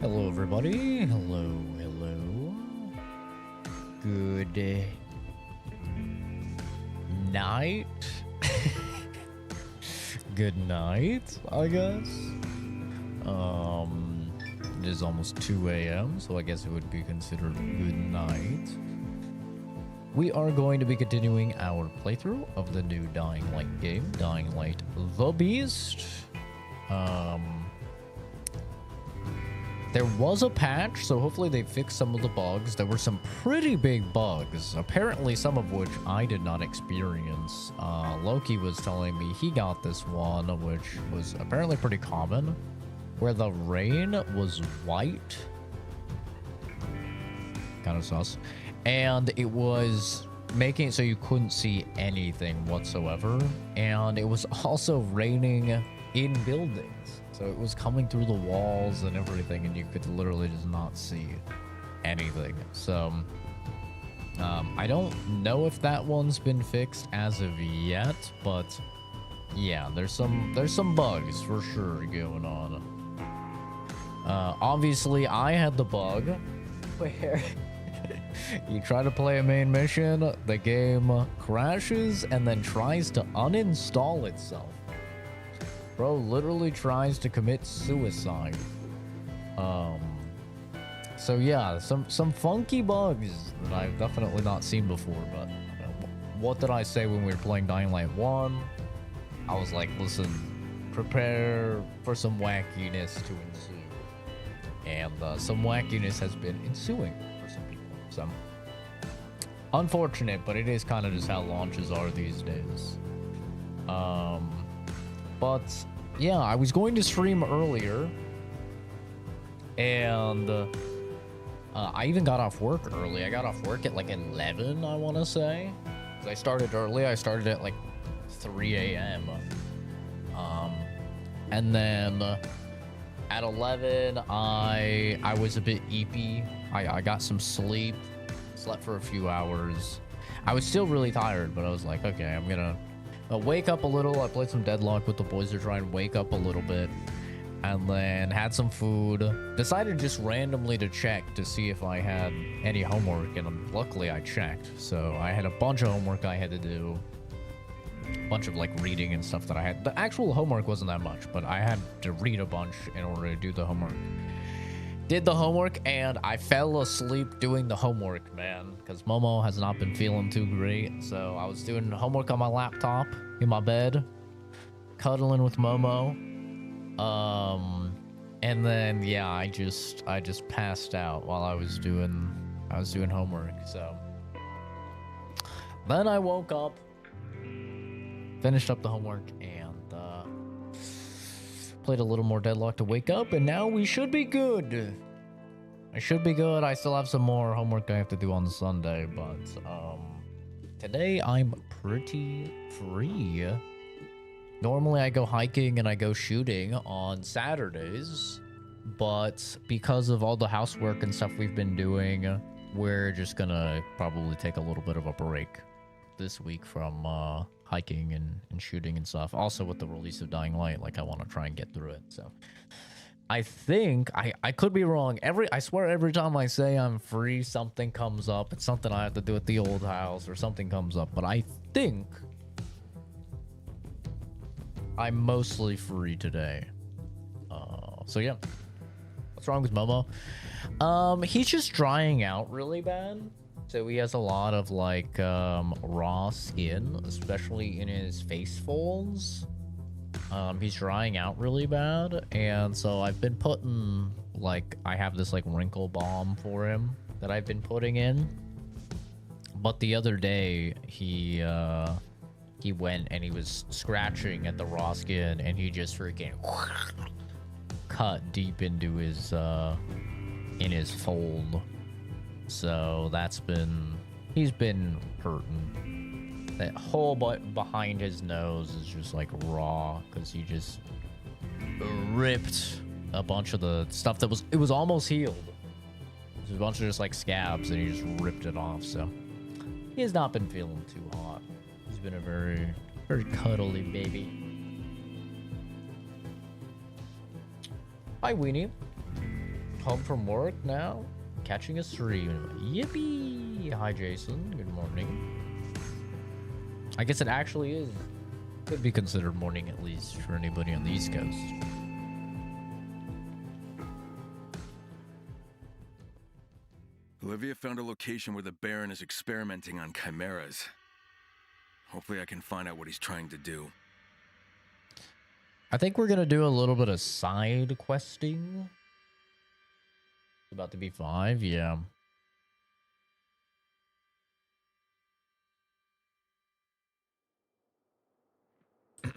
Hello, everybody. Hello, hello. Good night. Good night, I guess. It is almost 2 a.m., so I guess it would be considered good night. We are going to be continuing our playthrough of the new Dying Light game, Dying Light the Beast. There was a patch, so hopefully they fixed some of the bugs. There were some pretty big bugs, apparently some of which I did not experience. Loki was telling me he got this one, which was apparently pretty common, where the rain was white. Kind of sus. And it was making it so you couldn't see anything whatsoever. And it was also raining in buildings. So it was coming through the walls and everything, and you could literally just not see anything. So I don't know if that one's been fixed as of yet, but yeah, there's some bugs for sure going on. Obviously, I had the bug where you try to play a main mission, the game crashes and then tries to uninstall itself. Bro literally tries to commit suicide. So yeah, some funky bugs that I've definitely not seen before, but what did I say when we were playing Dying Light 1? I was like, listen, prepare for some wackiness to ensue. And some wackiness has been ensuing for some people. So, unfortunate, but it is kind of just how launches are these days. But yeah, I was going to stream earlier, and I even got off work early. I got off work at like 11, I want to say. 'Cause I started early. I started at like 3 a.m. And then at 11, I was a bit eepy. I got some sleep, slept for a few hours. I was still really tired, but I was like, okay, I'm gonna wake up a little. I played some Deadlock with the boys to try and wake up a little bit, and then had some food. Decided just randomly to check to see if I had any homework, and luckily I checked. So I had a bunch of homework I had to do, a bunch of like reading and stuff that I had. The actual homework wasn't that much, but I had to read a bunch in order to do the homework. Did the homework, and I fell asleep doing the homework, man, because Momo has not been feeling too great. So I was doing homework on my laptop in my bed, cuddling with Momo. And then yeah, I just passed out while I was doing homework. So then I woke up, finished up the homework, and played a little more Deadlock to wake up, and now we should be good. I should be good. I still have some more homework I have to do on Sunday, but today I'm pretty free. Normally I go hiking and I go shooting on Saturdays, but because of all the housework and stuff we've been doing, we're just gonna probably take a little bit of a break this week from hiking and shooting and stuff. Also with the release of Dying Light, like I want to try and get through it. So I think I could be wrong. I swear every time I say I'm free, something comes up. It's something I have to do at the old house or something comes up. But I think I'm mostly free today. So yeah. What's wrong with Momo? He's just drying out really bad. So he has a lot of like raw skin, especially in his face folds. He's drying out really bad, and so I've been putting like I have this like wrinkle balm for him that I've been putting in. But the other day he went and he was scratching at the raw skin, and he just freaking cut deep into his in his fold. So he's been hurting. That whole butt behind his nose is just like raw because he just ripped a bunch of the stuff that was almost healed. There's a bunch of just like scabs, and he just ripped it off. So he has not been feeling too hot. He's been a very, very cuddly baby. Hi, Weenie. home from work now, catching a stream. Yippee! Hi, Jason. Good morning. I guess it actually is. Could be considered morning at least for anybody on the East Coast. Olivia found a location where the Baron is experimenting on chimeras. Hopefully I can find out what he's trying to do. I think we're gonna do a little bit of side questing. It's about to be 5, yeah. I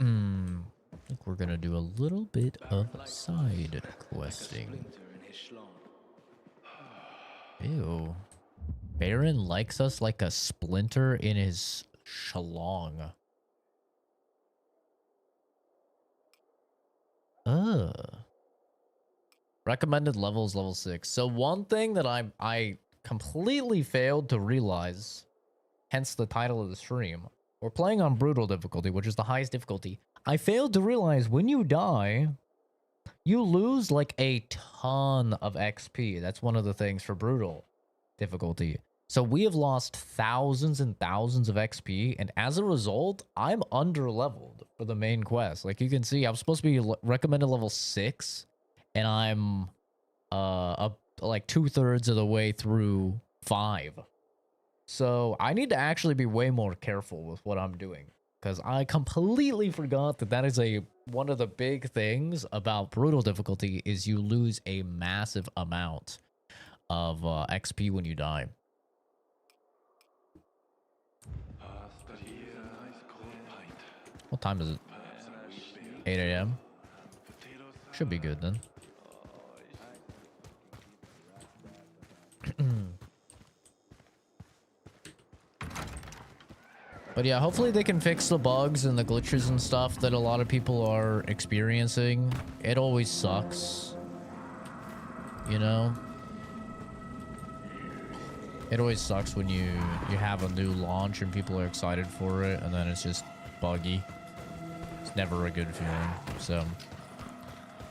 think we're gonna do a little bit of side questing. Ew. Baron likes us like a splinter in his shalong. Recommended levels, level 6. So one thing that I completely failed to realize, hence the title of the stream, we're playing on brutal difficulty, which is the highest difficulty. I failed to realize when you die, you lose like a ton of XP. That's one of the things for brutal difficulty. So we have lost thousands and thousands of XP, and as a result, I'm under-leveled for the main quest. Like you can see, I'm supposed to be recommended level 6, and I'm like 2/3 of the way through 5. So I need to actually be way more careful with what I'm doing, because I completely forgot that that is one of the big things about brutal difficulty is you lose a massive amount of XP when you die. What time is it? 8 a.m. Should be good then. But yeah, hopefully they can fix the bugs and the glitches and stuff that a lot of people are experiencing. It always sucks, you know? It always sucks when you have a new launch and people are excited for it and then it's just buggy. It's never a good feeling. So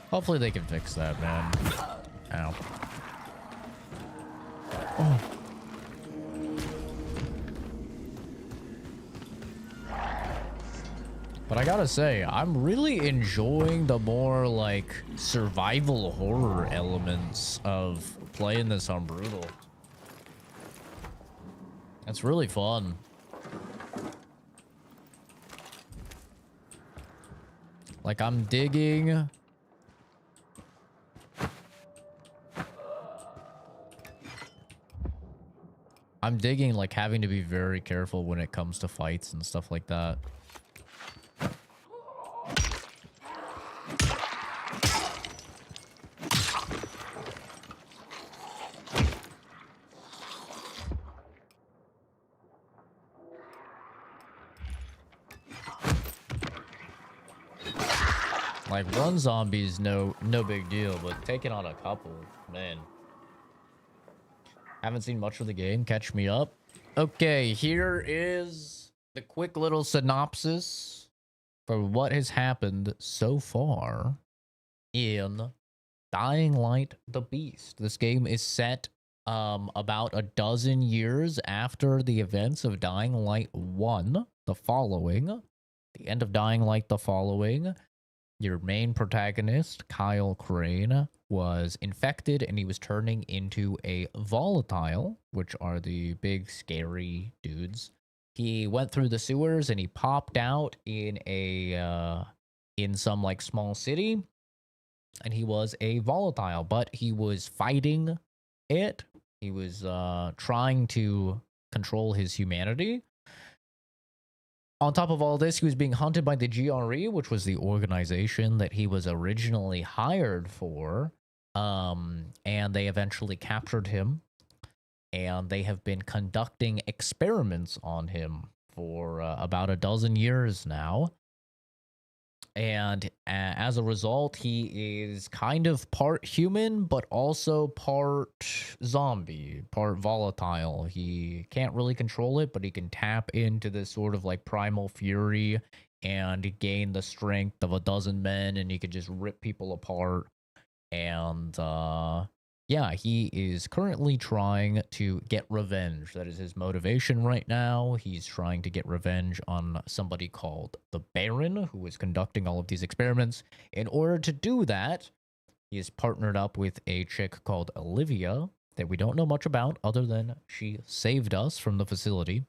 hopefully they can fix that, man. Ow. Oh. But I gotta say, I'm really enjoying the more like survival horror elements of playing this on brutal. It's really fun. Like I'm digging like having to be very careful when it comes to fights and stuff like that. Like one zombie is no big deal, but taking on a couple, man. Haven't seen much of the game. Catch me up. Okay, here is the quick little synopsis for what has happened so far in Dying Light: The Beast. This game is set about a dozen years after the events of Dying Light 1, The Following. The end of Dying Light: The Following. Your main protagonist, Kyle Crane, was infected and he was turning into a volatile, which are the big scary dudes. He went through the sewers and he popped out in some like small city, and he was a volatile, but he was fighting it. He was trying to control his humanity. On top of all this, he was being hunted by the GRE, which was the organization that he was originally hired for. And they eventually captured him. And they have been conducting experiments on him for about a dozen years now. And as a result, he is kind of part human, but also part zombie, part volatile. He can't really control it, but he can tap into this sort of like primal fury and gain the strength of a dozen men, and he can just rip people apart. And yeah, he is currently trying to get revenge. That is his motivation right now. He's trying to get revenge on somebody called the Baron, who is conducting all of these experiments. In order to do that, he is partnered up with a chick called Olivia that we don't know much about other than she saved us from the facility.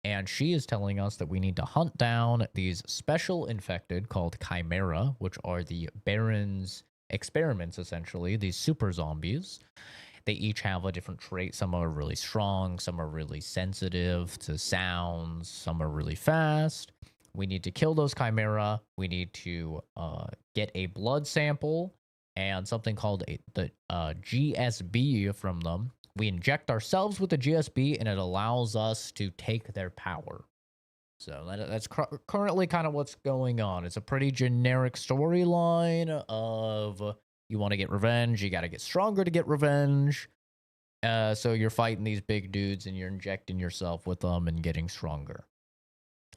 And she is telling us that we need to hunt down these special infected called Chimera, which are the Baron's experiments, essentially, these super zombies. They each have a different trait. Some are really strong, some are really sensitive to sounds, some are really fast. We need to kill those Chimera. We need to get a blood sample and something called the GSB from them. We inject ourselves with the GSB, and it allows us to take their power. So that's currently kind of what's going on. It's a pretty generic storyline of you want to get revenge, you got to get stronger to get revenge. So you're fighting these big dudes, and you're injecting yourself with them and getting stronger.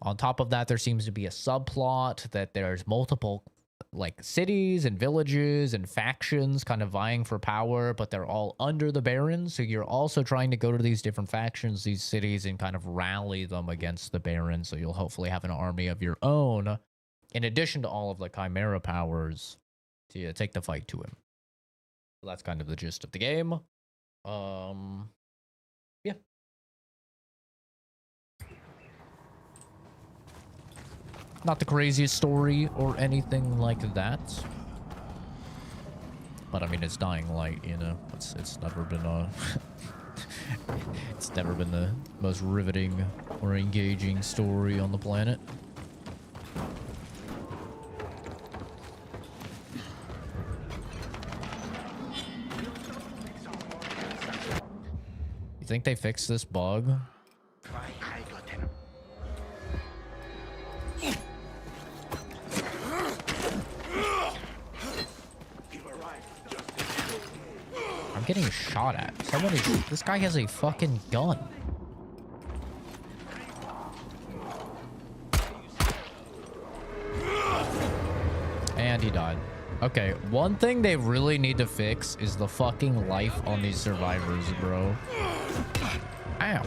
On top of that, there seems to be a subplot that there's multiple like cities and villages and factions kind of vying for power, but they're all under the Baron. So you're also trying to go to these different factions, these cities, and kind of rally them against the Baron. So you'll hopefully have an army of your own, in addition to all of the Chimera powers, to take the fight to him. So that's kind of the gist of the game. Yeah. Not the craziest story or anything like that. But I mean, it's Dying Light, you know. It's never been it's never been the most riveting or engaging story on the planet. You think they fixed this bug? I'm getting shot at. This guy has a fucking gun. And he died. Okay, one thing they really need to fix is the fucking life on these survivors, bro. Ow.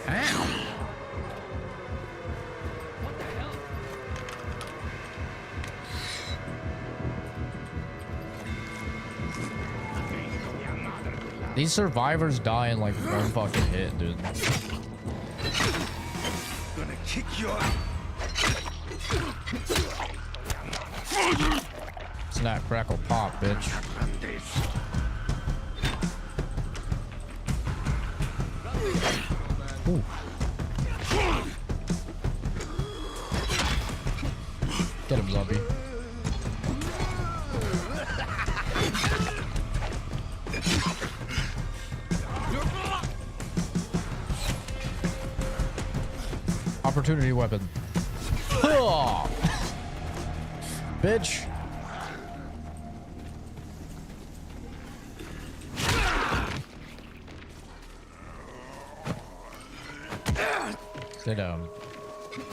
Ow. These survivors die in like one fucking hit, dude. Gonna kick your Snap, crackle, pop, bitch. Ooh. Get him, zombie. Opportunity weapon. Bitch. Stay down.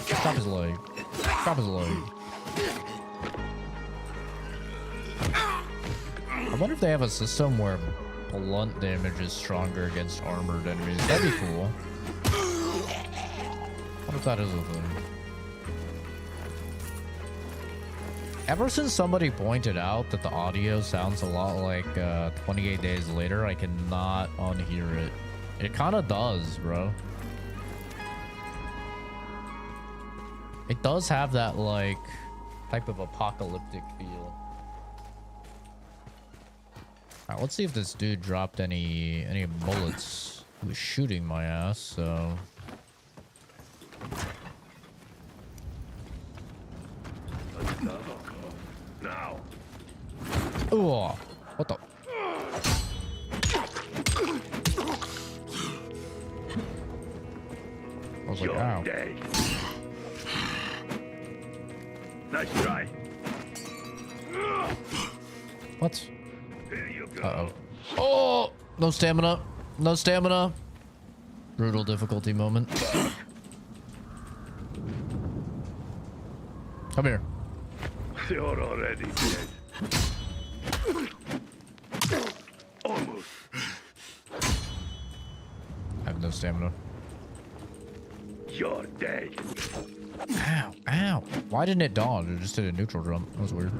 Chop his leg. Chop his leg. I wonder if they have a system where blunt damage is stronger against armored enemies. That'd be cool. What if that is a thing? Ever since somebody pointed out that the audio sounds a lot like 28 Days Later, I cannot unhear it. It kind of does, bro. It does have that, like, type of apocalyptic feel. Alright, let's see if this dude dropped any bullets. He was shooting my ass, so... now. Ooh, what the? I was like, ow. Day. Nice try. What? Here you go. Uh-oh. Oh! No stamina. No stamina. Brutal difficulty moment. Come here. You're already dead. Almost. I have no stamina. You're dead. Ow, ow. Why didn't it dodge? It just did a neutral jump. That was weird.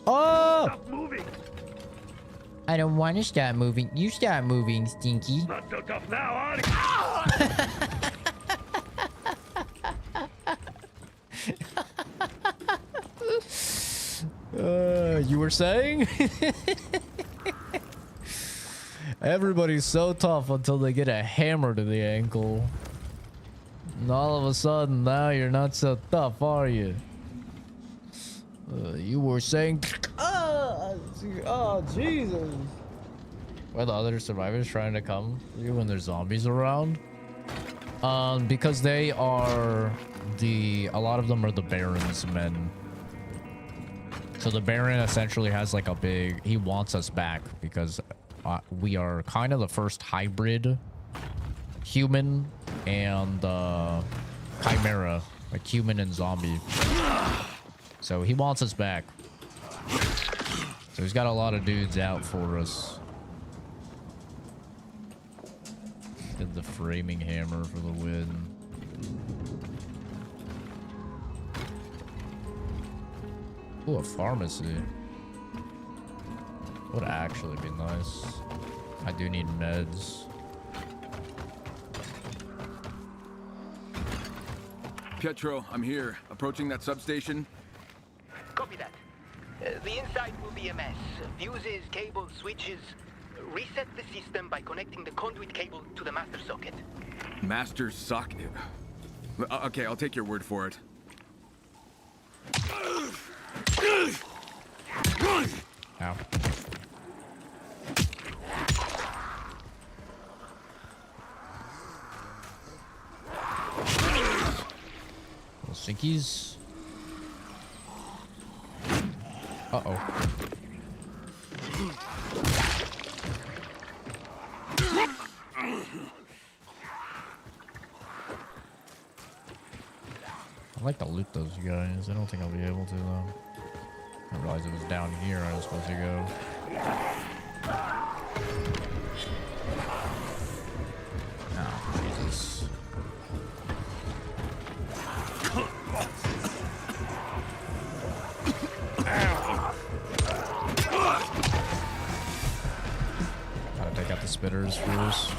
Oh! Stop moving. I don't want to stop moving. You stop moving, Stinky. Not so tough now, are you? You were saying? Everybody's so tough until they get a hammer to the ankle. And all of a sudden, now you're not so tough, are you? You were saying... Oh, Jesus. Are the other survivors trying to come for you when there's zombies around? Because they are a lot of them are the Baron's men. So the Baron essentially has like a big... He wants us back because we are kind of the first hybrid human and chimera, like human and zombie. So he wants us back. So he's got a lot of dudes out for us. Did the framing hammer for the win. Ooh, a pharmacy. Would actually be nice. I do need meds. Pietro, I'm here. Approaching that substation. Copy that. The inside will be a mess. Fuses, cables, switches. Reset the system by connecting the conduit cable to the master socket. Master socket. Okay, I'll take your word for it. Ow. Little sinkies. Uh-oh. I'd like to loot those guys. I don't think I'll be able to, though. I realized it was down here I was supposed to go. Oh, Jesus. Gotta take out the spitters first.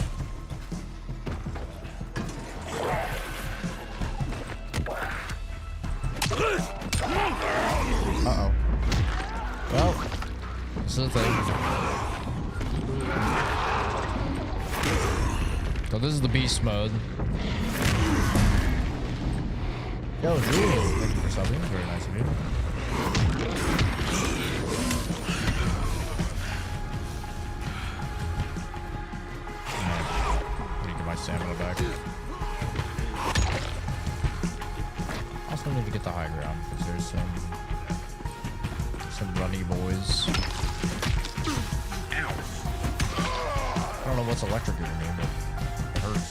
Uh-oh. Well, this is the thing. So this is the beast mode. Yo, Drew, thank you for subbing. Very nice of you. I need to get my stamina back. Also need to get the high ground because there's some runny boys. Ow! I don't know what's electrocuting me, but it hurts.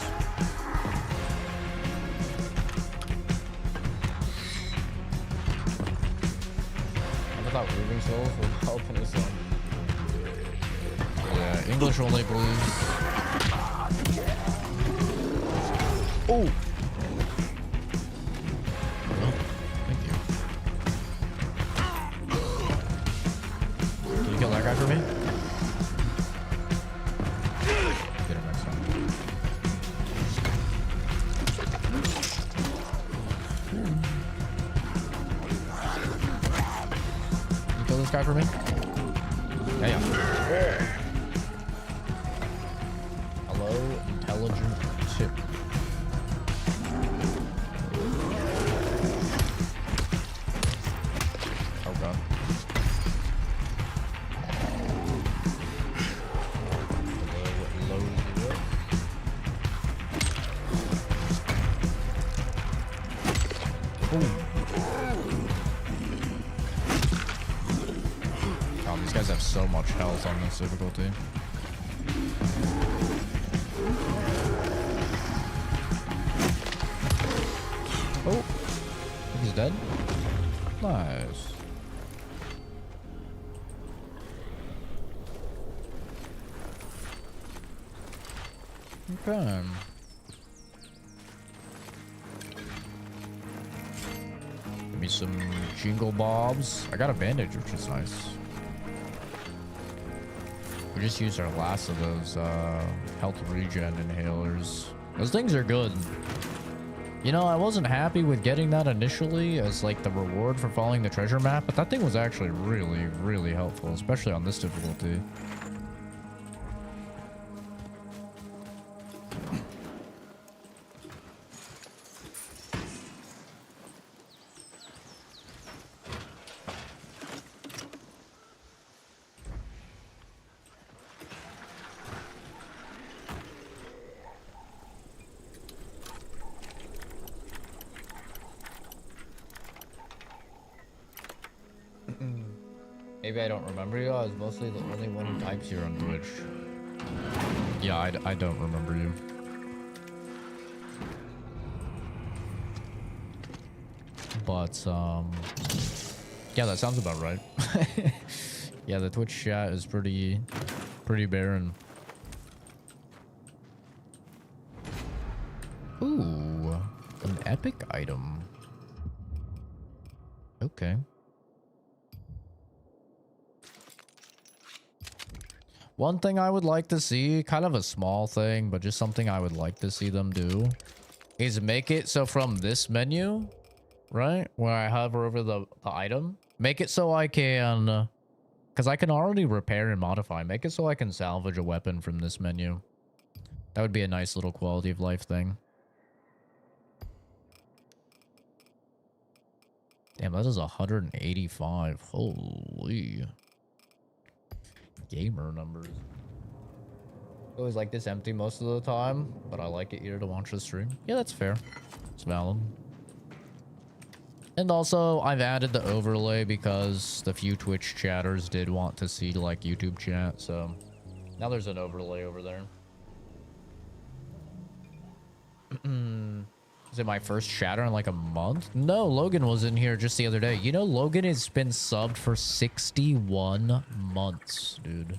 I thought moving souls would help in this one. Yeah, English only, please. Oh! Kill that guy for me? Get him next time. You kill this guy for me? Yeah. Hello, intelligent tip. Oh god. Oh, these guys have so much health on this difficulty. Oh, he's dead. Nice. Okay. Give me some jingle bobs. I got a bandage, which is nice. We just used our last of those health regen inhalers. Those things are good. You know, I wasn't happy with getting that initially as like the reward for following the treasure map, but that thing was actually really, really helpful, especially on this difficulty. Maybe I don't remember you. I was mostly the only one who types here on Twitch. Yeah, I don't remember you. But, yeah, that sounds about right. Yeah, the Twitch chat is pretty barren. Ooh, an epic item. Okay. One thing I would like to see, kind of a small thing, but just something I would like to see them do, is make it so from this menu, right, where I hover over the item, make it so I can, because I can already repair and modify, make it so I can salvage a weapon from this menu. That would be a nice little quality of life thing. Damn, that is 185. Holy. Gamer numbers. It was like this empty most of the time, but I like it here to watch the stream. Yeah, that's fair. It's valid. And also, I've added the overlay because the few Twitch chatters did want to see like YouTube chat, so now there's an overlay over there. Is it my first chatter in like a month? No, Logan was in here just the other day. You know, Logan has been subbed for 61 months, dude.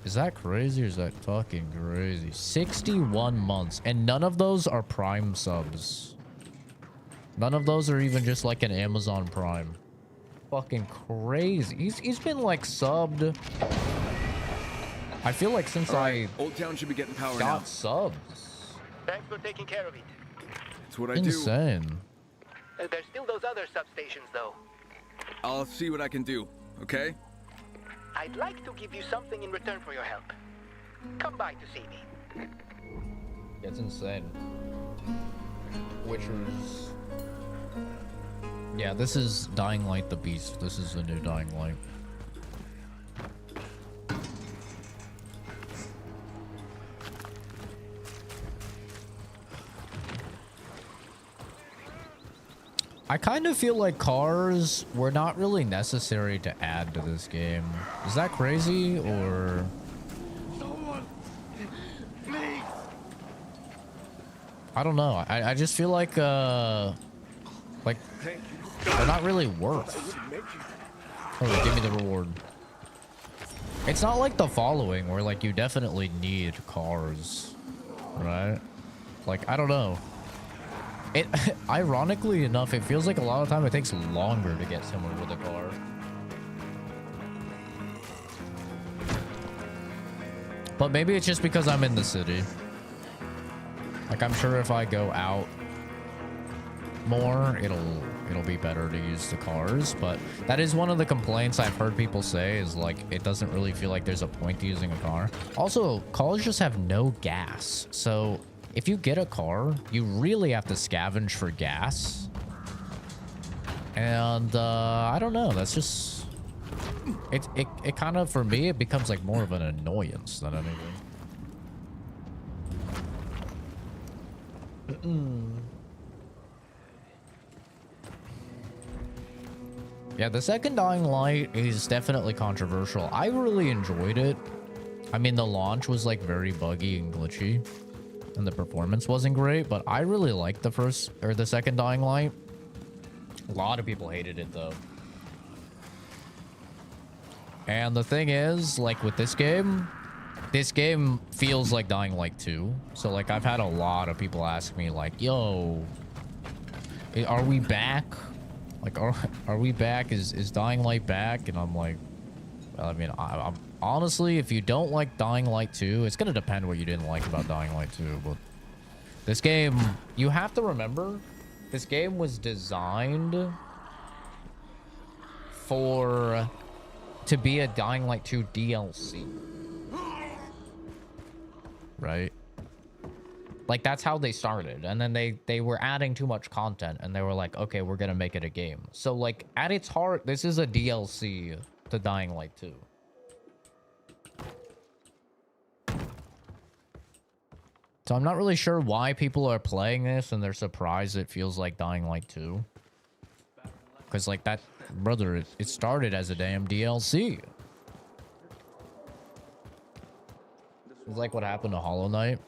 Is that crazy or is that fucking crazy? 61 months. And none of those are Prime subs. None of those are even just like an Amazon Prime. Fucking crazy. He's been like subbed. I feel like since Old Town should be getting power got now. subs. Thanks for taking care of it. That's what I Insane. do. There's still those other substations, though. I'll see what I can do, okay? I'd like to give you something in return for your help. Come by to see me. It's insane. Witchers. Yeah, this is Dying Light the Beast. This is the new Dying Light. I kind of feel like cars were not really necessary to add to this game. Is that crazy or? Someone, please. I don't know. I just feel like they're not really worth. Oh, give me the reward. It's not like The Following where like you definitely need cars, right? Like I don't know. It ironically enough, it feels like a lot of time it takes longer to get somewhere with a car. But maybe it's just because I'm in the city. Like I'm sure if I go out more, it'll be better to use the cars, but that is one of the complaints I've heard people say is like it doesn't really feel like there's a point to using a car. Also, cars just have no gas. So if you get a car, you really have to scavenge for gas. And I don't know, that's just it kind of, for me, it becomes like more of an annoyance than anything. Yeah, the second Dying Light is definitely controversial. I really enjoyed it. I mean, the launch was like very buggy and glitchy. and the performance wasn't great, but I really liked the first or the second Dying Light. A lot of people hated it though. And the thing is, like with this game feels like Dying Light 2. So like I've had a lot of people ask me like, yo, are we back? Like, are we back? Is Dying Light back? And I'm like, well, I mean, I'm honestly, if you don't like Dying Light 2, it's gonna depend what you didn't like about Dying Light 2. But this game, you have to remember, this game was designed to be a Dying Light 2 DLC. Right? Like, that's how they started. And then they were adding too much content. And they were like, okay, we're going to make it a game. So, like, at its heart, this is a DLC to Dying Light 2. So I'm not really sure why people are playing this and they're surprised it feels like Dying Light 2. Because, like, that... Brother, it started as a damn DLC. It's like what happened to Hollow Knight.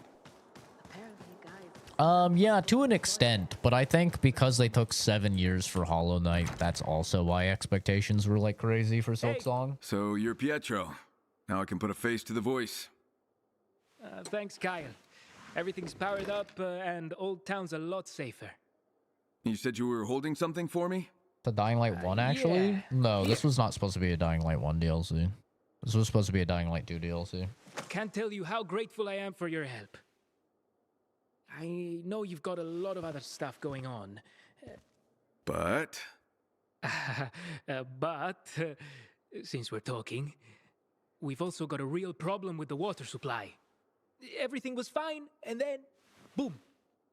Yeah, to an extent, but I think because they took 7 years for Hollow Knight, that's also why expectations were like crazy for Silksong. So you're Pietro. Now I can put a face to the voice. Thanks, Kyle. Everything's powered up and Old Town's a lot safer. You said you were holding something for me? The Dying Light 1, actually? Yeah. No, this was not supposed to be a Dying Light 1 DLC. This was supposed to be a Dying Light 2 DLC. Can't tell you how grateful I am for your help. I know you've got a lot of other stuff going on. But... Since we're talking, we've also got a real problem with the water supply. Everything was fine, and then, boom.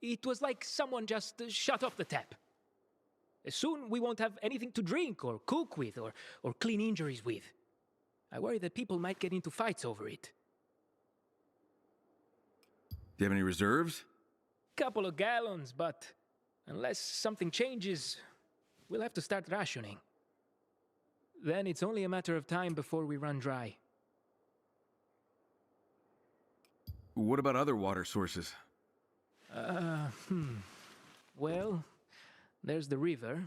It was like someone just shut off the tap. Soon we won't have anything to drink or cook with or clean injuries with. I worry that people might get into fights over it. Do you have any reserves? Couple of gallons, but unless something changes, we'll have to start rationing. Then it's only a matter of time before we run dry. What about other water sources? Well, there's the river,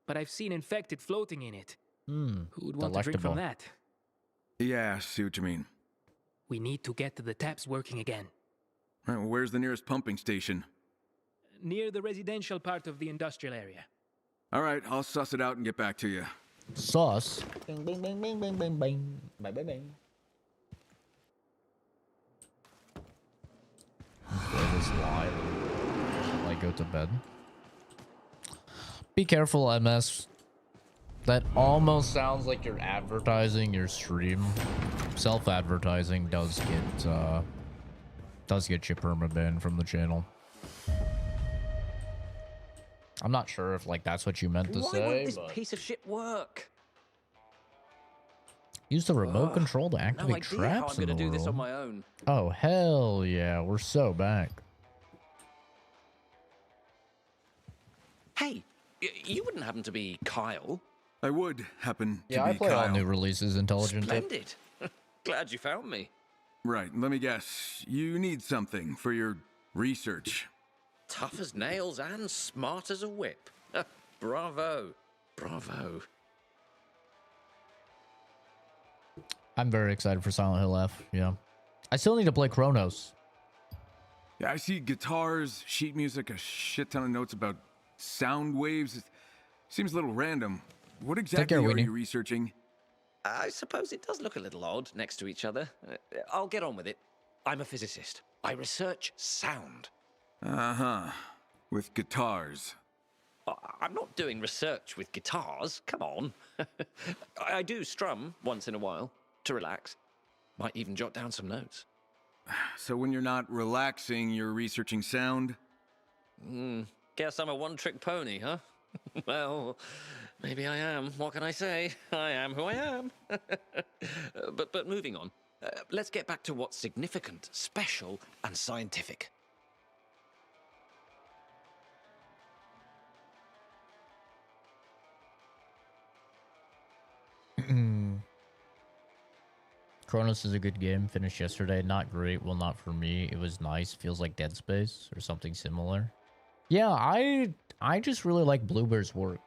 but I've seen infected floating in it. Who would want to drink from that? Yeah, I see what you mean. We need to get the taps working again. All right, well, where's the nearest pumping station? Near the residential part of the industrial area. All right, I'll suss it out and get back to you. Sauce. Bing, bing, bing, bing, bing, bing, bing. Bing, bing, bing. Play this live and like go to bed. Be careful, MS. That almost sounds like you're advertising your stream. Self-advertising does get you permaban from the channel. I'm not sure if like that's what you meant to say. Why won't this but... piece of shit work? Use the remote control to activate No idea traps how I'm in gonna the do this on world. my own. Oh hell yeah, we're so back. Hey, you wouldn't happen to be Kyle? I would happen to Yeah, be I play Kyle. all new releases intelligent. Splendid. Glad you found me. Right, let me guess. You need something for your research. Tough as nails and smart as a whip. Bravo. Bravo. I'm very excited for Silent Hill F. Yeah, I still need to play Chronos. Yeah, I see guitars, sheet music, a shit ton of notes about sound waves. It seems a little random. What exactly care, are Winnie. you researching? I suppose it does look a little odd next to each other. I'll get on with it. I'm a physicist. I research sound. Uh-huh. With guitars. I'm not doing research with guitars. Come on. I do strum once in a while to relax. Might even jot down some notes. So when you're not relaxing, you're researching sound? Guess I'm a one-trick pony, huh? Well, maybe I am. What can I say? I am who I am. But moving on. Let's get back to what's significant, special, and scientific. Chronos is a good game. Finished yesterday. Not great. Well, not for me. It was nice. Feels like Dead Space or something similar. Yeah, I just really like Bluebird's work.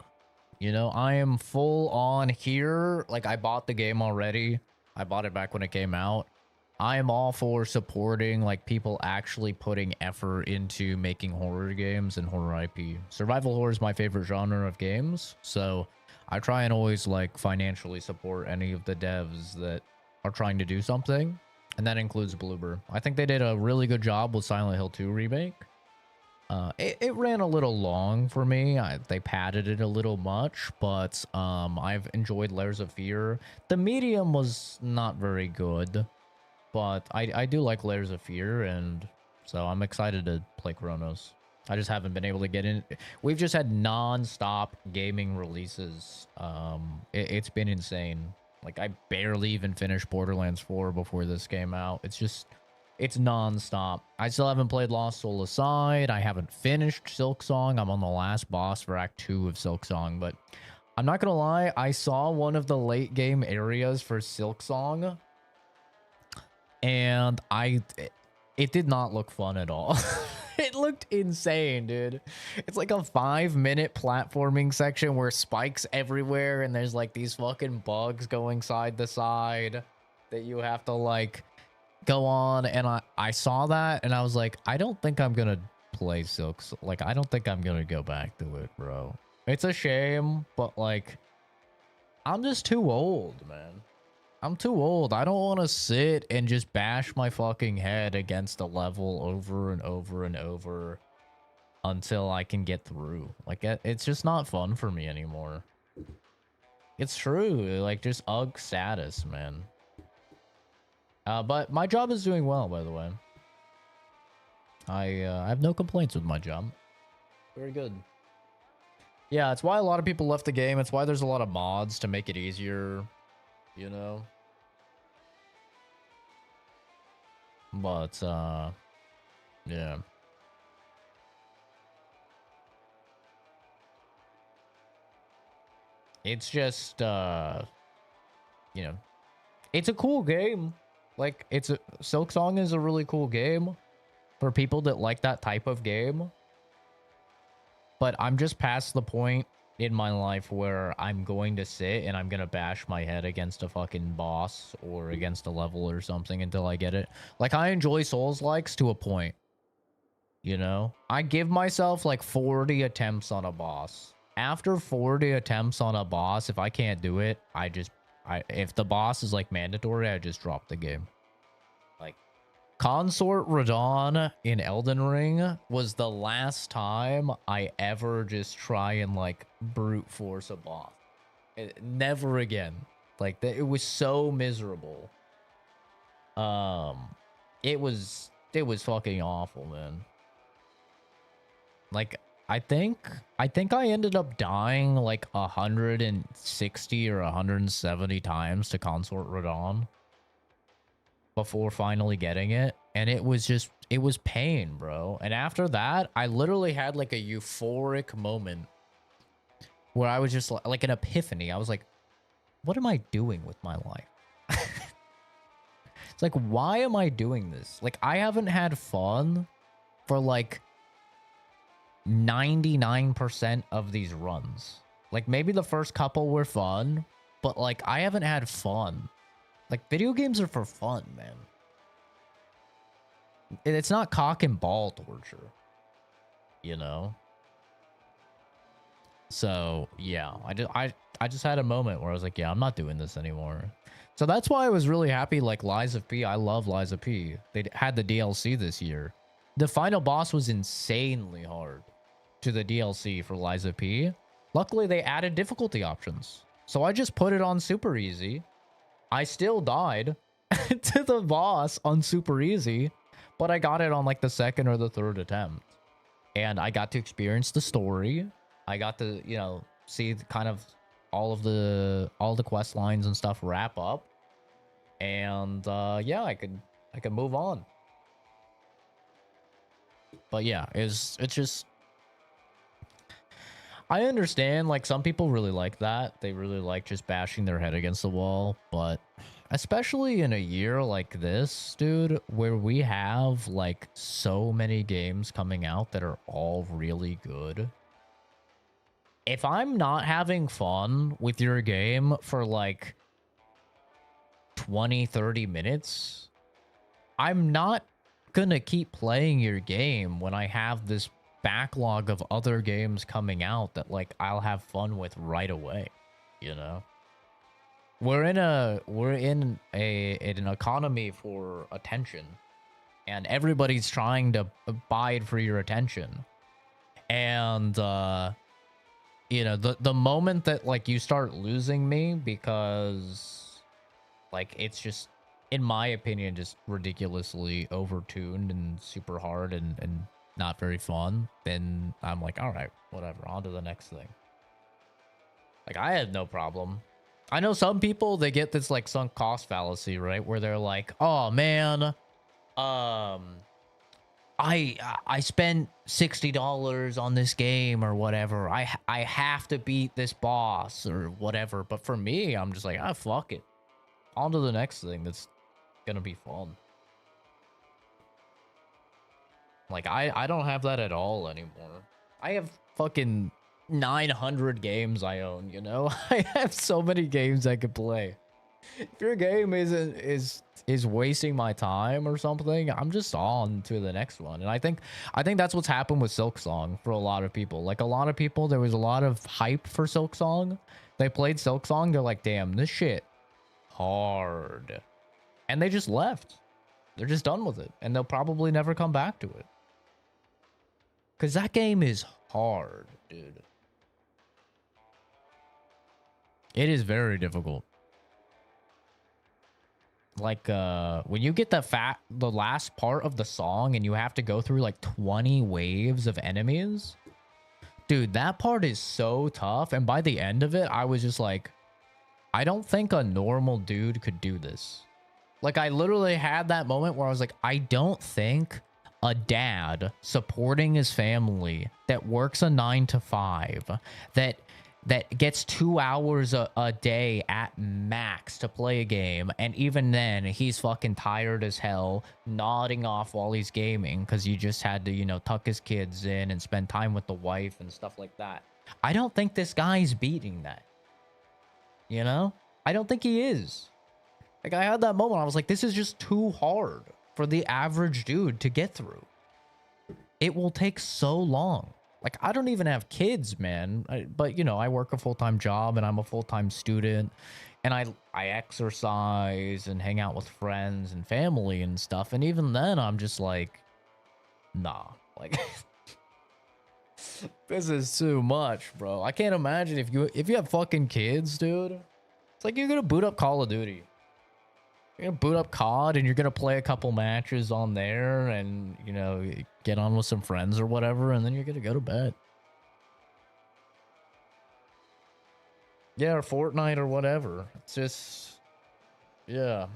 You know, I am full on here. Like, I bought the game already. I bought it back when it came out. I am all for supporting, like, people actually putting effort into making horror games and horror IP. Survival horror is my favorite genre of games, so I try and always, like, financially support any of the devs that are trying to do something, and that includes Bloober. I think they did a really good job with Silent Hill 2 Remake. It ran a little long for me. They padded it a little much, but I've enjoyed Layers of Fear. The medium was not very good, but I do like Layers of Fear, and so I'm excited to play Chronos. I just haven't been able to get in. We've just had non-stop gaming releases. It's been insane. Like, I barely even finished Borderlands 4 before this came out. It's non-stop. I still haven't played Lost Soul Aside. I haven't finished Silksong. I'm on the last boss for Act 2 of Silksong, but I'm not gonna lie, I saw one of the late game areas for Silksong, and it did not look fun at all. It looked insane, dude. It's like a 5-minute platforming section where spikes everywhere, and there's like these fucking bugs going side to side that you have to like go on, and I saw that and I was like, I don't think I'm gonna play Silks. Like, I don't think I'm gonna go back to it, bro. It's a shame, but like, I'm just too old, man. I'm too old. I don't want to sit and just bash my fucking head against a level over and over and over until I can get through. Like, it's just not fun for me anymore. It's true. Like, just UGG status, man. But my job is doing well, by the way. I have no complaints with my job. Very good. Yeah, it's why a lot of people left the game. It's why there's a lot of mods to make it easier, you know? But, yeah. It's just, you know, it's a cool game. Like, Silksong is a really cool game for people that like that type of game. But I'm just past the point in my life where I'm going to sit and I'm going to bash my head against a fucking boss or against a level or something until I get it. Like, I enjoy Souls-likes to a point, you know? I give myself like 40 attempts on a boss. After 40 attempts on a boss, if I can't do it, if the boss is like mandatory, I just drop the game. Like, Consort Radon in Elden Ring was the last time I ever just try and like brute force a boss. Never again. Like, it was so miserable. It was fucking awful, man. Like, I think I ended up dying like 160 or 170 times to Consort Radon before finally getting it, and it was pain, bro. And after that, I literally had like a euphoric moment where I was just like an epiphany. I was like, what am I doing with my life? It's like, why am I doing this? Like, I haven't had fun for like 99% of these runs. Like, maybe the first couple were fun, but like, I haven't had fun. Like, video games are for fun, man. It's not cock and ball torture, you know? So yeah, I just had a moment where I was like, yeah, I'm not doing this anymore. So that's why I was really happy. Like, Lies of P, I love Lies of P. They had the DLC this year. The final boss was insanely hard to the DLC for Lies of P. Luckily, they added difficulty options, so I just put it on super easy. I still died to the boss on super easy, but I got it on like the second or the third attempt. And I got to experience the story. I got to, you know, see kind of all the quest lines and stuff wrap up. And yeah, I could move on. But yeah, it's just, I understand, like, some people really like that. They really like just bashing their head against the wall. But especially in a year like this, dude, where we have like so many games coming out that are all really good. If I'm not having fun with your game for like 20, 30 minutes, I'm not gonna keep playing your game when I have this backlog of other games coming out that like I'll have fun with right away, you know? We're in an economy for attention, and everybody's trying to bide for your attention. And you know, the moment that like you start losing me because like it's just, in my opinion, just ridiculously overtuned and super hard and not very fun, then I'm like, all right, whatever, on to the next thing. Like, I had no problem. I know some people, they get this like sunk cost fallacy, right? Where they're like, oh man, I spent $60 on this game or whatever. I have to beat this boss or whatever. But for me, I'm just like, ah, fuck it. On to the next thing that's gonna be fun. Like, I don't have that at all anymore. I have fucking 900 games I own, you know? I have so many games I could play. If your game is wasting my time or something, I'm just on to the next one. And I think that's what's happened with Silksong for a lot of people. Like, a lot of people, there was a lot of hype for Silksong. They played Silksong, they're like, damn, this shit hard. And they just left. They're just done with it. And they'll probably never come back to it. Because that game is hard, dude. It is very difficult. Like, when you get the last part of the song and you have to go through like 20 waves of enemies, dude, that part is so tough. And by the end of it, I was just like, I don't think a normal dude could do this. Like, I literally had that moment where I was like, I don't think a dad supporting his family that works a 9 to 5, that gets 2 hours a day at max to play a game, and even then he's fucking tired as hell, nodding off while he's gaming because he just had to, you know, tuck his kids in and spend time with the wife and stuff like that. I don't think this guy's beating that. You know? I don't think he is. Like, I had that moment, I was like, this is just too hard for the average dude to get through. It will take so long. Like, I don't even have kids, man. But, you know, I work a full-time job and I'm a full-time student. And I exercise and hang out with friends and family and stuff. And even then, I'm just like, nah. Like, this is too much, bro. I can't imagine if you have fucking kids, dude. It's like you're gonna boot up Call of Duty. You're gonna boot up COD and you're gonna play a couple matches on there and, you know, get on with some friends or whatever, and then you're gonna go to bed. Yeah, or Fortnite or whatever. It's just, yeah.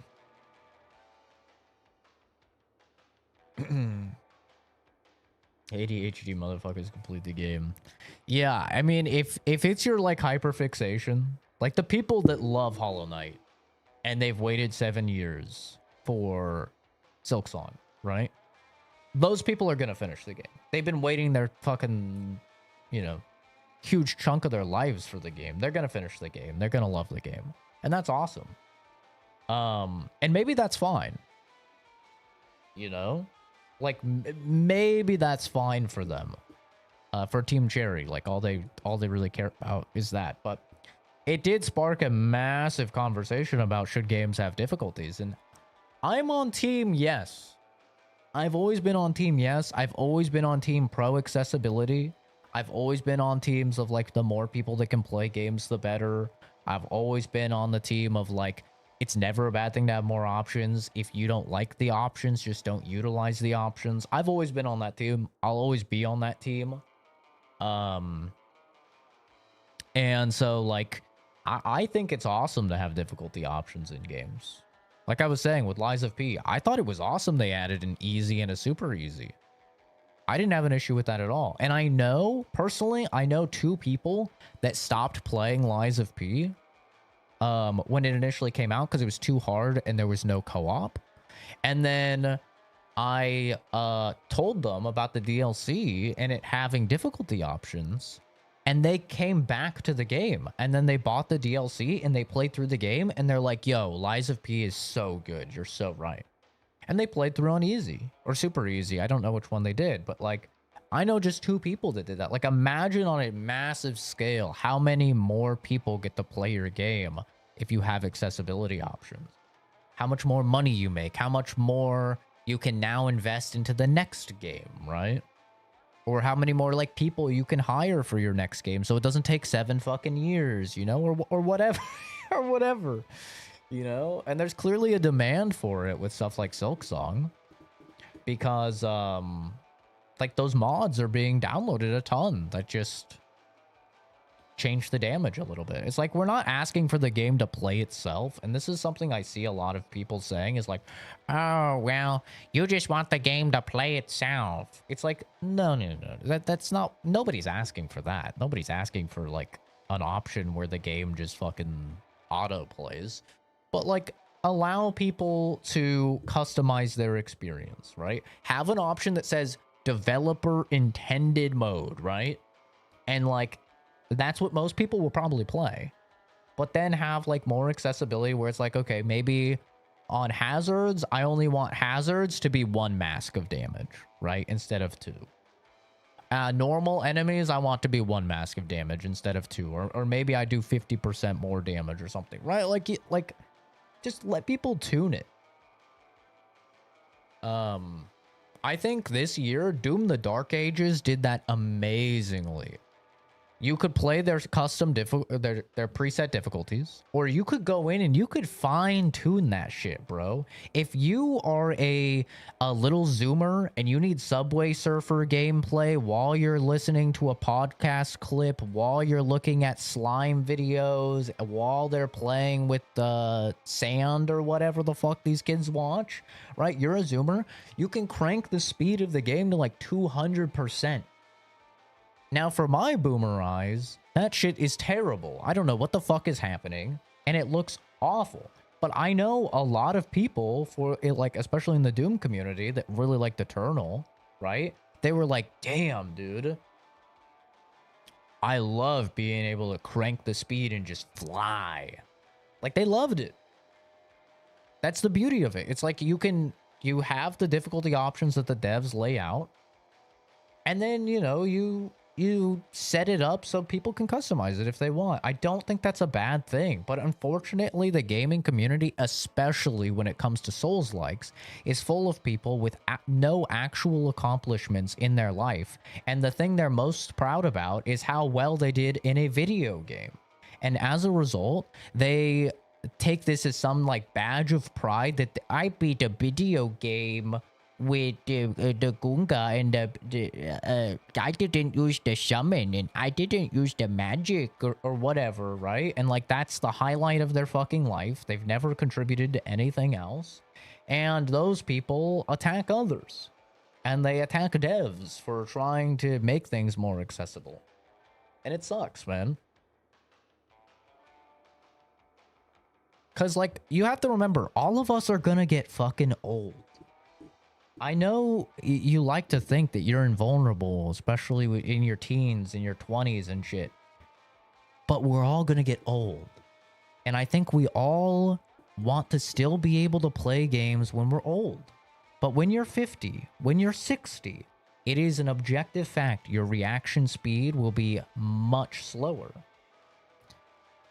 ADHD motherfuckers complete the game. Yeah, I mean, if it's your like hyperfixation, like the people that love Hollow Knight and they've waited 7 years for Silksong, right? Those people are gonna finish the game. They've been waiting their fucking, you know, huge chunk of their lives for the game. They're gonna finish the game. They're gonna love the game, and that's awesome. And maybe that's fine. You know, like maybe that's fine for them. For Team Cherry, like all they really care about is that. But it did spark a massive conversation about should games have difficulties, and I'm on team yes. I've always been on team yes. I've always been on team pro accessibility. I've always been on teams of like the more people that can play games, the better. I've always been on the team of like, it's never a bad thing to have more options. If you don't like the options, just don't utilize the options. I've always been on that team. I'll always be on that team. And so like, I think it's awesome to have difficulty options in games. Like I was saying with Lies of P, I thought it was awesome they added an easy and a super easy. I didn't have an issue with that at all. And I know, personally, I know 2 people that stopped playing Lies of P when it initially came out because it was too hard and there was no co-op. And then I told them about the DLC and it having difficulty options, and they came back to the game, and then they bought the DLC and they played through the game, and they're like, yo, Lies of P is so good, you're so right. And they played through on easy or super easy. I don't know which one they did, but like, I know just 2 people that did that. Like, imagine on a massive scale how many more people get to play your game if you have accessibility options. How much more money you make, how much more you can now invest into the next game, right? Or how many more like people you can hire for your next game so it doesn't take 7 fucking years, you know, or whatever, or whatever, you know? And there's clearly a demand for it with stuff like Silksong because, like, those mods are being downloaded a ton that just change the damage a little bit. It's like, we're not asking for the game to play itself, and this is something I see a lot of people saying is like, oh, well, you just want the game to play itself. It's like, no, that's not, nobody's asking for that. Nobody's asking for like an option where the game just fucking auto plays, but like, allow people to customize their experience, right? Have an option that says developer intended mode, right? And like, that's what most people will probably play. But then have like more accessibility where it's like, okay, maybe on hazards, I only want hazards to be 1 mask of damage, right? Instead of 2. Normal enemies, I want to be 1 mask of damage instead of 2. Or maybe I do 50% more damage or something, right? Like, just let people tune it. I think this year, Doom the Dark Ages did that amazingly. You could play their custom their preset difficulties, or you could go in and you could fine tune that shit, bro. If you are a little zoomer and you need Subway Surfer gameplay while you're listening to a podcast clip, while you're looking at slime videos, while they're playing with the sand or whatever the fuck these kids watch, right? You're a zoomer. You can crank the speed of the game to like 200%. Now, for my boomer eyes, that shit is terrible. I don't know what the fuck is happening, and it looks awful. But I know a lot of people, for it, like, especially in the Doom community, that really liked Eternal, right? They were like, damn, dude. I love being able to crank the speed and just fly. Like, they loved it. That's the beauty of it. It's like you have the difficulty options that the devs lay out, and then, you know, you set it up so people can customize it if they want. I don't think that's a bad thing, but unfortunately, the gaming community, especially when it comes to Souls-likes, is full of people with no actual accomplishments in their life, and the thing they're most proud about is how well they did in a video game. And as a result, they take this as some, like, badge of pride that I beat a video game with the Gunga and I didn't use the summon and I didn't use the magic or whatever, right? And like, that's the highlight of their fucking life. They've never contributed to anything else, and those people attack others, and they attack devs for trying to make things more accessible, and it sucks, man. Because like, you have to remember, all of us are gonna get fucking old. I know you like to think that you're invulnerable, especially in your teens, in your 20s and shit. But we're all going to get old. And I think we all want to still be able to play games when we're old. But when you're 50, when you're 60, it is an objective fact your reaction speed will be much slower.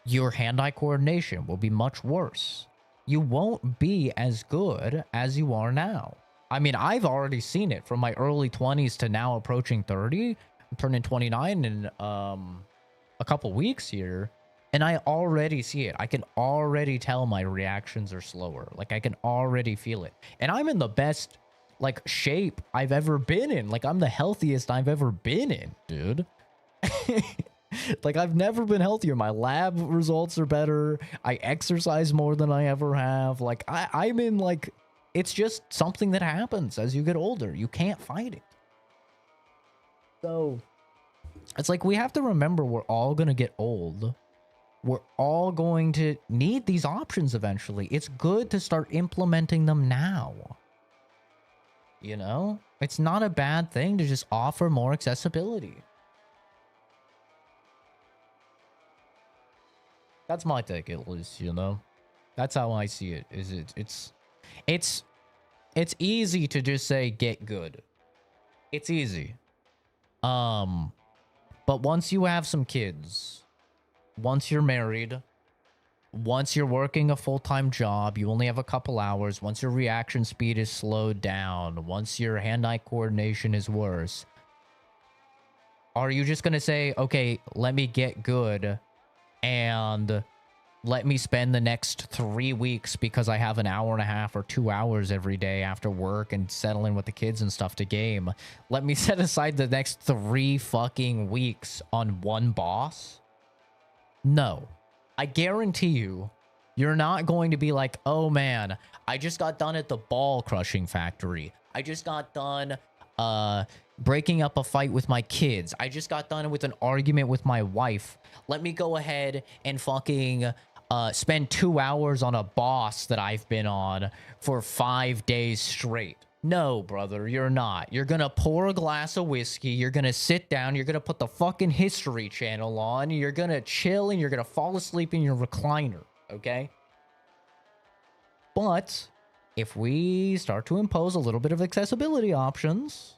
Your hand-eye coordination will be much worse. You won't be as good as you are now. I mean, I've already seen it from my early 20s to now approaching 30. I'm turning 29 in a couple weeks here, and I already see it. I can already tell my reactions are slower. Like, I can already feel it. And I'm in the best, like, shape I've ever been in. Like, I'm the healthiest I've ever been in, dude. Like, I've never been healthier. My lab results are better. I exercise more than I ever have. Like, I'm in, like... It's just something that happens as you get older. You can't fight it. So, it's like, we have to remember we're all going to get old. we're all going to need these options eventually. It's good to start implementing them now. You know? It's not a bad thing to just offer more accessibility. That's my take, at least, you know? That's how I see it. It's easy to just say get good. It's easy. But once you have some kids, once you're married, once you're working a full-time job, you only have a couple hours, once your reaction speed is slowed down, once your hand-eye coordination is worse, are you just gonna say, okay, let me get good and let me spend the next 3 weeks because I have an hour and a half or 2 hours every day after work and settle in with the kids and stuff to game. Let me set aside the next 3 fucking weeks on one boss? No. I guarantee you, you're not going to be like, oh man, I just got done at the ball crushing factory. I just got done breaking up a fight with my kids. I just got done with an argument with my wife. Let me go ahead and fucking spend 2 hours on a boss that I've been on for 5 days straight. No, brother, you're not. You're gonna pour a glass of whiskey, you're gonna sit down, you're gonna put the fucking History Channel on, you're gonna chill, and you're gonna fall asleep in your recliner, okay? But if we start to impose a little bit of accessibility options,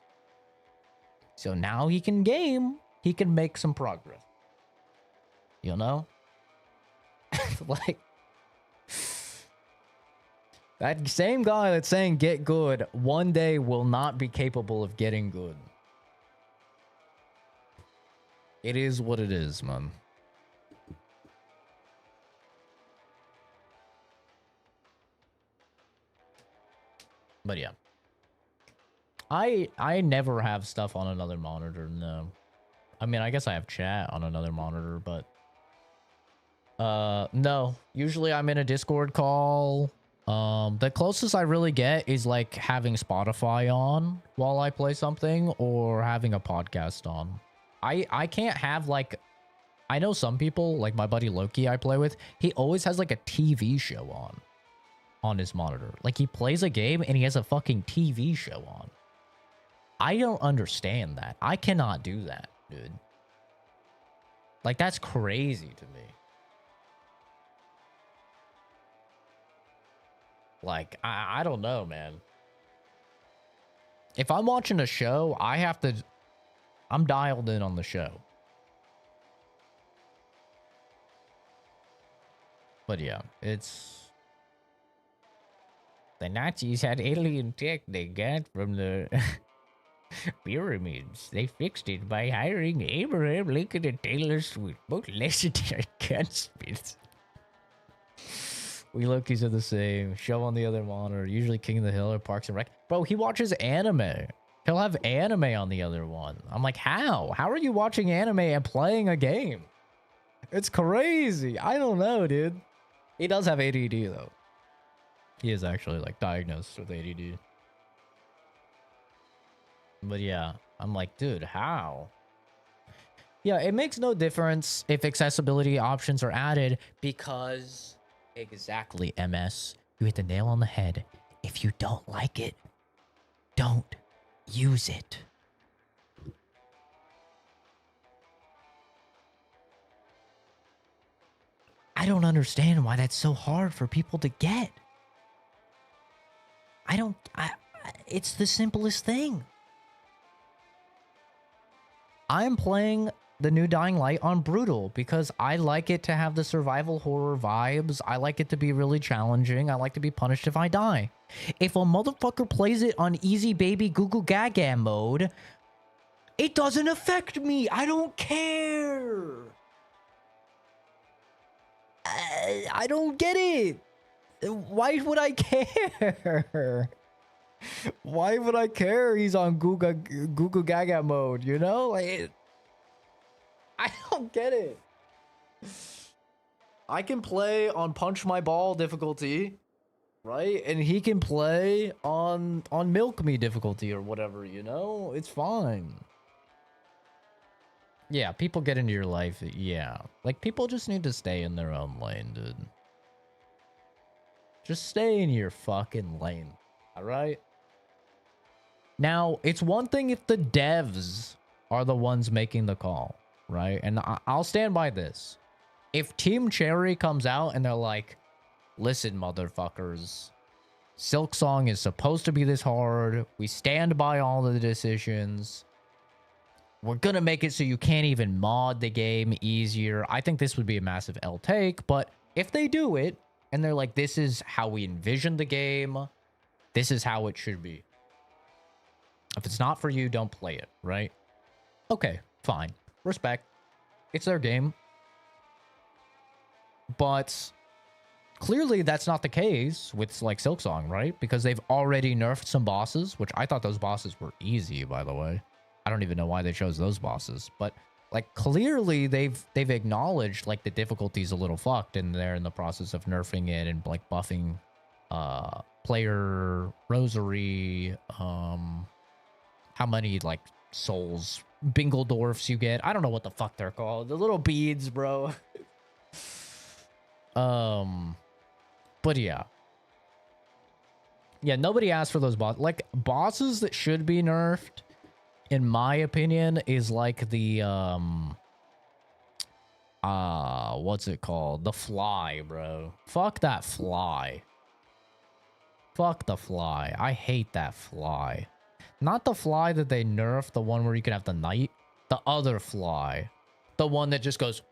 so now he can game, he can make some progress. You know? Like, that same guy that's saying get good one day will not be capable of getting good. It is what it is, man. But yeah. I never have stuff on another monitor, no. I mean, I guess I have chat on another monitor, but no. Usually I'm in a Discord call. The closest I really get is like having Spotify on while I play something or having a podcast on. I can't have like, I know some people, like my buddy Loki I play with, he always has like a TV show on his monitor. Like he plays a game and he has a fucking TV show on. I don't understand that. I cannot do that, dude. Like that's crazy to me. Like, I don't know, man. If I'm watching a show, I'm dialed in on the show. But yeah, it's... The Nazis had alien tech they got from the pyramids. They fixed it by hiring Abraham Lincoln and Taylor Swift, both legendary gunsmiths. We Lokis are the same. Show on the other monitor. Usually King of the Hill or Parks and Rec. Bro, he watches anime. He'll have anime on the other one. I'm like, how? How are you watching anime and playing a game? It's crazy. I don't know, dude. He does have ADD, though. He is actually, like, diagnosed with ADD. But yeah, I'm like, dude, how? Yeah, it makes no difference if accessibility options are added because... Exactly, MS. You hit the nail on the head. If you don't like it, don't use it. I don't understand why that's so hard for people to get. It's the simplest thing. I'm playing the new Dying Light on Brutal because I like it to have the survival horror vibes. I like it to be really challenging. I like to be punished if I die. If a motherfucker plays it on easy baby Google Gaga mode, it doesn't affect me. I don't care. I don't get it. Why would I care? Why would I care he's on Google Gaga mode, you know? I don't get it. I can play on Punch My Ball difficulty, right? And he can play on Milk Me difficulty or whatever, you know? It's fine. Yeah, people get into your life. Yeah. Like, people just need to stay in their own lane, dude. Just stay in your fucking lane. All right? Now, it's one thing if the devs are the ones making the call, right? And I'll stand by this. If Team Cherry comes out and they're like, listen, motherfuckers, Silksong is supposed to be this hard. We stand by all the decisions. We're going to make it so you can't even mod the game easier. I think this would be a massive L take, but if they do it and they're like, this is how we envision the game, this is how it should be. If it's not for you, don't play it, right? Okay, fine. Respect. It's their game. But clearly that's not the case with like Silksong, right? Because they've already nerfed some bosses, which I thought those bosses were easy, by the way. I don't even know why they chose those bosses, but like clearly they've acknowledged like the difficulty's a little fucked, and they're in the process of nerfing it and like buffing player rosary, how many like souls Bingledorfs you get. I don't know what the fuck they're called. The little beads, bro. But yeah. Yeah, nobody asked for those bosses. Like, bosses that should be nerfed, in my opinion, is like the, what's it called? The fly, bro. Fuck that fly. Fuck the fly. I hate that fly. Not the fly that they nerfed, the one where you can have the knight. The other fly. The one that just goes...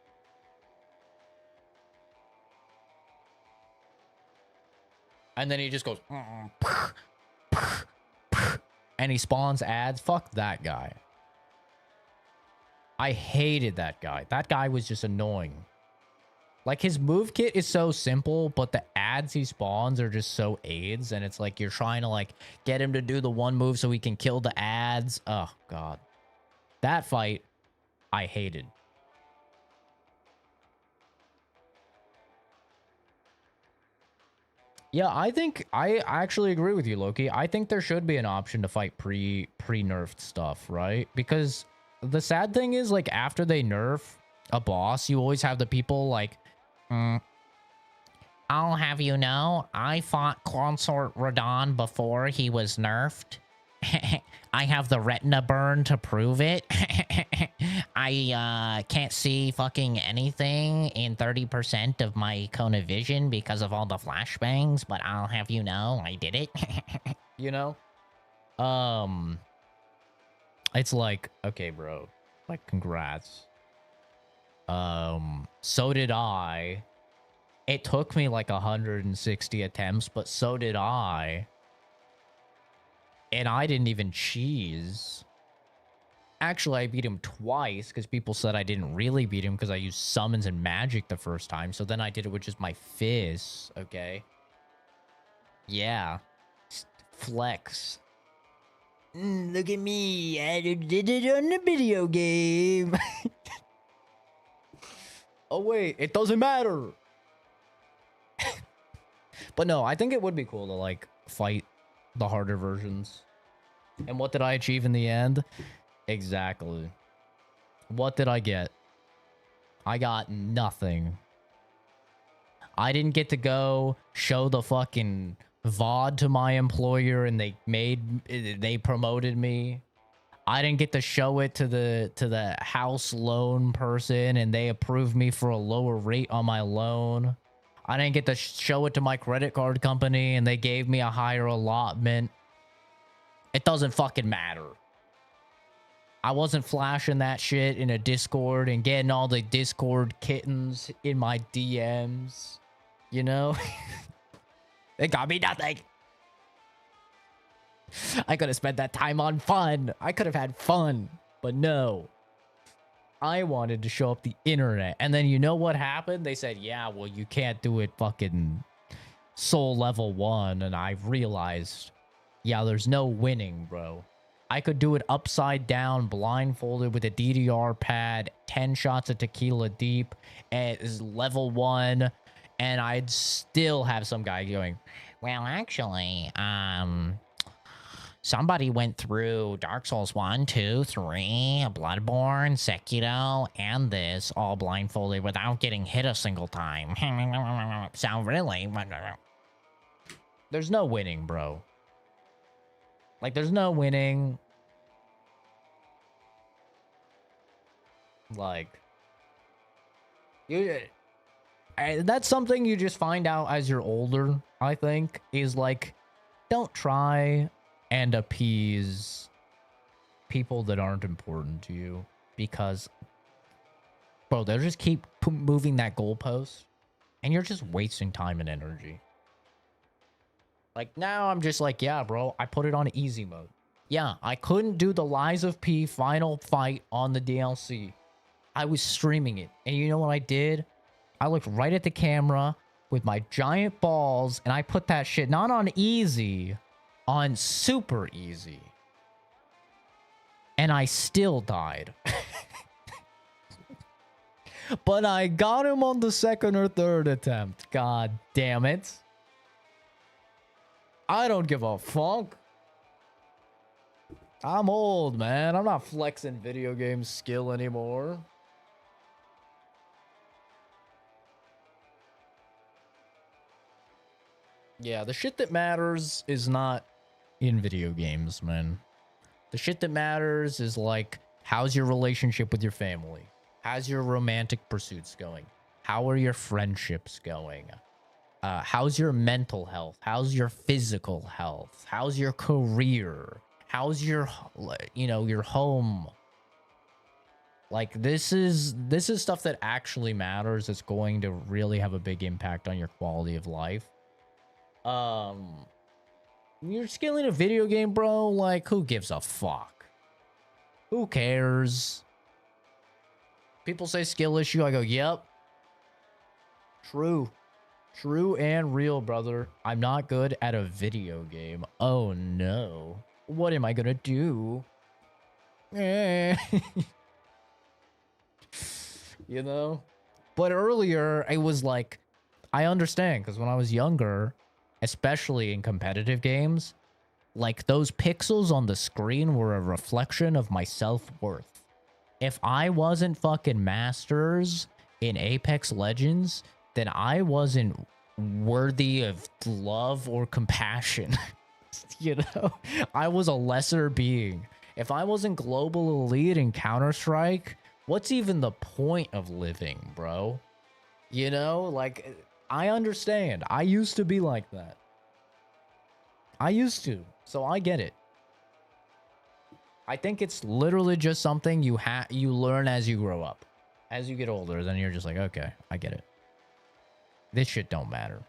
and then he just goes... and he spawns ads. Fuck that guy. I hated that guy. That guy was just annoying. Like, his move kit is so simple, but the ads he spawns are just so aids, and it's like you're trying to, like, get him to do the one move so he can kill the ads. Oh, God. That fight, I hated. Yeah, I think I actually agree with you, Loki. I think there should be an option to fight pre-nerfed stuff, right? Because the sad thing is, like, after they nerf a boss, you always have the people like, I'll have you know, I fought Consort Radon before he was nerfed. I have the retina burn to prove it. I can't see fucking anything in 30% of my cone of vision because of all the flashbangs, but I'll have you know, I did it. You know? It's like, okay, bro. Like, congrats. So did I. It took me like 160 attempts, but so did I. And I didn't even cheese. Actually, I beat him twice because people said I didn't really beat him because I used summons and magic the first time. So then I did it with just my fists, okay? Yeah. Flex. Look at me. I did it on the video game. Oh, wait. It doesn't matter. But no, I think it would be cool to, like, fight the harder versions. And what did I achieve in the end? Exactly. What did I get? I got nothing. I didn't get to go show the fucking VOD to my employer and they promoted me. I didn't get to show it to the house loan person and they approved me for a lower rate on my loan. I didn't get to show it to my credit card company and they gave me a higher allotment. It doesn't fucking matter. I wasn't flashing that shit in a Discord and getting all the Discord kittens in my DMs. You know? It got me nothing. I could have spent that time on fun. I could have had fun. But no. I wanted to show up the internet. And then you know what happened? They said, yeah, well, you can't do it fucking soul level 1. And I realized, yeah, there's no winning, bro. I could do it upside down, blindfolded with a DDR pad, 10 shots of tequila deep, and is level 1, and I'd still have some guy going, well, actually, somebody went through Dark Souls 1, 2, 3, Bloodborne, Sekiro, and this all blindfolded without getting hit a single time. So really, there's no winning, bro. Like, there's no winning. Like, that's something you just find out as you're older, I think, is like, don't try and appease people that aren't important to you, because, bro, they'll just keep moving that goalpost, and you're just wasting time and energy. Like, now I'm just like, yeah, bro, I put it on easy mode. Yeah, I couldn't do the Lies of P final fight on the DLC. I was streaming it, and you know what I did? I looked right at the camera with my giant balls, and I put that shit not on easy, on super easy. And I still died. But I got him on the second or third attempt. God damn it. I don't give a fuck. I'm old, man. I'm not flexing video game skill anymore. Yeah, the shit that matters is not in video games, man. The shit that matters is like, how's your relationship with your family? How's your romantic pursuits going? How are your friendships going? How's your mental health? How's your physical health? How's your career? How's your, you know, your home? Like, this is stuff that actually matters. It's going to really have a big impact on your quality of life. You're skilling a video game, bro. Like, who gives a fuck? Who cares? People say skill issue. I go, yep. True. True and real, brother. I'm not good at a video game. Oh, no. What am I gonna do? You know? But earlier, it was like, I understand, because when I was younger, especially in competitive games, like, those pixels on the screen were a reflection of my self-worth. If I wasn't fucking masters in Apex Legends, then I wasn't worthy of love or compassion. You know? I was a lesser being. If I wasn't global elite in Counter-Strike, what's even the point of living, bro? You know? Like, I understand. I used to be like that. I used to. So I get it. I think it's literally just something you learn as you grow up. As you get older, then you're just like, okay, I get it. This shit don't matter.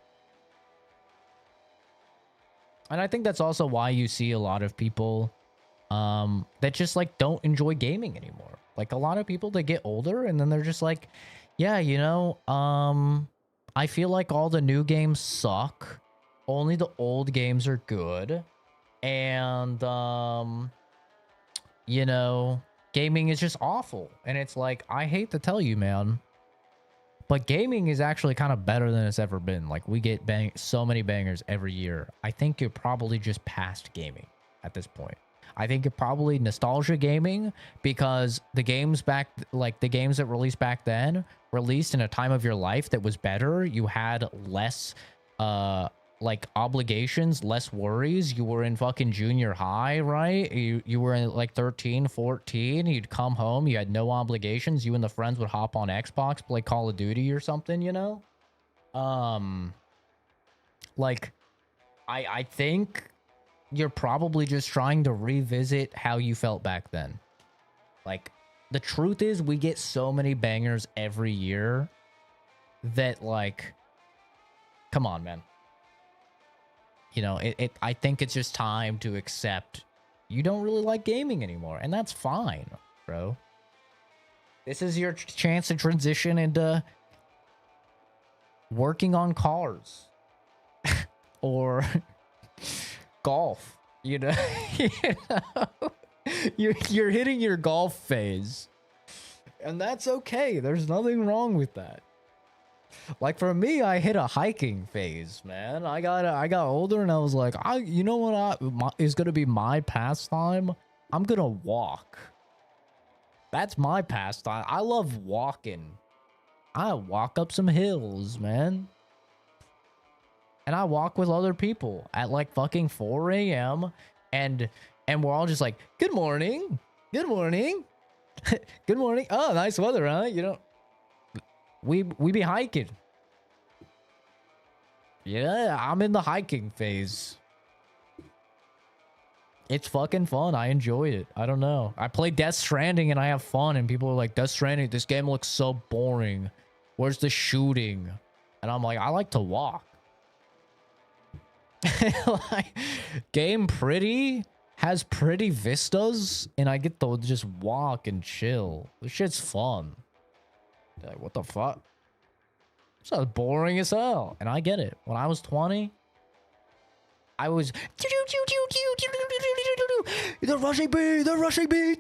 And I think that's also why you see a lot of people that just, like, don't enjoy gaming anymore. Like, a lot of people that get older and then they're just like, yeah, you know, I feel like all the new games suck. Only the old games are good. And, you know, gaming is just awful. And it's like, I hate to tell you, man, but gaming is actually kind of better than it's ever been. Like, we get so many bangers every year. I think you're probably just past gaming at this point. I think you're probably nostalgia gaming, because the games back, like the games that released back then, released in a time of your life that was better. You had less, like, obligations, less worries. You were in fucking junior high, right? You were in like 13, 14. You'd come home. You had no obligations. You and the friends would hop on Xbox, play Call of Duty or something, you know? Like, I think you're probably just trying to revisit how you felt back then. Like, the truth is, we get so many bangers every year that, like, come on, man. You know, I think it's just time to accept you don't really like gaming anymore, and that's fine, bro. This is your chance to transition into working on cars or golf, you know? You know? You're hitting your golf phase, and that's okay. There's nothing wrong with that. Like for me, I hit a hiking phase, man. I got older and I was like, you know what is gonna be my pastime? I'm gonna walk. That's my pastime. I love walking. I walk up some hills, man. And I walk with other people at like fucking 4 a.m. and we're all just like, good morning. Good morning. Good morning. Oh, nice weather, huh? You know, we be hiking. Yeah, I'm in the hiking phase. It's fucking fun. I enjoy it. I don't know. I play Death Stranding and I have fun, and people are like, Death Stranding, this game looks so boring. Where's the shooting? And I'm like, I like to walk. Like, game pretty, has pretty vistas, and I get to just walk and chill. This shit's fun. Like, what the fuck? Sounds boring as hell. And I get it. When I was 20, I was... They're rushing me! They're rushing me!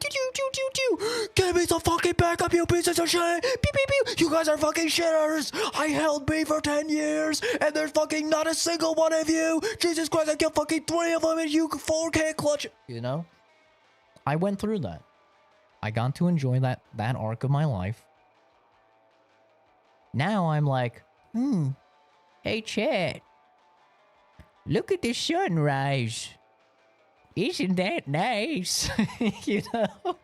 Give me some fucking backup, you pieces of shit! Pew, pew, pew. You guys are fucking shitters! I held me for 10 years, and there's fucking not a single one of you! Jesus Christ, I killed fucking 3 of them, and you 4 can't clutch... You know? I went through that. I got to enjoy that arc of my life. Now I'm like, hey, Chad. Look at the sunrise. Isn't that nice? You know?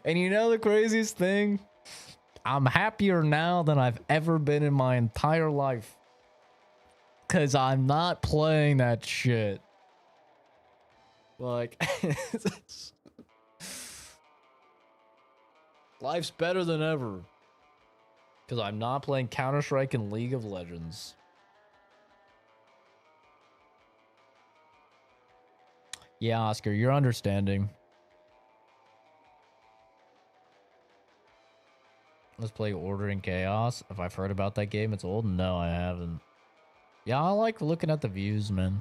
And you know the craziest thing? I'm happier now than I've ever been in my entire life. Because I'm not playing that shit. Like... Life's better than ever. Because I'm not playing Counter-Strike and League of Legends. Yeah, Oscar, you're understanding. Let's play Order in Chaos. If I've heard about that game, it's old. No, I haven't. Yeah, I like looking at the views, man.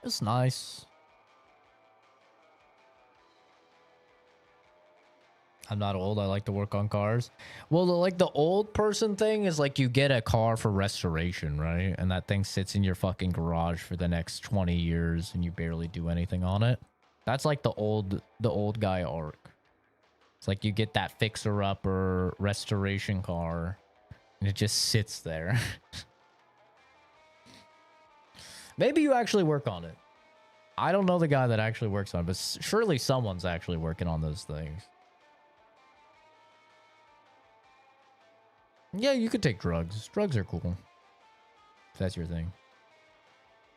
It's nice. I'm not old. I like to work on cars. Well, the old person thing is like you get a car for restoration, right? And that thing sits in your fucking garage for the next 20 years and you barely do anything on it. That's like the old guy arc. It's like you get that fixer-upper restoration car and it just sits there. Maybe you actually work on it. I don't know the guy that actually works on it, but surely someone's actually working on those things. Yeah, you could take drugs. Drugs are cool. If that's your thing.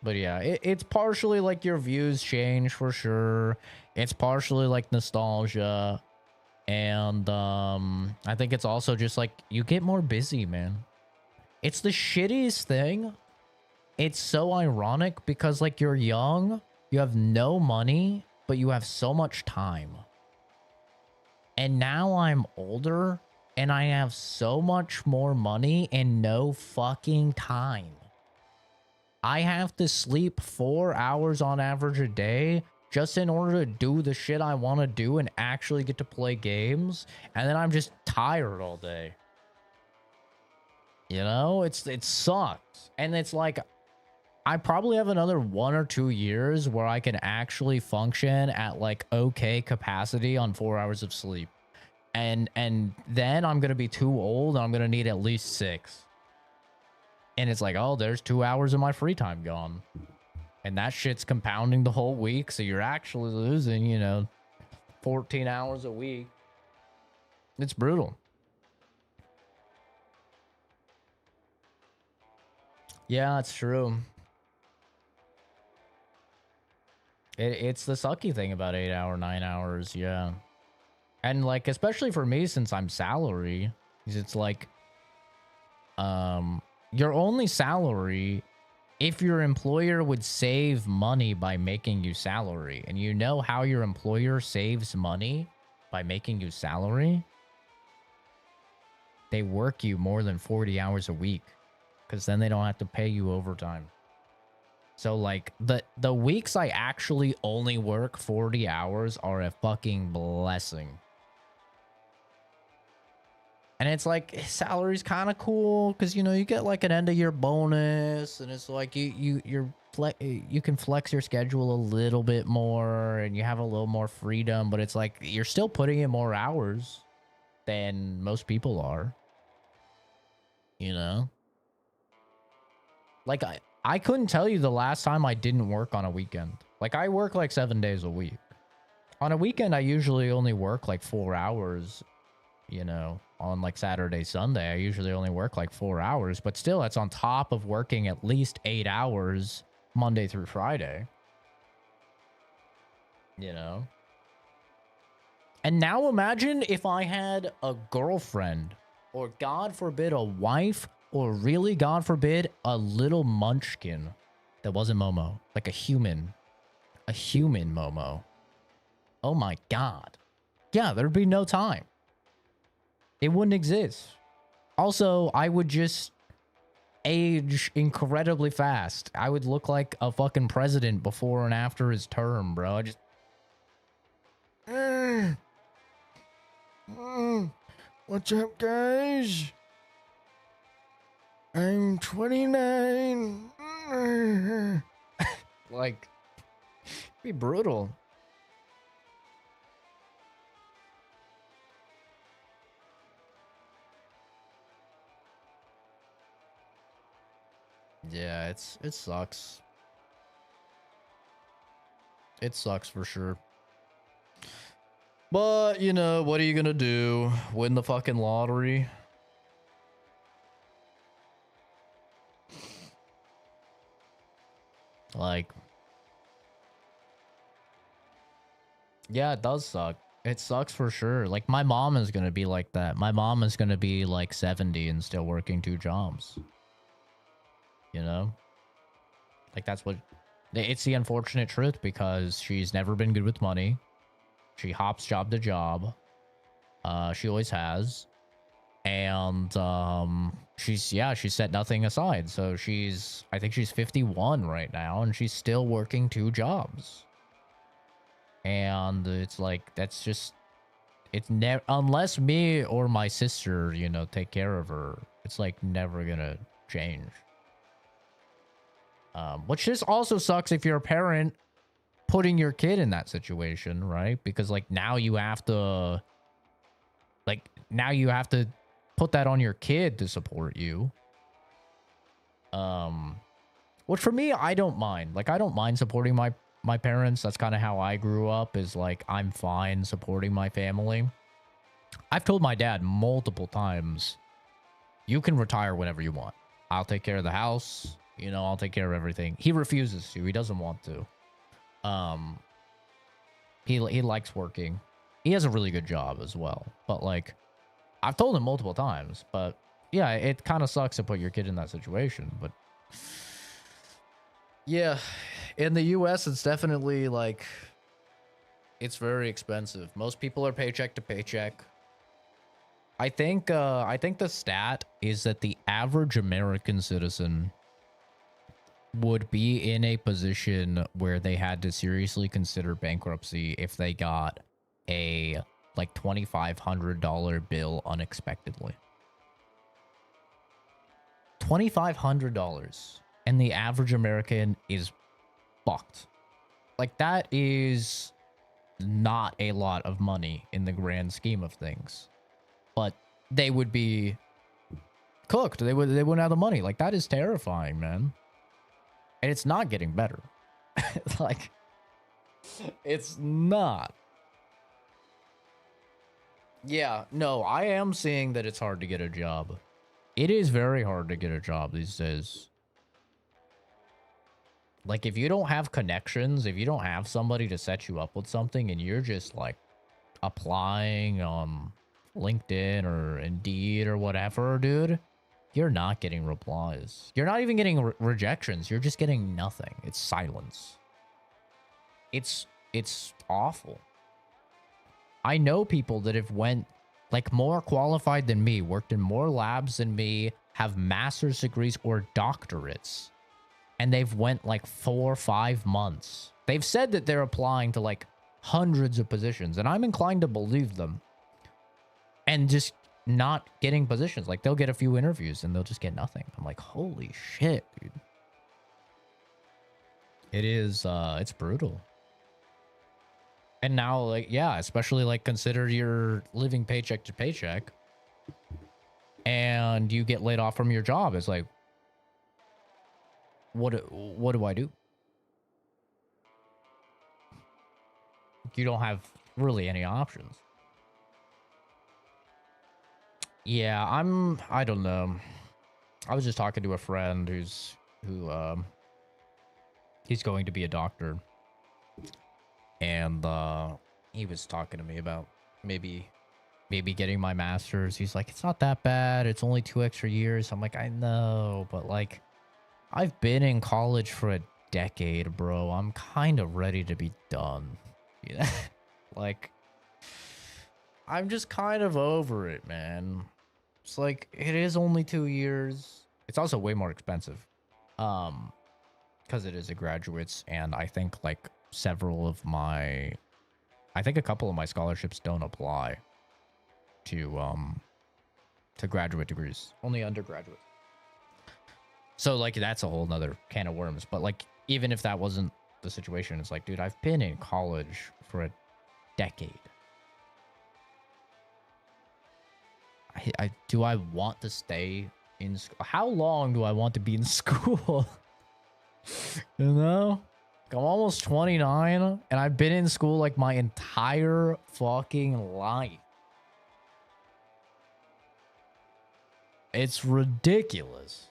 But yeah, it's partially like your views change for sure. It's partially like nostalgia. And I think it's also just like you get more busy, man. It's the shittiest thing. It's so ironic because like you're young, you have no money, but you have so much time. And now I'm older. And I have so much more money and no fucking time. I have to sleep 4 hours on average a day just in order to do the shit I want to do and actually get to play games. And then I'm just tired all day. You know, it sucks. And it's like, I probably have another 1 or 2 years where I can actually function at like okay capacity on 4 hours of sleep. And then I'm going to be too old and I'm going to need at least 6. And it's like, oh, there's 2 hours of my free time gone. And that shit's compounding the whole week. So you're actually losing, you know, 14 hours a week. It's brutal. Yeah, it's true. It's the sucky thing about 8 hour, 9 hours. Yeah. And like, especially for me, since I'm salary, it's like, your only salary if your employer would save money by making you salary. And you know how your employer saves money by making you salary? They work you more than 40 hours a week because then they don't have to pay you overtime. So like the weeks I actually only work 40 hours are a fucking blessing. And it's like his salary's kind of cool because, you know, you get like an end of year bonus, and it's like you can flex your schedule a little bit more, and you have a little more freedom, but it's like you're still putting in more hours than most people are. You know? Like I couldn't tell you the last time I didn't work on a weekend. Like I work like 7 days a week. On a weekend I usually only work like 4 hours, you know. On like Saturday, Sunday, I usually only work like 4 hours, but still that's on top of working at least 8 hours Monday through Friday. You know? And now imagine if I had a girlfriend, or God forbid a wife, or really God forbid a little munchkin that wasn't Momo. Like a human Momo. Oh my God. Yeah, there'd be no time. It wouldn't exist. Also, I would just age incredibly fast. I would look like a fucking president before and after his term, bro. I just... What's up, guys? I'm 29. Like, be brutal. Yeah, it sucks. It sucks for sure. But, you know, what are you gonna do? Win the fucking lottery? Like, yeah, it does suck. It sucks for sure. Like, my mom is gonna be like that. My mom is gonna be like 70 and still working 2 jobs. You know? Like, that's what... It's the unfortunate truth, because she's never been good with money. She hops job to job. She always has. And, she set nothing aside. So I think she's 51 right now, and she's still working 2 jobs. And it's like, that's just... It's never... Unless me or my sister, you know, take care of her, it's like never gonna change. Which just also sucks if you're a parent putting your kid in that situation, right? Because like now you have to put that on your kid to support you. Which for me, I don't mind. Like, I don't mind supporting my parents. That's kind of how I grew up, is like, I'm fine supporting my family. I've told my dad multiple times, you can retire whenever you want. I'll take care of the house. You know, I'll take care of everything. He refuses to. He doesn't want to. He likes working. He has a really good job as well. But like, I've told him multiple times. But yeah, it kind of sucks to put your kid in that situation. But yeah, in the US, it's definitely like, it's very expensive. Most people are paycheck to paycheck. I think the stat is that the average American citizen would be in a position where they had to seriously consider bankruptcy if they got a like $2,500 bill unexpectedly. $2,500, and the average American is fucked. Like, that is not a lot of money in the grand scheme of things, but they would be cooked. They wouldn't have the money. Like, that is terrifying, man. And it's not getting better. Like, it's not. Yeah, no, I am seeing that it's hard to get a job. It is very hard to get a job these days. Like, if you don't have connections, if you don't have somebody to set you up with something, and you're just, like, applying on LinkedIn or Indeed or whatever, dude, you're not getting replies. You're not even getting rejections. You're just getting nothing. It's silence. It's awful. I know people that have went, like, more qualified than me, worked in more labs than me, have master's degrees or doctorates, and they've went like 4 or 5 months. They've said that they're applying to like hundreds of positions, and I'm inclined to believe them. And just not getting positions. Like they'll get a few interviews and they'll just get nothing. I'm like, holy shit, dude. It is it's brutal. And now, like, yeah, especially like consider you're living paycheck to paycheck and you get laid off from your job. It's like, what do I do? You don't have really any options. Yeah, I don't know. I was just talking to a friend he's going to be a doctor. And he was talking to me about maybe getting my master's. He's like, it's not that bad. It's only 2 extra years. I'm like, I know, but like, I've been in college for a decade, bro. I'm kind of ready to be done. Yeah. Like, I'm just kind of over it, man. It's like, it is only 2 years. It's also way more expensive. Because it is a graduate's, and I think like a couple of my scholarships don't apply to graduate degrees, only undergraduate. So like that's a whole nother can of worms. But like even if that wasn't the situation, it's like, dude, I've been in college for a decade. Do I want to stay in school? How long do I want to be in school? You know? I'm almost 29 and I've been in school like my entire fucking life. It's ridiculous.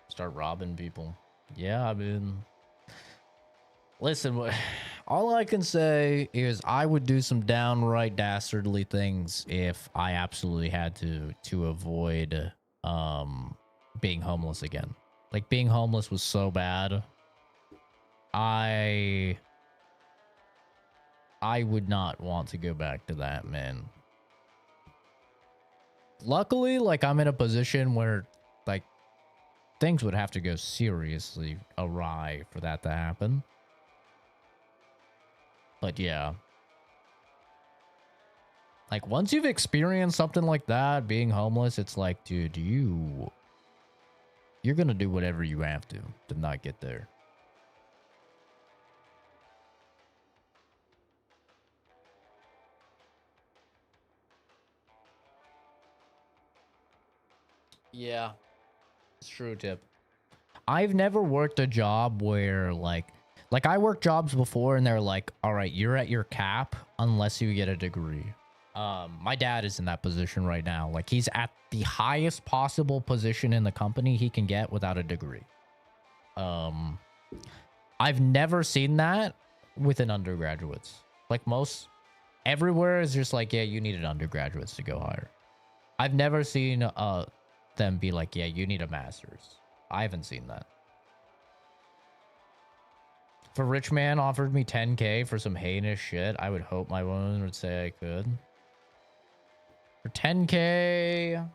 Start robbing people. Yeah, I mean, listen, all I can say is I would do some downright dastardly things if I absolutely had to avoid being homeless again. Like, being homeless was so bad. I would not want to go back to that, man. Luckily, like, I'm in a position where, like, things would have to go seriously awry for that to happen. But yeah. Like, once you've experienced something like that, being homeless, it's like, dude, you're gonna do whatever you have to not get there. Yeah, it's true, Tip. I've never worked a job where like I worked jobs before and they're like, all right, you're at your cap unless you get a degree. My dad is in that position right now. Like, he's at the highest possible position in the company he can get without a degree. I've never seen that with an undergraduates. Like, everywhere is just like, yeah, you need an undergraduates to go higher. I've never seen them be like, yeah, you need a master's. I haven't seen that. If a rich man offered me 10K for some heinous shit, I would hope my woman would say I could. For 10K,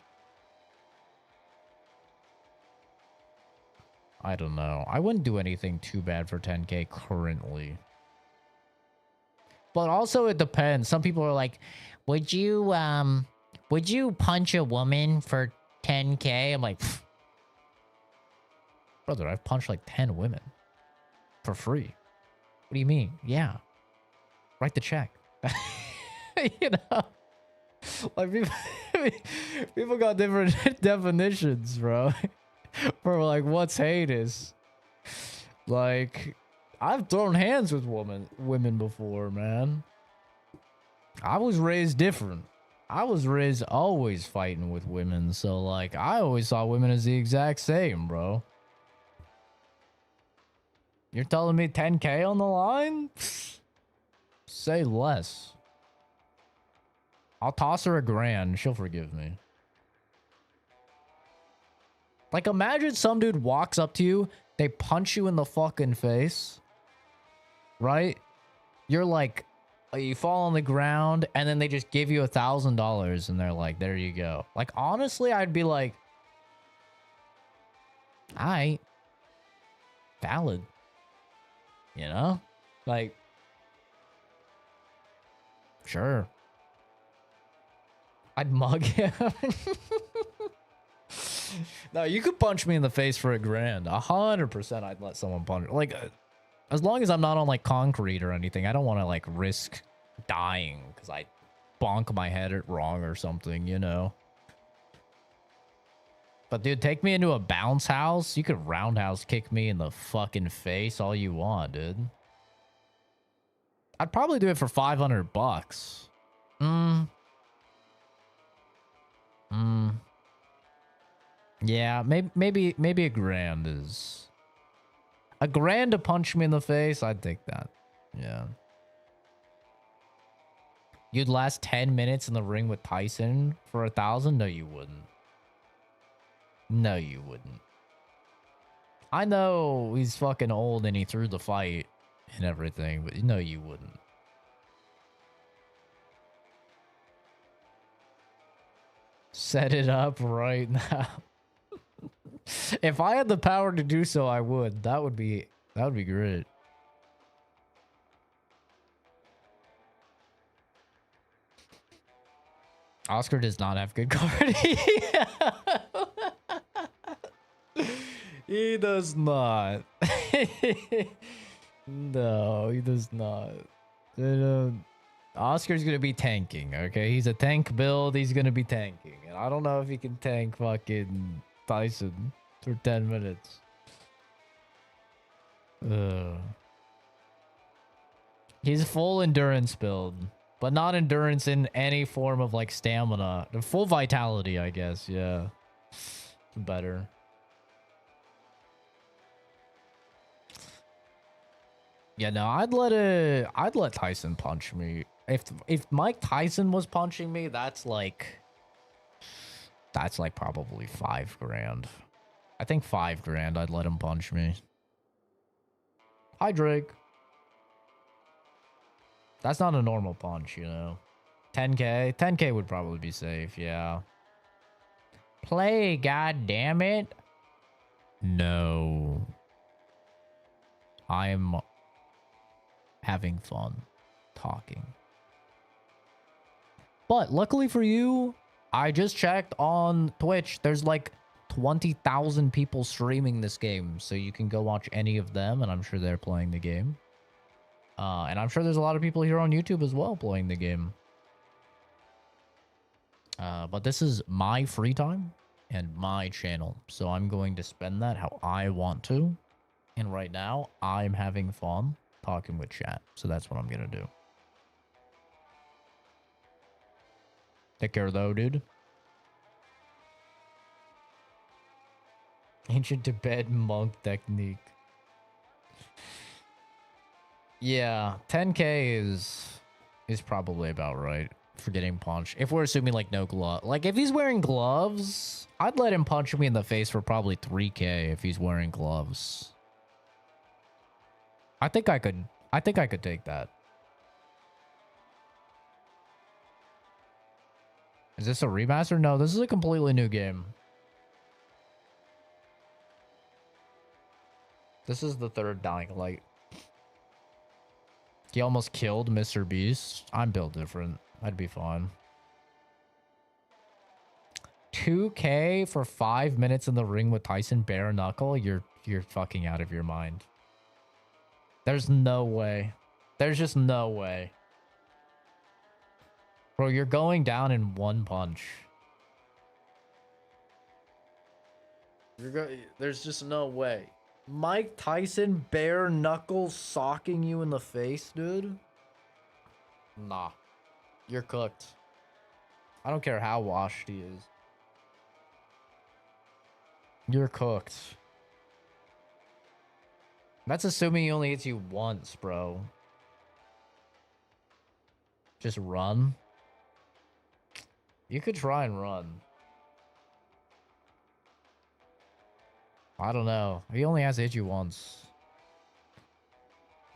I don't know. I wouldn't do anything too bad for 10K currently. But also it depends. Some people are like, would you punch a woman for 10K? I'm like, pfft. Brother, I've punched like 10 women for free. What do you mean? Yeah. Write the check. You know? Like, people got different definitions, bro. For like what's heinous. Like, I've thrown hands with women before, man. I was raised different. I was raised always fighting with women, so like I always saw women as the exact same, bro. You're telling me 10K on the line? Pfft. Say less. I'll toss her $1,000. She'll forgive me. Like, imagine some dude walks up to you, they punch you in the fucking face, right? You're like, you fall on the ground, and then they just give you $1,000, and they're like, there you go. Like, honestly, I'd be like, alright. Valid. You know? Like, sure. I'd mug him. No, you could punch me in the face for $1,000. 100% I'd let someone punch. Like, as long as I'm not on like concrete or anything, I don't want to like risk dying because I bonk my head wrong or something, you know. But dude, take me into a bounce house. You could roundhouse kick me in the fucking face all you want, dude. I'd probably do it for $500. Yeah, maybe $1,000 is $1,000 to punch me in the face. I'd take that. Yeah. You'd last 10 minutes in the ring with Tyson for 1,000? No, you wouldn't. No, you wouldn't. I know he's fucking old and he threw the fight and everything, but no, you wouldn't. Set it up right now. If I had the power to do so, I would. That would be great. Oscar does not have good cardio. He does not. No, he does not. Oscar's gonna be tanking, okay? He's a tank build. He's gonna be tanking. And I don't know if he can tank fucking Tyson for 10 minutes. He's full endurance build, but not endurance in any form of like stamina. Full vitality, I guess. Yeah, better. Yeah, no, I'd let Tyson punch me. If Mike Tyson was punching me, that's like probably $5,000. I think $5,000 I'd let him punch me. Hi, Drake. That's not a normal punch, you know. 10K? 10K would probably be safe, yeah. Play, god damn it. No. I'm having fun talking. But luckily for you, I just checked on Twitch. There's like 20,000 people streaming this game, so you can go watch any of them, and I'm sure they're playing the game. And I'm sure there's a lot of people here on YouTube as well playing the game. But this is my free time and my channel, so I'm going to spend that how I want to. And right now, I'm having fun talking with chat, so that's what I'm gonna do. Take care though, dude. Ancient Tibet monk technique. Yeah, 10K is probably about right for getting punched. If we're assuming like no glove, like if he's wearing gloves, I'd let him punch me in the face for probably 3K if he's wearing gloves. I think I could take that. Is this a remaster? No, this is a completely new game. This is the third Dying Light. He almost killed Mr. Beast. I'm built different. I'd be fine. 2K for 5 minutes in the ring with Tyson bare knuckle? You're fucking out of your mind. There's no way. There's just no way. Bro, you're going down in one punch. There's just no way. Mike Tyson bare knuckle socking you in the face, dude? Nah. You're cooked. I don't care how washed he is. You're cooked. That's assuming he only hits you once, bro. Just run. You could try and run. I don't know. He only has to hit you once.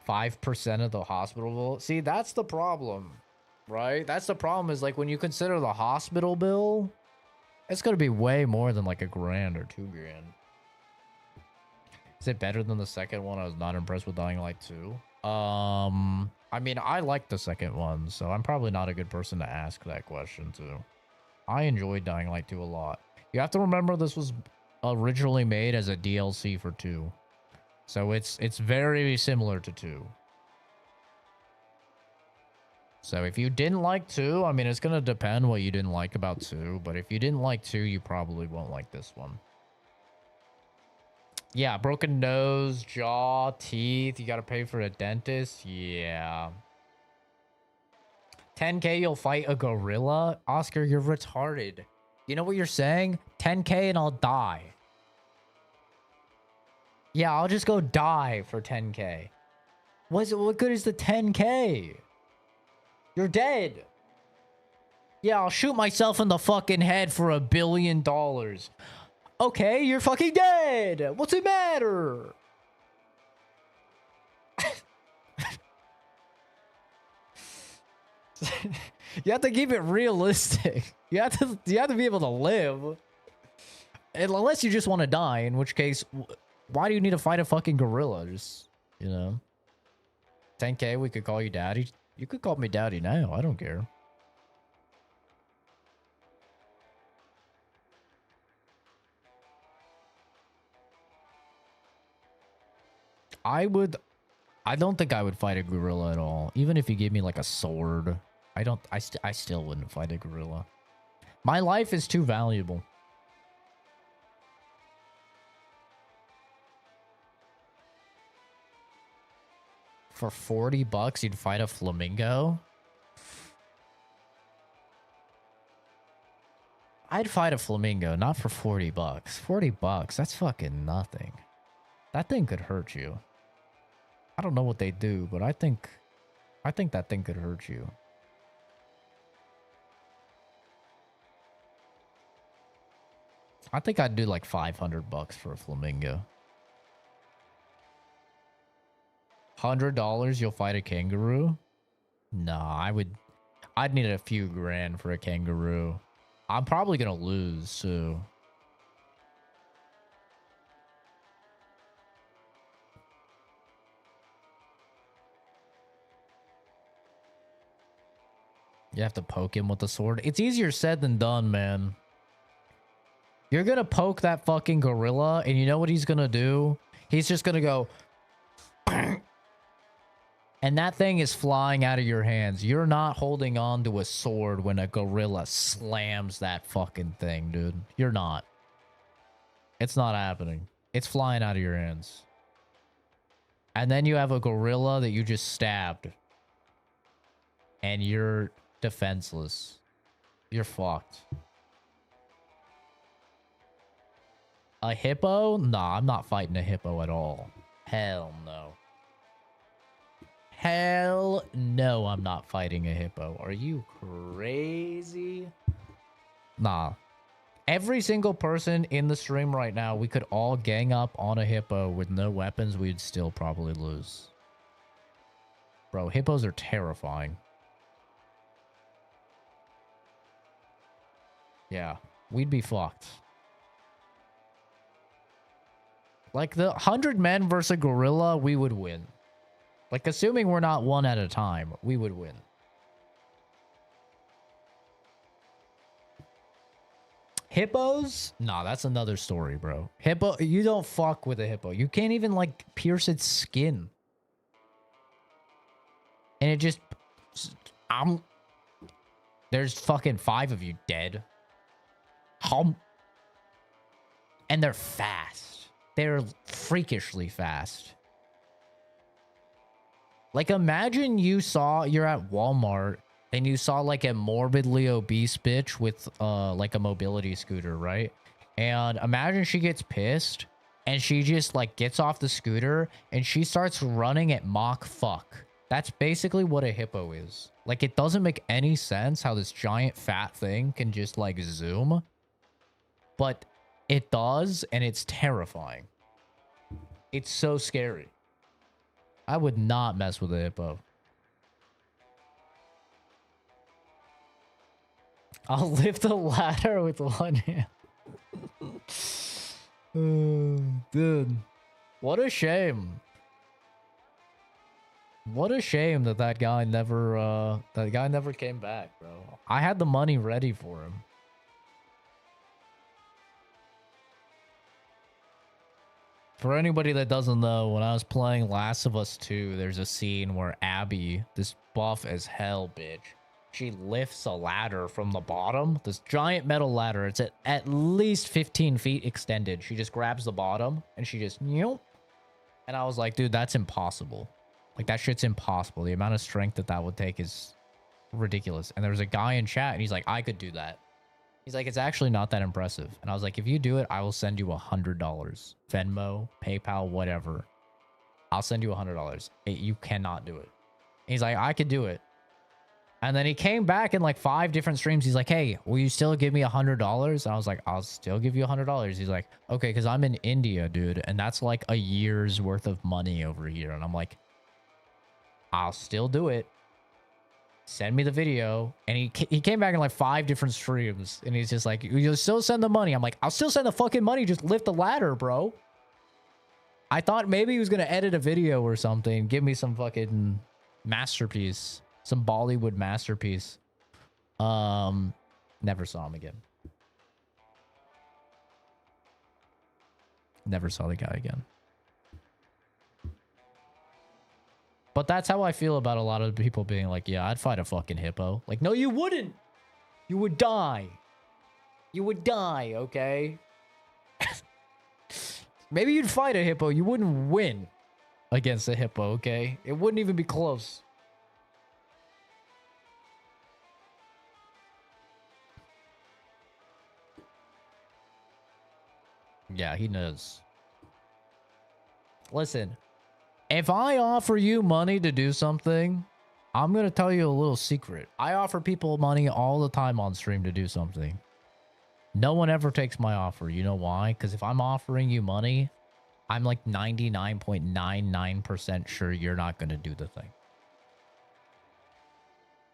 5% of the hospital bill. See, that's the problem, right? That's the problem is like when you consider the hospital bill, it's going to be way more than like $1,000 or $2,000. Is it better than the second one? I was not impressed with Dying Light 2. I mean, I like the second one, so I'm probably not a good person to ask that question to. I enjoyed Dying Light 2 a lot. You have to remember this was originally made as a DLC for 2. So it's very similar to 2. So if you didn't like 2, I mean, it's going to depend what you didn't like about 2. But if you didn't like 2, you probably won't like this one. Yeah, broken nose, jaw, teeth. You got to pay for a dentist. Yeah. 10K, you'll fight a gorilla? Oscar, you're retarded. You know what you're saying? 10K and I'll die. Yeah, I'll just go die for 10K. What good is the 10K? You're dead. Yeah, I'll shoot myself in the fucking head for $1 billion. Okay, you're fucking dead. What's it matter? You have to keep it realistic. You have to be able to live. Unless you just want to die, in which case, why do you need to fight a fucking gorilla? Just, you know. 10K, we could call you daddy. You could call me daddy now. I don't care. I don't think I would fight a gorilla at all. Even if you gave me like a sword. I still wouldn't fight a gorilla. My life is too valuable. For 40 bucks, you'd fight a flamingo? I'd fight a flamingo, not for 40 bucks. 40 bucks, that's fucking nothing. That thing could hurt you. I don't know what they do, but I think that thing could hurt you. I think I'd do like 500 bucks for a flamingo. $100 you'll fight a kangaroo? Nah, I'd need a few grand for a kangaroo. I'm probably gonna lose too. You have to poke him with the sword. It's easier said than done, man. You're gonna poke that fucking gorilla, and you know what he's gonna do? He's just gonna go... And that thing is flying out of your hands. You're not holding on to a sword when a gorilla slams that fucking thing, dude. You're not. It's not happening. It's flying out of your hands. And then you have a gorilla that you just stabbed. And you're defenseless. You're fucked. A hippo? Nah, I'm not fighting a hippo at all. Hell no. Hell no, I'm not fighting a hippo. Are you crazy? Nah. Every single person in the stream right now, we could all gang up on a hippo with no weapons. We'd still probably lose. Bro, hippos are terrifying. Yeah, we'd be fucked. Like the 100 men versus a gorilla, we would win. Like, assuming we're not one at a time, we would win. Hippos? Nah, that's another story, bro. Hippo, you don't fuck with a hippo. You can't even, like, pierce its skin. And it just... There's fucking 5 of you dead. And they're fast. They're freakishly fast. Like, imagine you're at Walmart and you saw like a morbidly obese bitch with like a mobility scooter, right? And imagine she gets pissed and she just like gets off the scooter and she starts running at Mach fuck. That's basically what a hippo is. Like, it doesn't make any sense how this giant fat thing can just like zoom, but it does, and it's terrifying. It's so scary. I would not mess with a hippo. I'll lift the ladder with one hand. Dude, what a shame. What a shame that guy never came back, bro. I had the money ready for him. For anybody that doesn't know, when I was playing Last of Us 2, there's a scene where Abby, this buff as hell bitch, she lifts a ladder from the bottom. This giant metal ladder. It's at least 15 feet extended. She just grabs the bottom and she just, and I was like, dude, that's impossible. Like, that shit's impossible. The amount of strength that would take is ridiculous. And there was a guy in chat and he's like, I could do that. He's like, it's actually not that impressive. And I was like, if you do it, I will send you $100. Venmo, PayPal, whatever. I'll send you $100. You cannot do it. He's like, I could do it. And then he came back in like 5 different streams. He's like, hey, will you still give me $100? And I was like, I'll still give you $100. He's like, okay, because I'm in India, dude. And that's like a year's worth of money over here. And I'm like, I'll still do it. Send me the video. And he came back in like 5 different streams. And he's just like, you'll still send the money. I'm like, I'll still send the fucking money. Just lift the ladder, bro. I thought maybe he was going to edit a video or something. Give me some fucking masterpiece. Some Bollywood masterpiece. Never saw him again. Never saw the guy again. But that's how I feel about a lot of people being like, yeah, I'd fight a fucking hippo. Like, no, you wouldn't. You would die. You would die, okay? Maybe you'd fight a hippo. You wouldn't win against a hippo, okay? It wouldn't even be close. Yeah, he knows. Listen, if I offer you money to do something, I'm going to tell you a little secret. I offer people money all the time on stream to do something. No one ever takes my offer. You know why? Because if I'm offering you money, I'm like 99.99% sure you're not going to do the thing.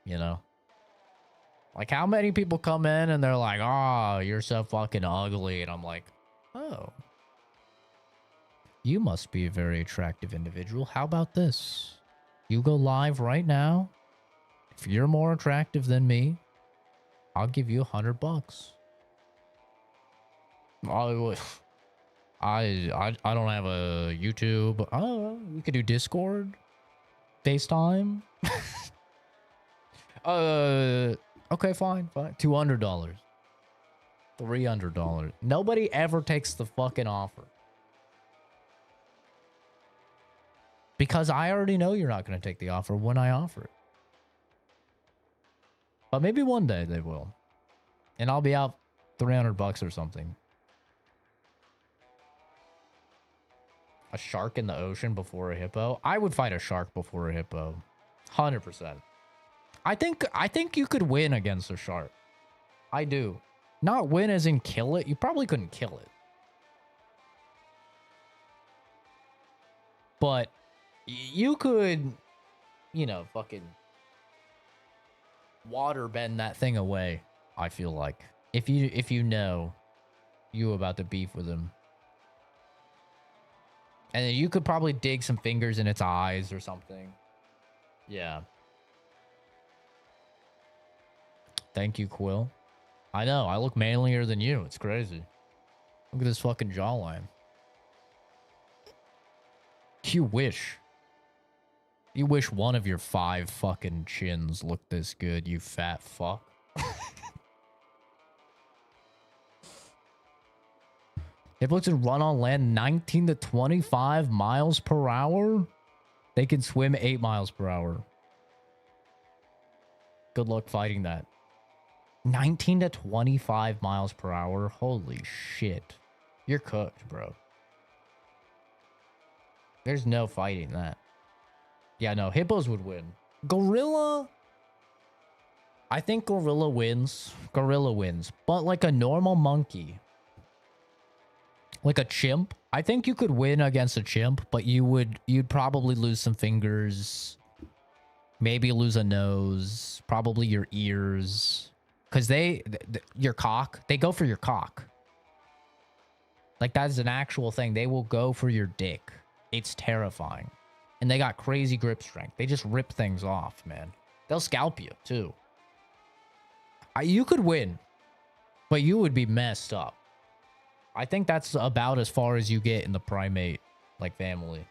You know? Like, how many people come in and they're like, oh, you're so fucking ugly. And I'm like, oh. You must be a very attractive individual. How about this? You go live right now. If you're more attractive than me, I'll give you $100. I don't have a YouTube. Oh, we could do Discord, FaceTime. Okay, fine. $200, $300. Nobody ever takes the fucking offer. Because I already know you're not going to take the offer when I offer it. But maybe one day they will. And I'll be out $300 or something. A shark in the ocean before a hippo? I would fight a shark before a hippo. 100%. I think you could win against a shark. I do. Not win as in kill it. You probably couldn't kill it. But you could, you know, fucking water bend that thing away, I feel like. If you know you about to beef with him. And then you could probably dig some fingers in its eyes or something. Yeah. Thank you, Quill. I know, I look manlier than you. It's crazy. Look at this fucking jawline. You wish. You wish one of your 5 fucking chins looked this good, you fat fuck. Hippos can run on land 19 to 25 miles per hour. They can swim 8 miles per hour. Good luck fighting that. 19 to 25 miles per hour? Holy shit. You're cooked, bro. There's no fighting that. Yeah, no, hippos would win. Gorilla? I think gorilla wins. Gorilla wins. But like a normal monkey. Like a chimp. I think you could win against a chimp, but you'd probably lose some fingers. Maybe lose a nose. Probably your ears. Because your cock, they go for your cock. Like, that's an actual thing. They will go for your dick. It's terrifying. And they got crazy grip strength. They just rip things off, man. They'll scalp you, too. You could win. But you would be messed up. I think that's about as far as you get in the primate, like, family.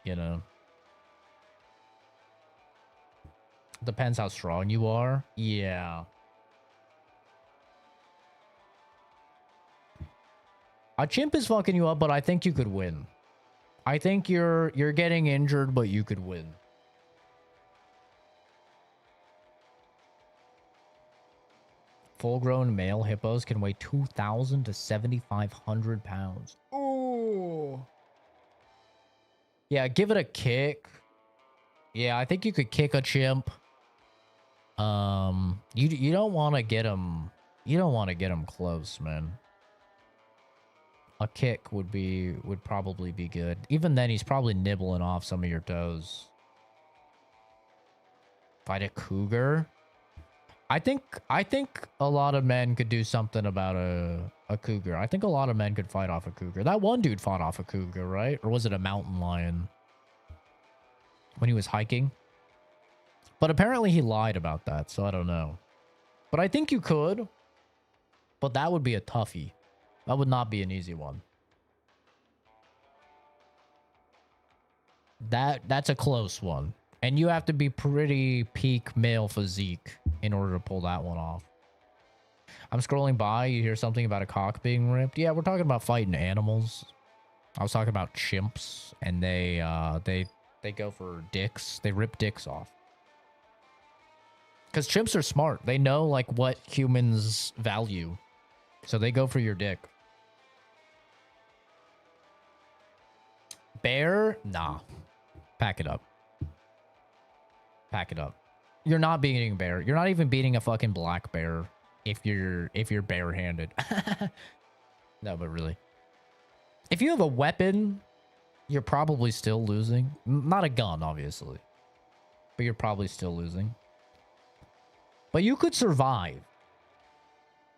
You know? Depends how strong you are. Yeah. A chimp is fucking you up, but I think you could win. I think you're getting injured, but you could win. Full-grown male hippos can weigh 2,000 to 7,500 pounds. Ooh. Yeah, give it a kick. Yeah, I think you could kick a chimp. You don't want to get him. You don't want to get him close, man. A kick would probably be good. Even then, he's probably nibbling off some of your toes. Fight a cougar. I think a lot of men could do something about a cougar. I think a lot of men could fight off a cougar. That one dude fought off a cougar, right? Or was it a mountain lion? When he was hiking? But apparently he lied about that, so I don't know. But I think you could. But that would be a toughie. That would not be an easy one. That's a close one. And you have to be pretty peak male physique in order to pull that one off. I'm scrolling by, you hear something about a cock being ripped. Yeah, we're talking about fighting animals. I was talking about chimps, and they go for dicks. They rip dicks off. Because chimps are smart. They know, like, what humans value. So they go for your dick. Bear? Nah. Pack it up. Pack it up. You're not beating a bear. You're not even beating a fucking black bear if you're barehanded. No, but really. If you have a weapon, you're probably still losing. Not a gun, obviously. But you're probably still losing. But you could survive.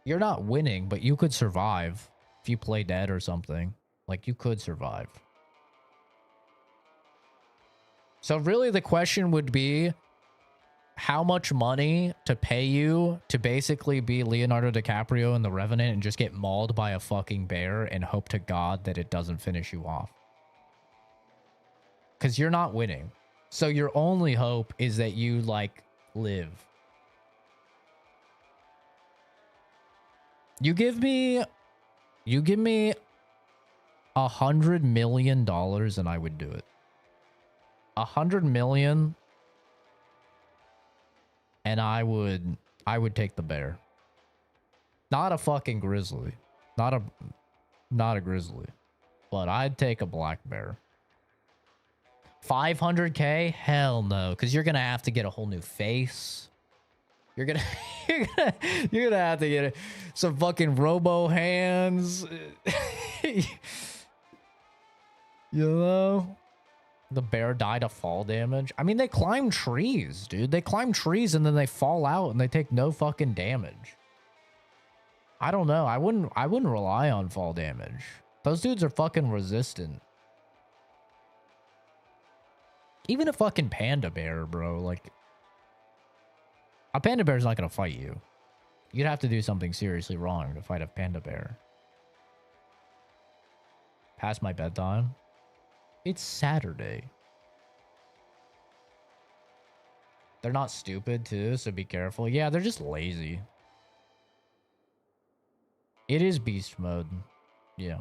You're not winning, but you could survive if you play dead or something. Like, you could survive. So really the question would be how much money to pay you to basically be Leonardo DiCaprio in The Revenant and just get mauled by a fucking bear and hope to God that it doesn't finish you off. Because you're not winning. So your only hope is that you, like, live. You give me $100 million and I would do it. 100 million and I would take the bear. Not a fucking grizzly. Not a grizzly. But I'd take a black bear. 500k? Hell no, because you're gonna have to get a whole new face. You're gonna have to get some fucking robo hands. You know? The bear died of fall damage. I mean, they climb trees, dude. They climb trees and then they fall out and they take no fucking damage. I don't know. I wouldn't rely on fall damage. Those dudes are fucking resistant. Even a fucking panda bear, bro. Like, a panda bear is not gonna fight you. You'd have to do something seriously wrong to fight a panda bear. Past my bedtime. It's Saturday. They're not stupid too, so be careful. Yeah, they're just lazy. It is beast mode. Yeah.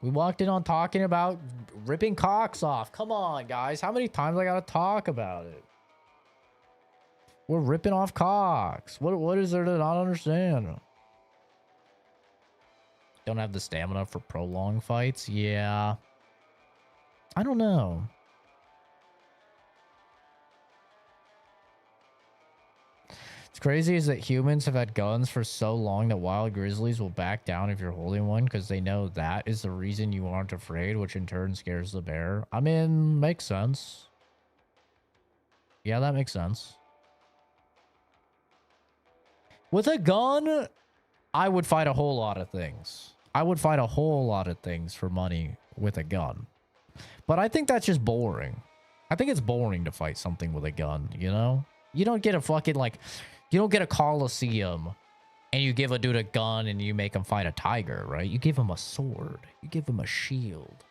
We walked in on talking about ripping cocks off. Come on, guys. How many times I gotta talk about it? We're ripping off cocks. What is there to not understand? Don't have the stamina for prolonged fights? Yeah. I don't know. It's crazy is that humans have had guns for so long that wild grizzlies will back down if you're holding one because they know that is the reason you aren't afraid, which in turn scares the bear. I mean, makes sense. Yeah, that makes sense. With a gun, I would fight a whole lot of things. I would fight a whole lot of things for money with a gun. But I think that's just boring. I think it's boring to fight something with a gun, you know? You don't get a fucking, like... You don't get a Coliseum And you give a dude a gun and you make him fight a tiger, right? You give him a sword. You give him a shield.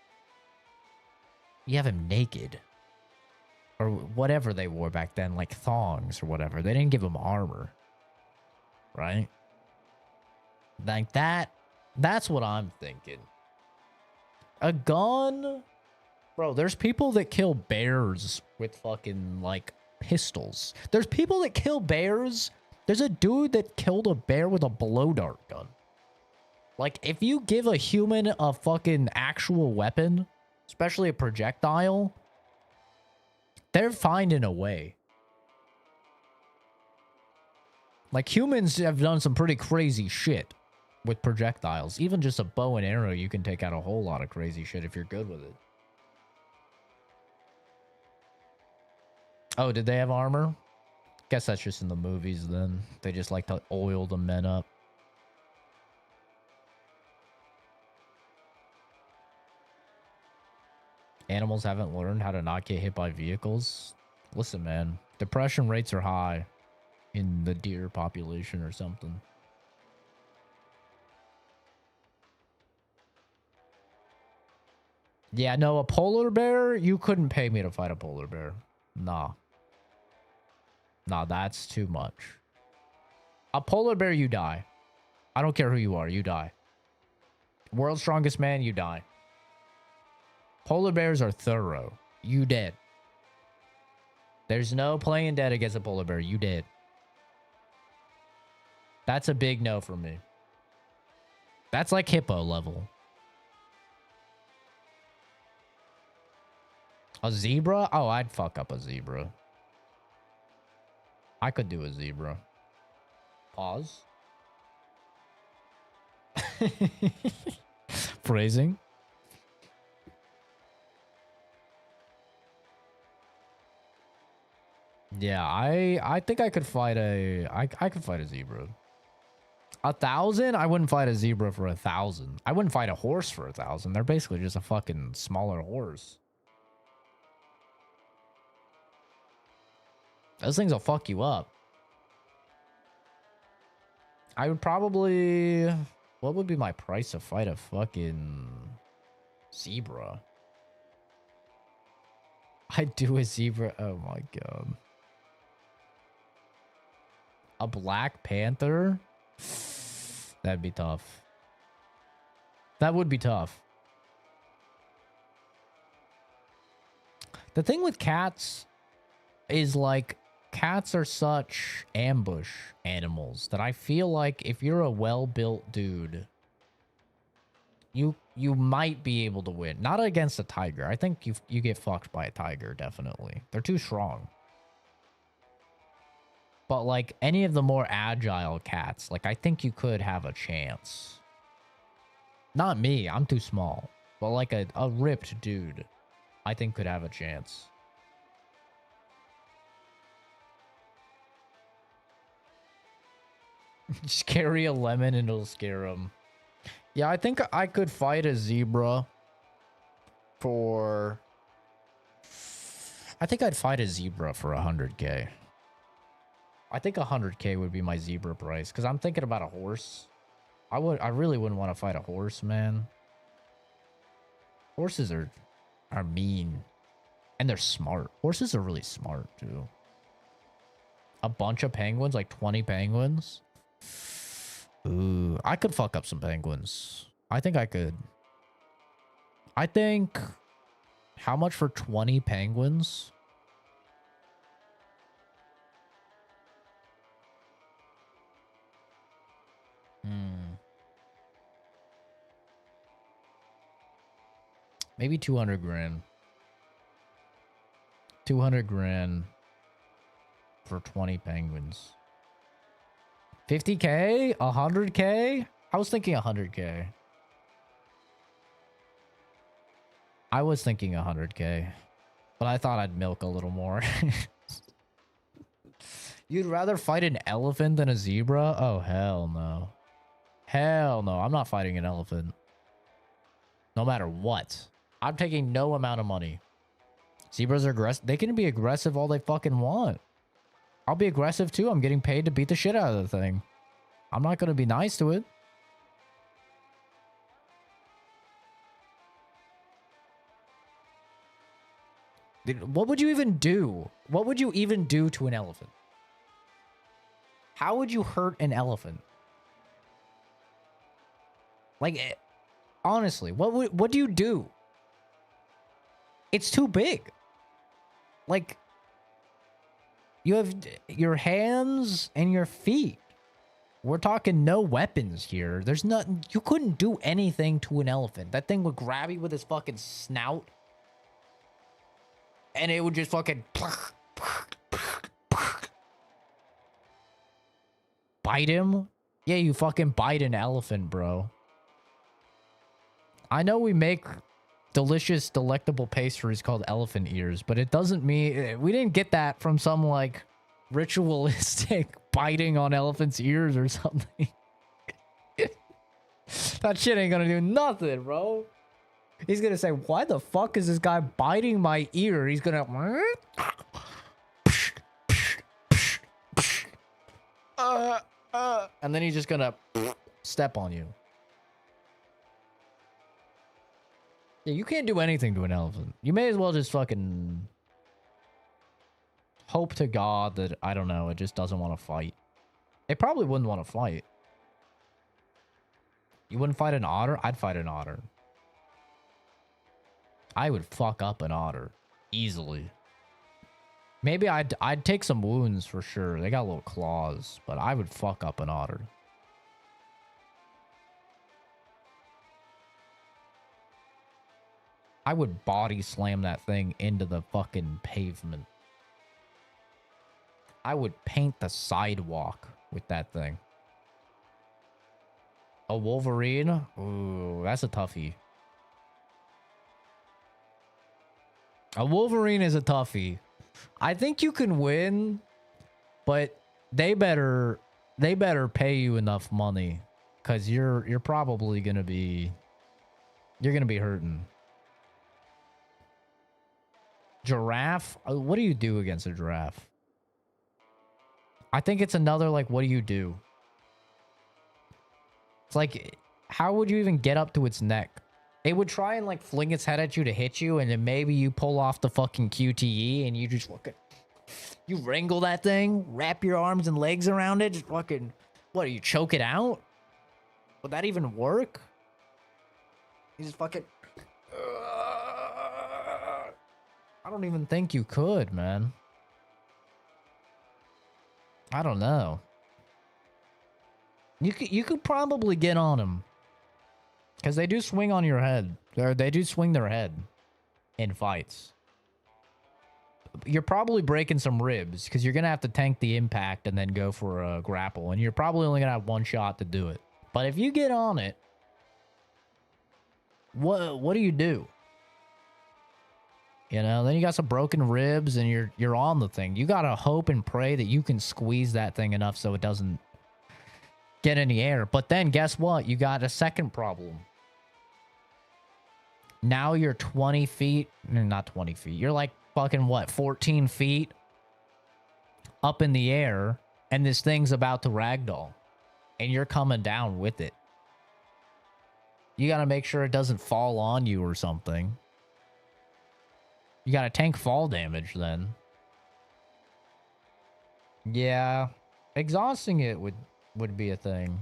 You have him naked. Or whatever they wore back then, like thongs or whatever. They didn't give him armor. Right? Like that's what I'm thinking. A gun? Bro, there's people that kill bears with fucking, like, pistols. There's people that kill bears. There's a dude that killed a bear with a blow dart gun. Like, if you give a human a fucking actual weapon, especially a projectile, they're finding a way. Like, humans have done some pretty crazy shit with projectiles. Even just a bow and arrow, you can take out a whole lot of crazy shit if you're good with it. Oh, did they have armor? Guess that's just in the movies then. They just like to oil the men up. Animals haven't learned how to not get hit by vehicles. Listen, man. Depression rates are high in the deer population or something. Yeah, no, a polar bear? You couldn't pay me to fight a polar bear. Nah. Nah, that's too much. A polar bear, you die. I don't care who you are, you die. World's strongest man, you die. Polar bears are thorough. You dead. There's no playing dead against a polar bear. You dead. That's a big no for me. That's like hippo level. A zebra? Oh, I'd fuck up a zebra. I could do a zebra. Pause. Phrasing. Yeah, I think I could fight I could fight a zebra. 1,000? I wouldn't fight a zebra for 1,000. I wouldn't fight a horse for 1,000. They're basically just a fucking smaller horse. Those things will fuck you up. I would probably... What would be my price to fight a fucking zebra? I'd do a zebra. Oh my god. A Black Panther? That'd be tough. That would be tough. The thing with cats is, like, cats are such ambush animals that I feel like if you're a well-built dude, you might be able to win. Not against a tiger. I think you get fucked by a tiger, definitely. They're too strong. But, like, any of the more agile cats, like, I think you could have a chance. Not me. I'm too small. But, like, a ripped dude, I think could have a chance. Just carry a lemon and it'll scare him. Yeah, I think I could fight a zebra for... I think I'd fight a zebra for 100K. I think 100K would be my zebra price, because I'm thinking about a horse. I really wouldn't want to fight a horse, man. Horses are mean. And they're smart. Horses are really smart, too. A bunch of penguins, like 20 penguins. Ooh, I could fuck up some penguins. I think I could. I think... How much for 20 penguins? Maybe 200 grand. 200 grand for 20 penguins. 50K? 100K? I was thinking 100K. I was thinking 100K. But I thought I'd milk a little more. You'd rather fight an elephant than a zebra? Oh, hell no. Hell no. I'm not fighting an elephant. No matter what. I'm taking no amount of money. Zebras are aggressive. They can be aggressive all they fucking want. I'll be aggressive too. I'm getting paid to beat the shit out of the thing. I'm not gonna be nice to it. What would you even do? What would you even do to an elephant? How would you hurt an elephant? Like, honestly, what do you do? It's too big. Like, you have your hands and your feet. We're talking no weapons here. There's nothing. You couldn't do anything to an elephant. That thing would grab you with his fucking snout. And it would just fucking bite him. Yeah, you fucking bite an elephant, bro. I know we make delicious, delectable pastries called elephant ears, but it doesn't mean we didn't get that from some like ritualistic biting on elephant's ears or something. That shit ain't gonna do nothing, bro. He's gonna say, why the fuck is this guy biting my ear? He's gonna and then he's just gonna step on you. Yeah, you can't do anything to an elephant. You may as well just fucking hope to God that, I don't know, it just doesn't want to fight. It probably wouldn't want to fight. You wouldn't fight an otter? I'd fight an otter. I would fuck up an otter easily. Maybe I'd take some wounds for sure. They got little claws, but I would fuck up an otter. I would body slam that thing into the fucking pavement. I would paint the sidewalk with that thing. A Wolverine? Ooh, that's a toughie. A Wolverine is a toughie. I think you can win, but they better pay you enough money, cause you're probably gonna be hurting. Giraffe? What do you do against a giraffe? I think it's another like, what do you do? It's like, how would you even get up to its neck? It would try and like fling its head at you to hit you, and then maybe you pull off the fucking QTE and you just fucking, you wrangle that thing, wrap your arms and legs around it, just fucking, what, you choke it out? Would that even work? You just fucking, I don't even think you could, man. I don't know. You could probably get on him. Because they do swing on your head. They do swing their head in fights. You're probably breaking some ribs because you're going to have to tank the impact and then go for a grapple. And you're probably only going to have one shot to do it. But if you get on it, what do you do? You know, then you got some broken ribs and you're on the thing. You got to hope and pray that you can squeeze that thing enough so it doesn't get in the air. But then guess what? You got a second problem. Now you're 20 feet, not 20 feet. You're like fucking what, 14 feet up in the air, and this thing's about to ragdoll, and you're coming down with it. You got to make sure it doesn't fall on you or something. You got to tank fall damage then. Yeah, exhausting it would be a thing.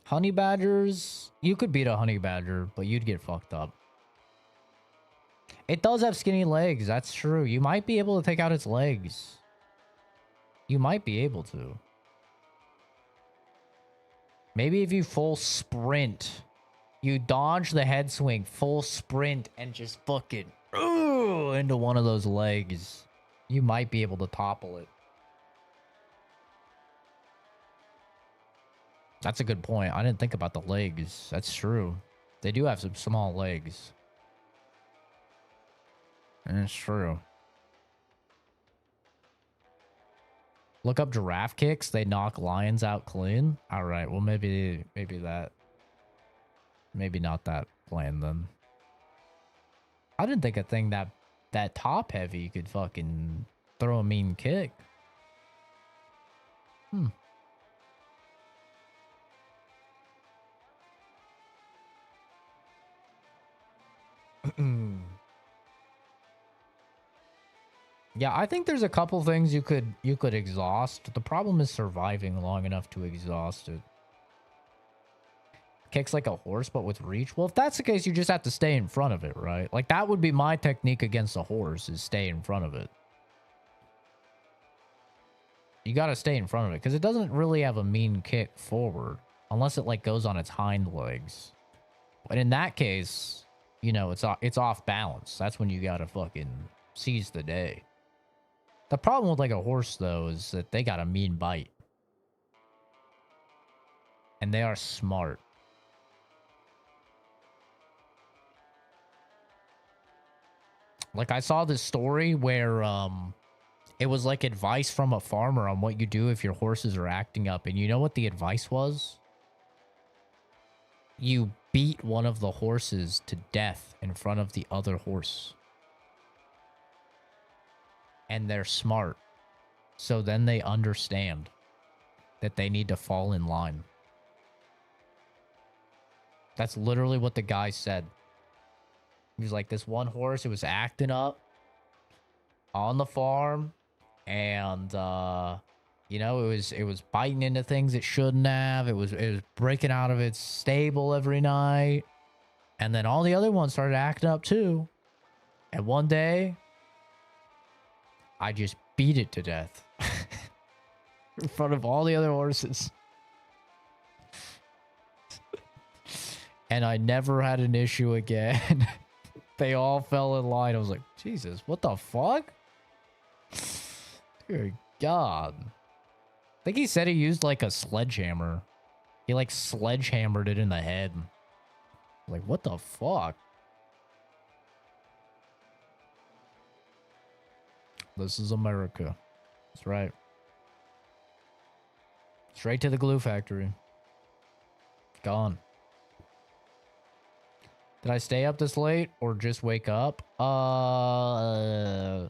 Honey badgers, you could beat a honey badger, but you'd get fucked up. It does have skinny legs, that's true. You might be able to take out its legs. You might be able to. Maybe if you full sprint, you dodge the head swing, full sprint, and just fucking into one of those legs, you might be able to topple it. That's a good point. I didn't think about the legs. That's true. They do have some small legs. That's true. Look up giraffe kicks. They knock lions out clean. All right. Well, maybe that. Maybe not that plan then. I didn't think a thing that that top heavy could fucking throw a mean kick. Yeah, I think there's a couple things you could exhaust. The problem is surviving long enough to exhaust it. Kicks like a horse, but with reach. Well, if that's the case, you just have to stay in front of it, right? Like, that would be my technique against a horse, is stay in front of it. You gotta stay in front of it, because it doesn't really have a mean kick forward, unless it, like, goes on its hind legs. But in that case, you know, it's off balance. That's when you gotta fucking seize the day. The problem with, like, a horse, though, is that they got a mean bite. And they are smart. Like, I saw this story where, it was like advice from a farmer on what you do if your horses are acting up. And you know what the advice was? You beat one of the horses to death in front of the other horse. And they're smart. So then they understand that they need to fall in line. That's literally what the guy said. He was like, this one horse, it was acting up on the farm, and you know, it was biting into things it shouldn't have. It was breaking out of its stable every night. And then all the other ones started acting up too. And one day, I just beat it to death in front of all the other horses. And I never had an issue again. They all fell in line. I was like, Jesus, what the fuck? Good God. I think he said he used like a sledgehammer. He like sledgehammered it in the head. Like, what the fuck? This is America. That's right. Straight to the glue factory. Gone. Did I stay up this late or just wake up? I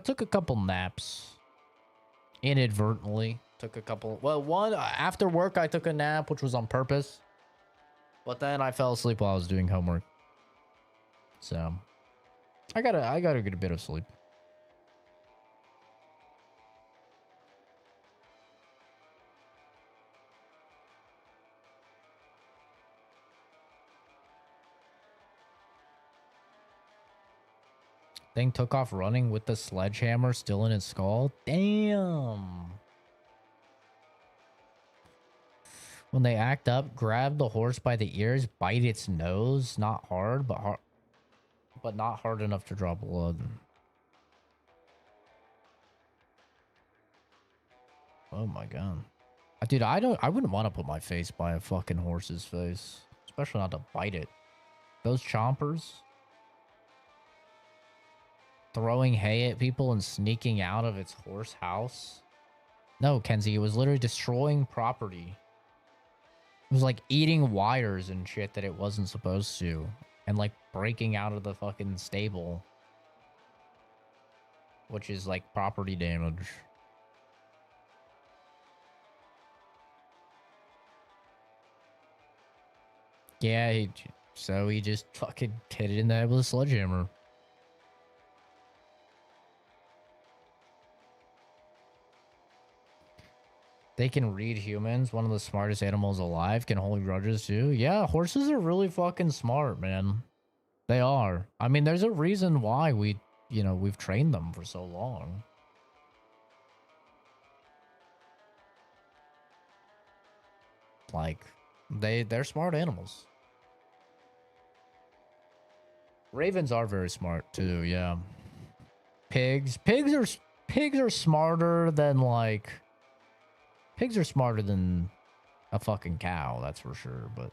took a couple naps. Inadvertently. Took a couple. Well, one after work I took a nap, which was on purpose. But then I fell asleep while I was doing homework. So I gotta get a bit of sleep. Thing took off running with the sledgehammer still in its skull. Damn. When they act up, grab the horse by the ears, bite its nose. Not hard, but not hard enough to draw blood. Oh my god. Dude, I wouldn't want to put my face by a fucking horse's face. Especially not to bite it. Those chompers. Throwing hay at people and sneaking out of its horse house. No, Kenzie, it was literally destroying property. It was like eating wires and shit that it wasn't supposed to. And like breaking out of the fucking stable. Which is like property damage. Yeah, so he just fucking hit it in the head with a sledgehammer. They can read humans. One of the smartest animals alive. Can hold grudges too. Yeah, horses are really fucking smart, man. They are. I mean, there's a reason why we've trained them for so long. Like, they're smart animals. Ravens are very smart too, yeah. Pigs are smarter than like... Pigs are smarter than a fucking cow, that's for sure, but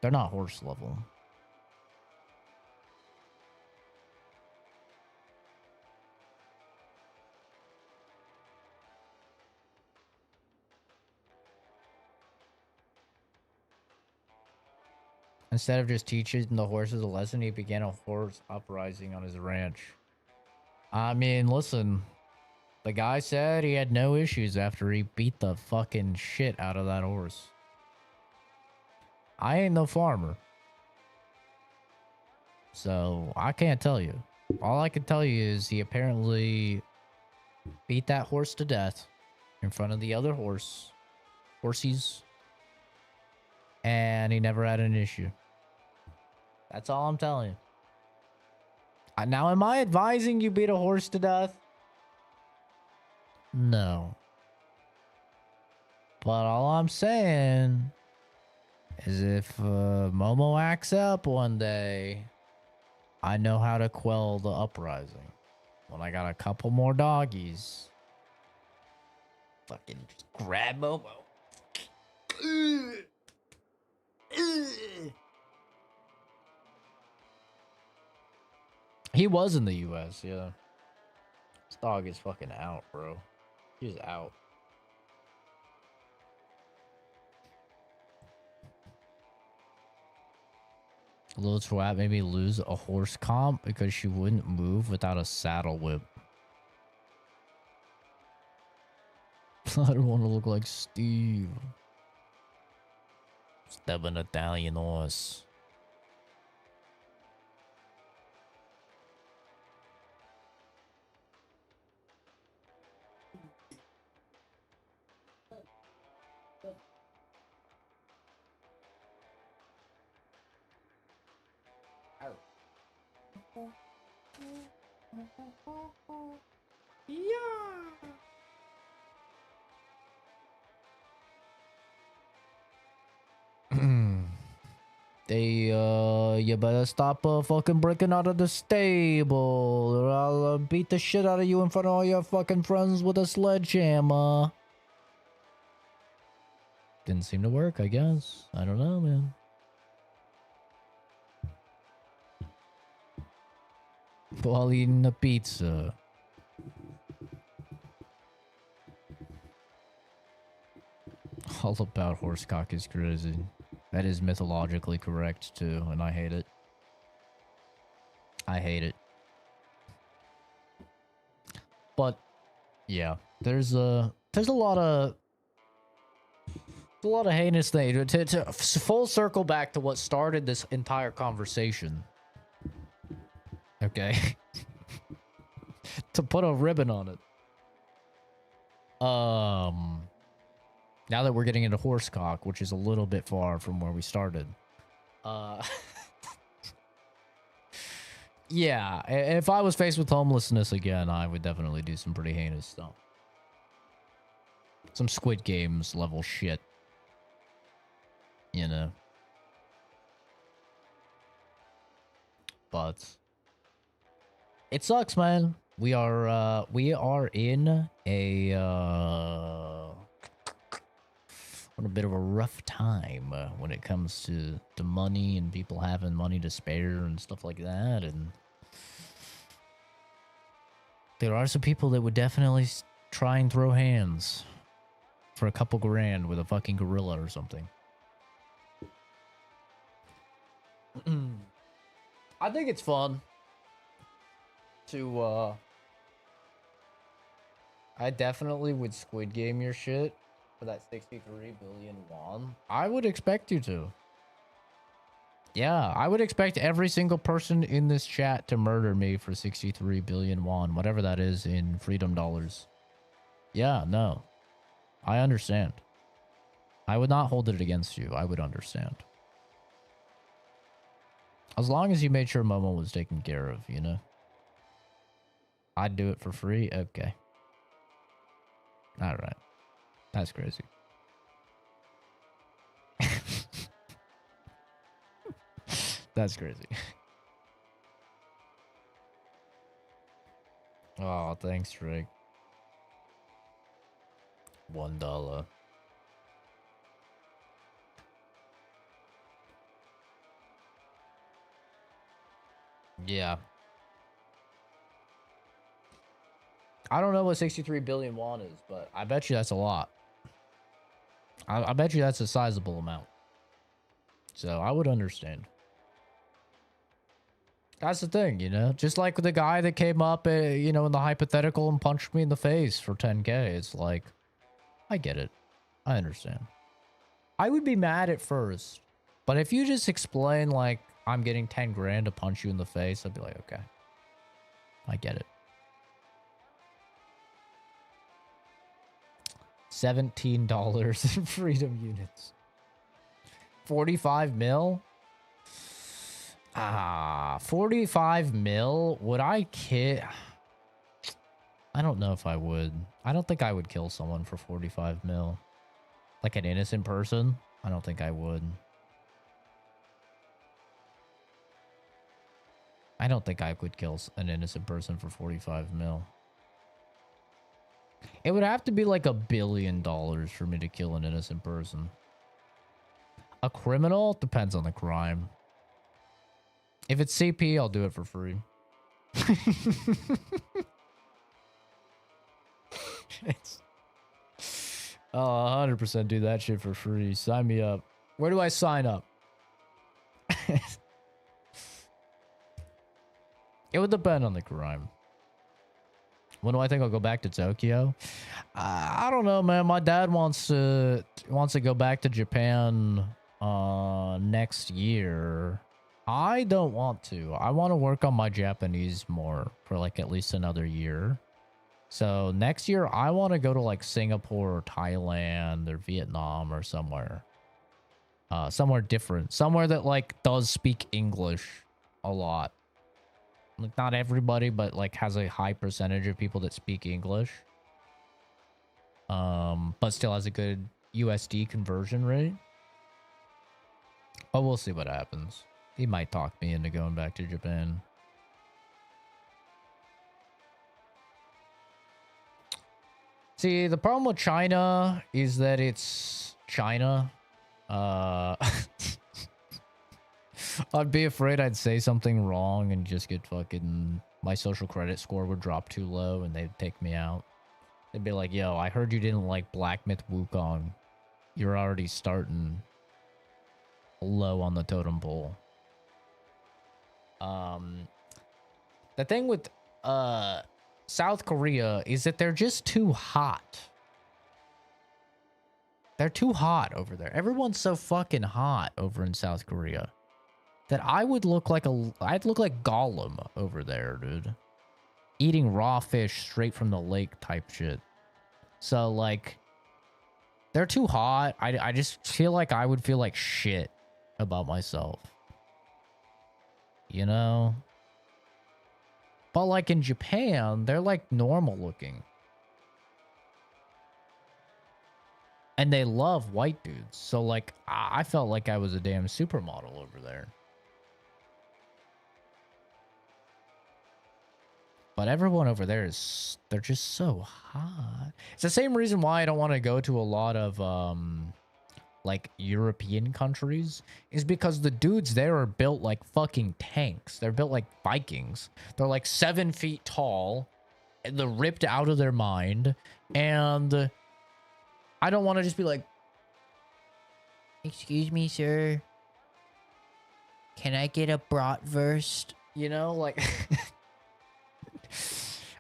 they're not horse level. Instead of just teaching the horses a lesson, he began a horse uprising on his ranch. I mean, listen, the guy said he had no issues after he beat the fucking shit out of that horse. I ain't no farmer, so I can't tell you. All I can tell you is he apparently beat that horse to death in front of the other horsies, and he never had an issue. That's all I'm telling you. Now, am I advising you beat a horse to death? No. But all I'm saying is if Momo acts up one day, I know how to quell the uprising. When I got a couple more doggies, fucking just grab Momo. He was in the US, yeah. This dog is fucking out, bro. He's out. Little twat made me lose a horse comp because she wouldn't move without a saddle whip. I don't want to look like Steve. Stubborn Italian horse. You better stop fucking breaking out of the stable, or I'll beat the shit out of you in front of all your fucking friends with a sledgehammer. Didn't seem to work, I guess. I don't know, man. While eating a pizza. All about horsecock is crazy. That is mythologically correct too, and I hate it. I hate it. But yeah, there's a lot of heinous things. To full circle back to what started this entire conversation. Okay. To put a ribbon on it. Now that we're getting into horsecock, which is a little bit far from where we started. Yeah, if I was faced with homelessness again, I would definitely do some pretty heinous stuff. Some Squid Games level shit. You know. But it sucks, man. We are in a bit of a rough time when it comes to money and people having money to spare and stuff like that. And there are some people that would definitely try and throw hands for a couple grand with a fucking gorilla or something. I think it's fun to I definitely would Squid Game your shit for that 63 billion won. I would expect you to. Yeah, I would expect every single person in this chat to murder me for 63 billion won, whatever that is in freedom dollars. Yeah, no. I understand. I would not hold it against you. I would understand. As long as you made sure Momo was taken care of, you know? I'd do it for free? Okay. Alright. That's crazy. That's crazy. Oh, thanks, Rick. $1. Yeah. I don't know what 63 billion won is, but I bet you that's a lot. I bet you that's a sizable amount. So I would understand. That's the thing, you know? Just like the guy that came up, you know, in the hypothetical and punched me in the face for 10K. It's like, I get it. I understand. I would be mad at first. But if you just explain, like, I'm getting 10 grand to punch you in the face, I'd be like, okay. I get it. $17 in freedom units. 45 mil? 45 mil? Would I kill? I don't know if I would. I don't think I would kill someone for 45 mil. Like an innocent person? I don't think I would. I don't think I could kill an innocent person for 45 mil. It would have to be like $1 billion for me to kill an innocent person. A criminal? Depends on the crime. If it's CP, I'll do it for free. Oh, 100% do that shit for free. Sign me up. Where do I sign up? It would depend on the crime. When do I think I'll go back to Tokyo? I don't know, man. My dad wants to go back to Japan next year. I don't want to. I want to work on my Japanese more for like at least another year. So next year, I want to go to like Singapore or Thailand or Vietnam or somewhere. Somewhere different. Somewhere that like does speak English a lot. Like not everybody, but like has a high percentage of people that speak English. But still has a good USD conversion rate. But we'll see what happens. He might talk me into going back to Japan. See, the problem with China is that it's China. I'd be afraid I'd say something wrong and just get fucking... My social credit score would drop too low and they'd take me out. They'd be like, yo, I heard you didn't like Black Myth Wukong. You're already starting low on the totem pole. The thing with South Korea is that they're just too hot. They're too hot over there. Everyone's so fucking hot over in South Korea that I would look like I'd look like Gollum over there, dude. Eating raw fish straight from the lake type shit. So like they're too hot. I just feel like I would feel like shit about myself. You know? But like in Japan, they're like normal looking. And they love white dudes. So like I felt like I was a damn supermodel over there. But everyone over there is, they're just so hot. It's the same reason why I don't want to go to a lot of like European countries, is because the dudes there are built like fucking tanks. They're built like Vikings. They're like 7 feet tall, and they're ripped out of their mind. And I don't want to just be like, excuse me, sir. Can I get a bratwurst? You know, like...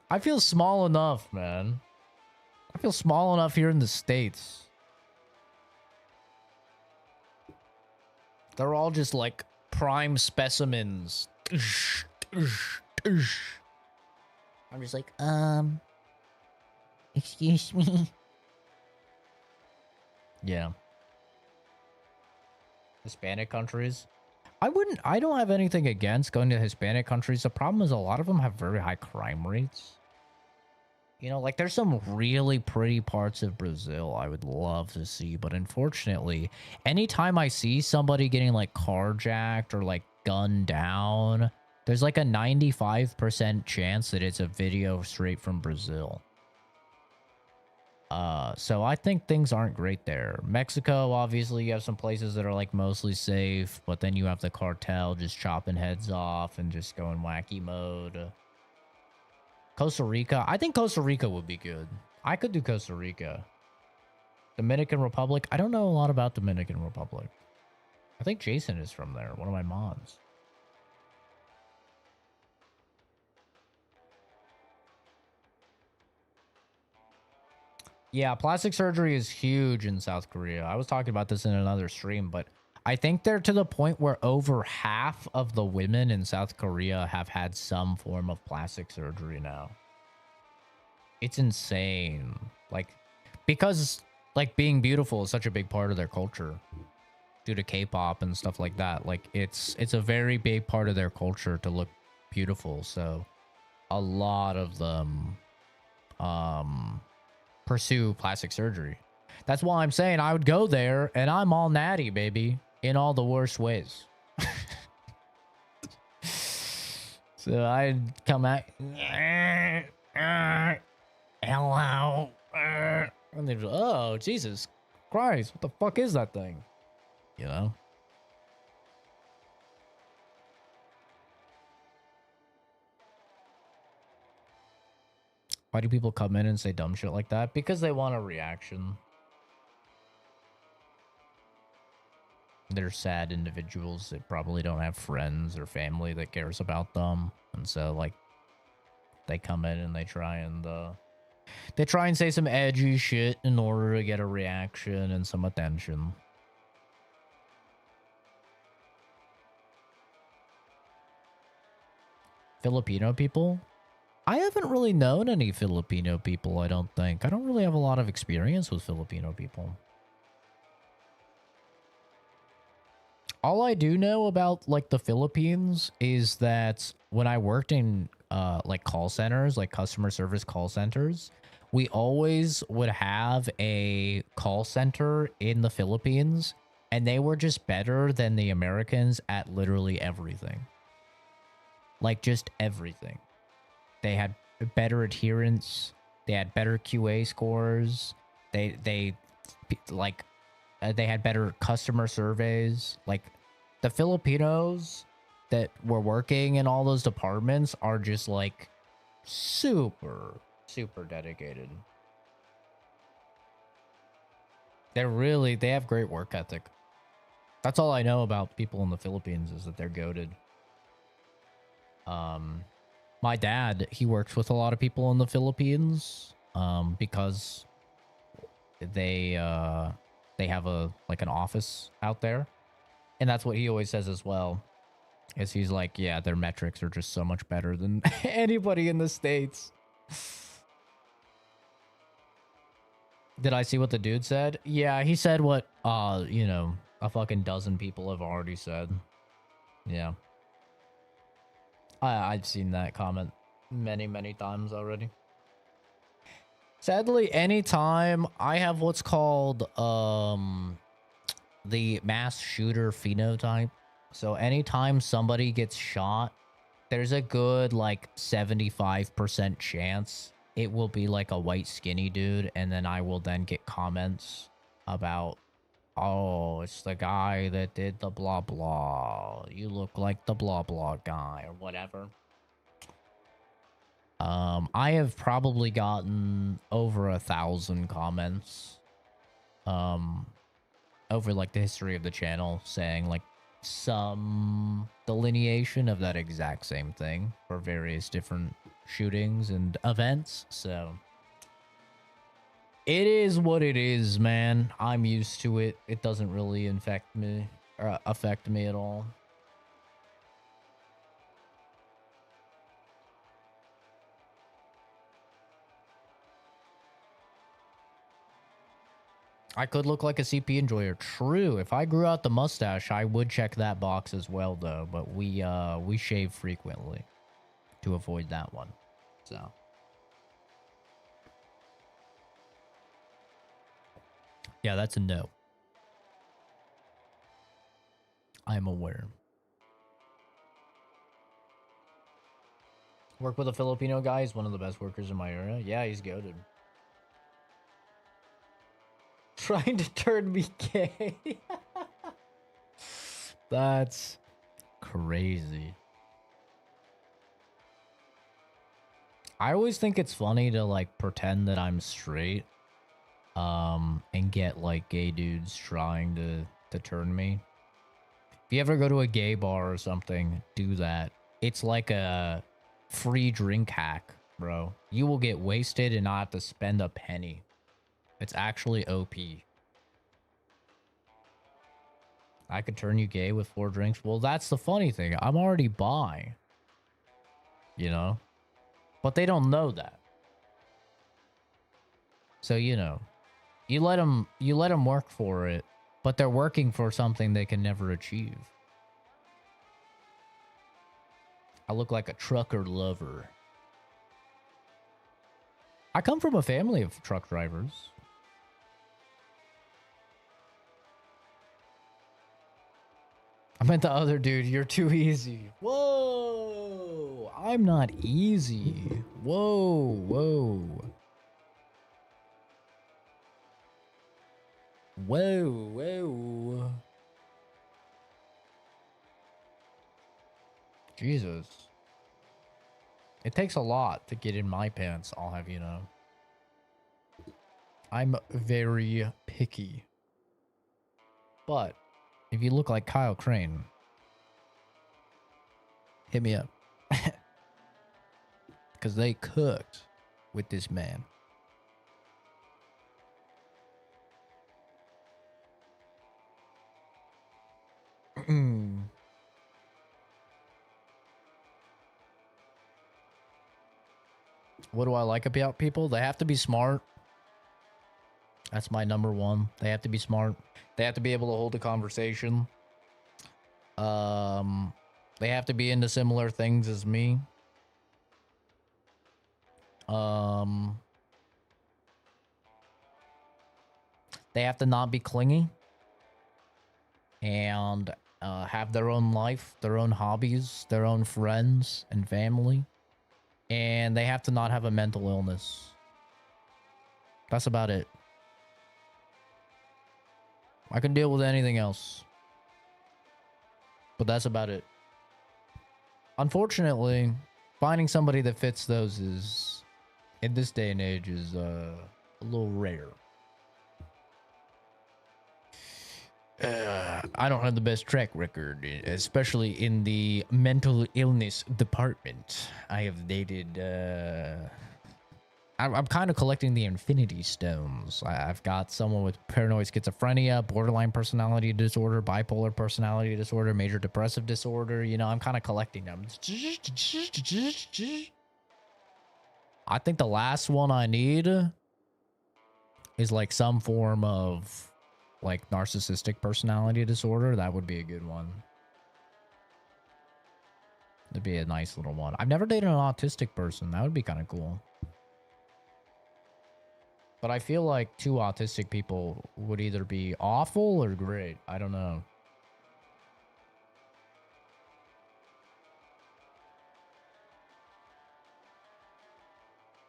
I feel small enough, man. I feel small enough here in the States. They're all just like prime specimens. I'm just like, excuse me. Yeah. Hispanic countries. I don't have anything against going to Hispanic countries. The problem is a lot of them have very high crime rates. You know, like there's some really pretty parts of Brazil I would love to see, but unfortunately, anytime I see somebody getting like carjacked or like gunned down, there's like a 95% chance that it's a video straight from Brazil. So I think things aren't great there. Mexico, obviously, you have some places that are like mostly safe, but then you have the cartel just chopping heads off and just going wacky mode. Costa Rica, I think Costa Rica would be good. I could do Costa Rica. Dominican Republic, I don't know a lot about Dominican Republic. I think Jason is from there, one of my mods. Yeah, plastic surgery is huge in South Korea. I was talking about this in another stream, but I think they're to the point where over half of the women in South Korea have had some form of plastic surgery now. It's insane. Like, because like being beautiful is such a big part of their culture due to K-pop and stuff like that. Like it's a very big part of their culture to look beautiful. So a lot of them pursue plastic surgery. That's why I'm saying I would go there and I'm all natty, baby, in all the worst ways. So I'd come out, hello, and they'd be, oh, Jesus Christ, what the fuck is that thing? You know? Why do people come in and say dumb shit like that? Because they want a reaction. They're sad individuals that probably don't have friends or family that cares about them. And so, like, they come in and they try and say some edgy shit in order to get a reaction and some attention. Filipino people? I haven't really known any Filipino people, I don't think. I don't really have a lot of experience with Filipino people. All I do know about, like, the Philippines is that when I worked in, like, call centers, like customer service call centers, we always would have a call center in the Philippines, and they were just better than the Americans at literally everything. Like, just everything. They had better adherence. They had better QA scores. They had better customer surveys. Like, the Filipinos that were working in all those departments are just like super dedicated. They have great work ethic. That's all I know about people in the Philippines, is that they're goated. My dad, he works with a lot of people in the Philippines, because they have an office out there. And that's what he always says as well, is he's like, yeah, their metrics are just so much better than anybody in the States. Did I see what the dude said? Yeah, he said what, you know, a fucking dozen people have already said. Yeah. I've seen that comment many times already. Sadly, anytime I have what's called the mass shooter phenotype. So anytime somebody gets shot, there's a good like 75% chance it will be like a white skinny dude, and then I will then get comments about, oh, it's the guy that did the blah blah. You look like the blah blah guy or whatever. I have probably gotten over 1,000 comments over like the history of the channel saying like some delineation of that exact same thing for various different shootings and events. So it is what it is, man. I'm used to it. It doesn't really affect me at all. I could look like a CP enjoyer. True. If I grew out the mustache, I would check that box as well, though. But we shave frequently to avoid that one. So yeah, that's a no. I'm aware. Work with a Filipino guy. He's one of the best workers in my area. Yeah, he's goated. Trying to turn me gay. That's crazy. I always think it's funny to like pretend that I'm straight and get like gay dudes trying to turn me. If you ever go to a gay bar or something, do that. It's like a free drink hack, bro. You will get wasted and not have to spend a penny. It's actually OP. I could turn you gay with 4 drinks. Well, that's the funny thing. I'm already bi. You know? But they don't know that. So, you know, you let them work for it, but they're working for something they can never achieve. I look like a trucker lover. I come from a family of truck drivers. I meant the other dude. You're too easy. Whoa! I'm not easy. Whoa, whoa. Whoa, whoa. Jesus. It takes a lot to get in my pants, I'll have you know. I'm very picky. But if you look like Kyle Crane, hit me up. Because they cooked with this man. What do I like about people? They have to be smart. That's my number one. They have to be smart. They have to be able to hold a conversation. They have to be into similar things as me. They have to not be clingy. And have their own life, their own hobbies, their own friends and family. And they have to not have a mental illness. That's about it. I can deal with anything else. But that's about it. Unfortunately, finding somebody that fits those is, in this day and age, is a little rare. I don't have the best track record, especially in the mental illness department. I have dated, I'm kind of collecting the Infinity Stones. I've got someone with paranoid schizophrenia, borderline personality disorder, bipolar personality disorder, major depressive disorder. You know, I'm kind of collecting them. I think the last one I need is like some form of like narcissistic personality disorder. That would be a good one. That'd be a nice little one. I've never dated an autistic person. That would be kind of cool. But I feel like 2 autistic people would either be awful or great. I don't know.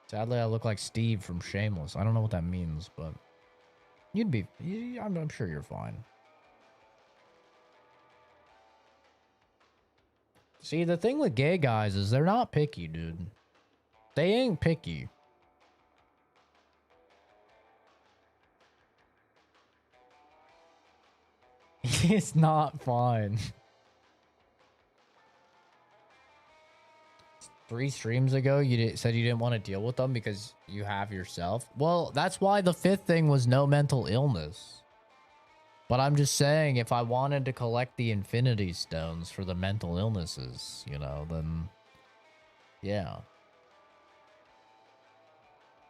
Sadly, I look like Steve from Shameless. I don't know what that means, but you'd be... I'm sure you're fine. See, the thing with gay guys is they're not picky, dude. They ain't picky. It's not fun. 3 streams ago, you said you didn't want to deal with them because you have yourself. Well, that's why the 5th thing was no mental illness. But I'm just saying, if I wanted to collect the Infinity Stones for the mental illnesses, you know, then yeah.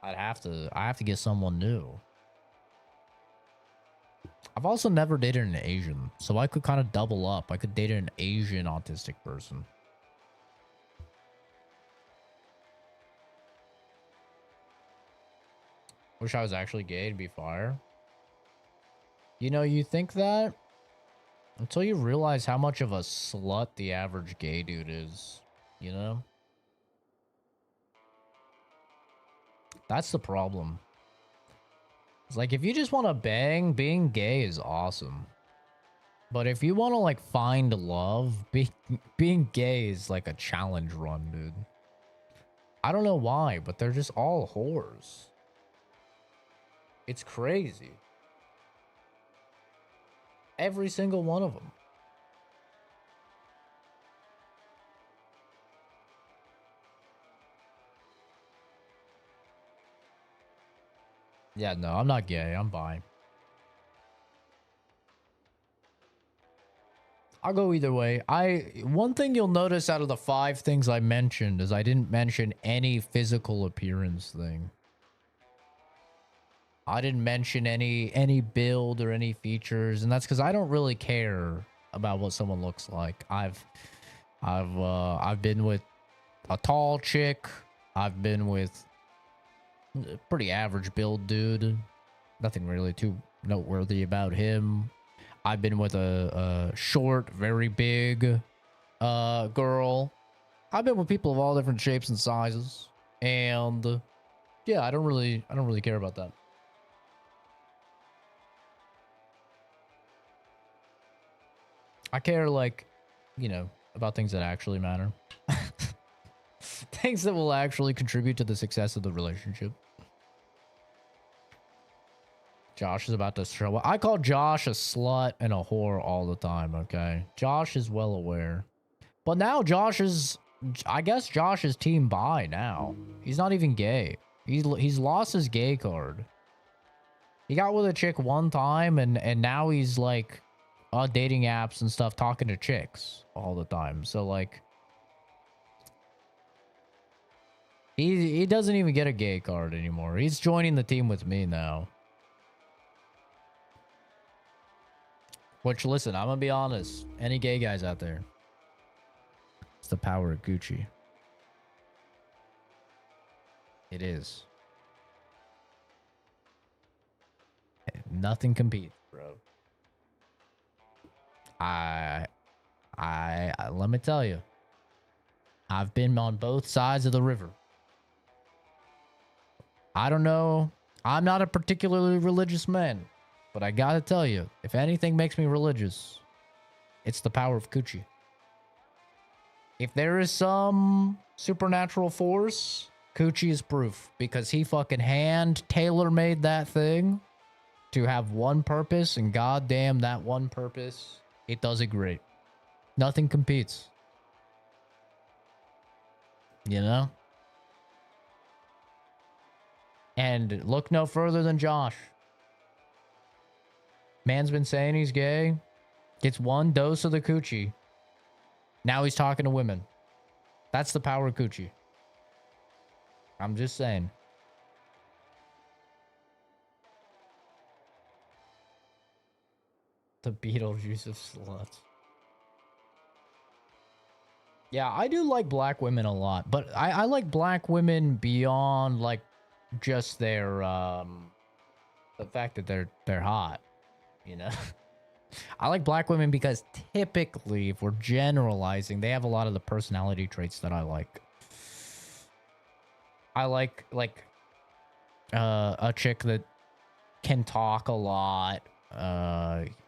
I have to get someone new. I've also never dated an Asian, so I could kind of double up. I could date an Asian autistic person. Wish I was actually gay to be fire. You know, you think that until you realize how much of a slut the average gay dude is, you know? That's the problem. It's like, if you just want to bang, being gay is awesome. But if you want to, like, find love, being gay is like a challenge run, dude. I don't know why, but they're just all whores. It's crazy. Every single one of them. Yeah, no, I'm not gay. I'm bi. I'll go either way. One thing you'll notice out of the 5 things I mentioned is I didn't mention any physical appearance thing. I didn't mention any build or any features, and that's because I don't really care about what someone looks like. I've been with a tall chick. I've been with a pretty average build dude. Nothing really too noteworthy about him. I've been with a short, very big girl. I've been with people of all different shapes and sizes, and yeah, I don't really care about that. I care, like, you know, about things that actually matter. Things that will actually contribute to the success of the relationship. Josh is about to show up. I call Josh a slut and a whore all the time, okay? Josh is well aware. But now Josh is... I guess Josh is team bi now. He's not even gay. He's lost his gay card. He got with a chick one time, and now he's, like... on dating apps and stuff, talking to chicks all the time. So, like, he doesn't even get a gay card anymore. He's joining the team with me now. Which, listen, I'm gonna be honest. Any gay guys out there? It's the power of Gucci. It is. Nothing competes, bro. Let me tell you, I've been on both sides of the river. I don't know. I'm not a particularly religious man, but I gotta tell you, if anything makes me religious, it's the power of Coochie. If there is some supernatural force, Coochie is proof, because he fucking tailor-made that thing to have one purpose, and goddamn that one purpose, it does it great. Nothing competes. You know? And look no further than Josh. Man's been saying he's gay. Gets one dose of the coochie. Now he's talking to women. That's the power of coochie. I'm just saying. The Beetlejuice of sluts. Yeah, I do like black women a lot, but I like black women beyond, like, just their the fact that they're hot, you know. I like black women because typically, if we're generalizing, they have a lot of the personality traits that I like. I like a chick that can talk a lot,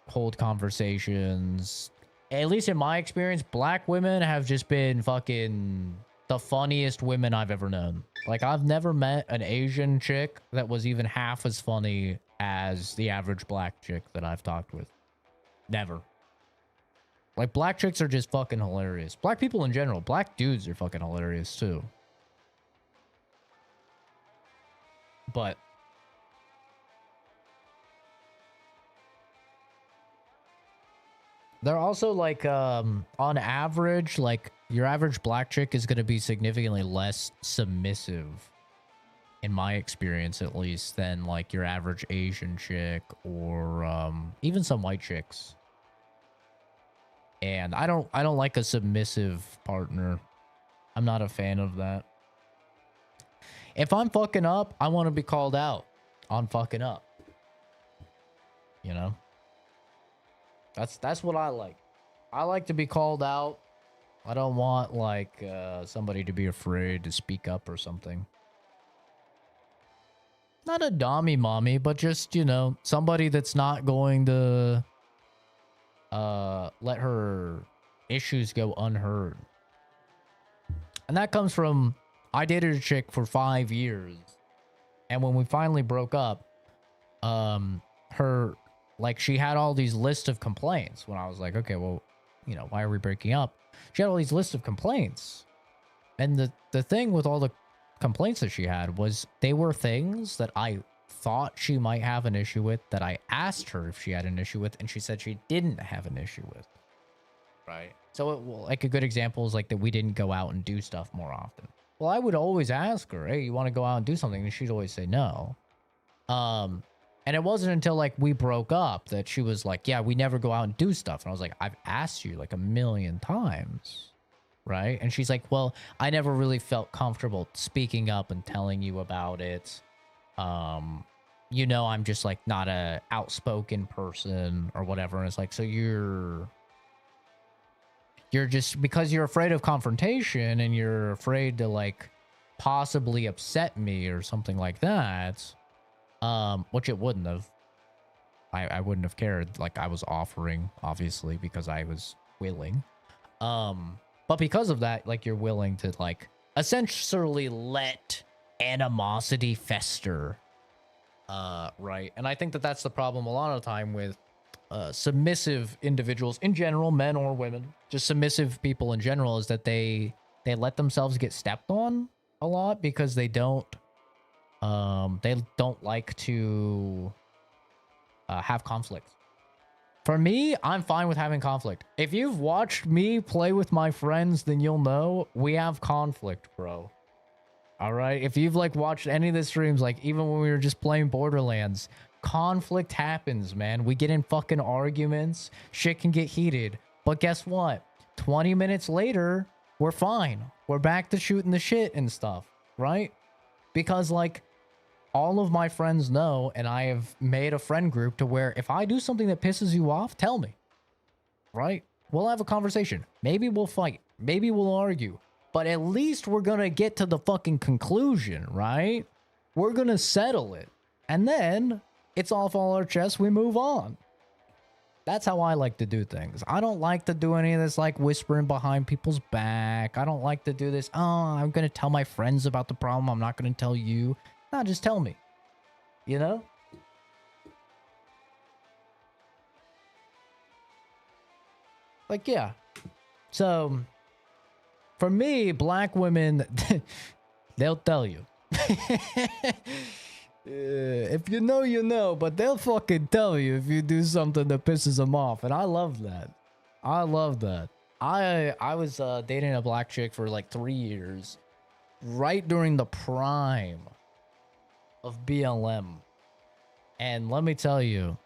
hold conversations. At least in my experience, black women have just been fucking the funniest women I've ever known. Like, I've never met an Asian chick that was even half as funny as the average black chick that I've talked with. Never. Like, black chicks are just fucking hilarious. Black people in general. Black dudes are fucking hilarious, too. But they're also, like, on average, like, your average black chick is going to be significantly less submissive, in my experience at least, than, like, your average Asian chick or even some white chicks. And I don't like a submissive partner. I'm not a fan of that. If I'm fucking up, I want to be called out on fucking up. You know? That's what I like. I like to be called out. I don't want, like, somebody to be afraid to speak up or something. Not a dommy mommy, but just, you know, somebody that's not going to let her issues go unheard. And that comes from, I dated a chick for 5 years, and when we finally broke up, her, like, she had all these lists of complaints. When I was like, okay, well, you know, why are we breaking up? She had all these lists of complaints. And the thing with all the complaints that she had was they were things that I thought she might have an issue with that I asked her if she had an issue with, and she said she didn't have an issue with. Right. So like a good example is like that we didn't go out and do stuff more often. Well, I would always ask her, hey, you want to go out and do something? And she'd always say no. And it wasn't until like we broke up that she was like, yeah, we never go out and do stuff. And I was like, I've asked you like 1,000,000 times. Right. And she's like, well, I never really felt comfortable speaking up and telling you about it. You know, I'm just like not a outspoken person or whatever. And it's like, so you're just, because you're afraid of confrontation and you're afraid to like possibly upset me or something like that. Which it wouldn't have. I wouldn't have cared. Like I was offering, obviously, because I was willing. But because of that, like you're willing to like essentially let animosity fester. Right. And I think that that's the problem a lot of the time with submissive individuals in general, men or women, just submissive people in general, is that they let themselves get stepped on a lot because they don't like to have conflict. For me, I'm fine with having conflict. If you've watched me play with my friends, then you'll know we have conflict, bro. All right? If you've like watched any of the streams, like even when we were just playing Borderlands, conflict happens, man. We get in fucking arguments. Shit can get heated. But guess what? 20 minutes later, we're fine. We're back to shooting the shit and stuff, right? Because like all of my friends know, and I have made a friend group to where if I do something that pisses you off, tell me, right? We'll have a conversation. Maybe we'll fight. Maybe we'll argue. But at least we're going to get to the fucking conclusion, right? We're going to settle it. And then it's off all our chests. We move on. That's how I like to do things. I don't like to do any of this like whispering behind people's back. I don't like to do this. Oh, I'm going to tell my friends about the problem. I'm not going to tell you. No, just tell me. You know? Like, yeah. So, for me, black women, they'll tell you. If you know, you know, but they'll fucking tell you if you do something that pisses them off. And I love that. I love that. I was dating a black chick for like 3 years, right during the prime of BLM. And let me tell you,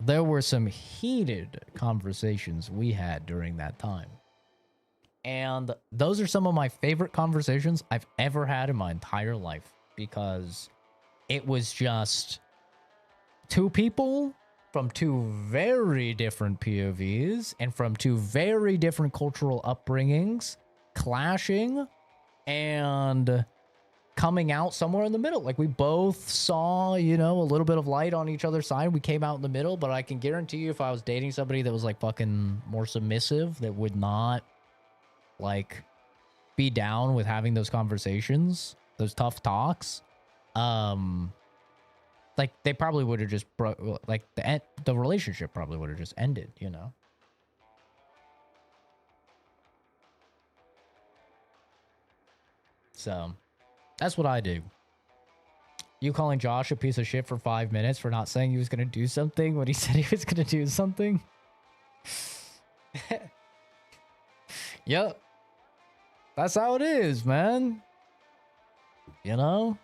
there were some heated conversations we had during that time. And those are some of my favorite conversations I've ever had in my entire life, because it was just two people from two very different POVs and from two very different cultural upbringings clashing and coming out somewhere in the middle. Like we both saw, you know, a little bit of light on each other's side. We came out in the middle, but I can guarantee you if I was dating somebody that was like fucking more submissive, that would not like be down with having those conversations, those tough talks, like they probably would have just like the relationship probably would have just ended, you know. So that's what I do. You calling Josh a piece of shit for 5 minutes for not saying he was gonna do something when he said he was gonna do something? Yep. That's how it is, man. You know?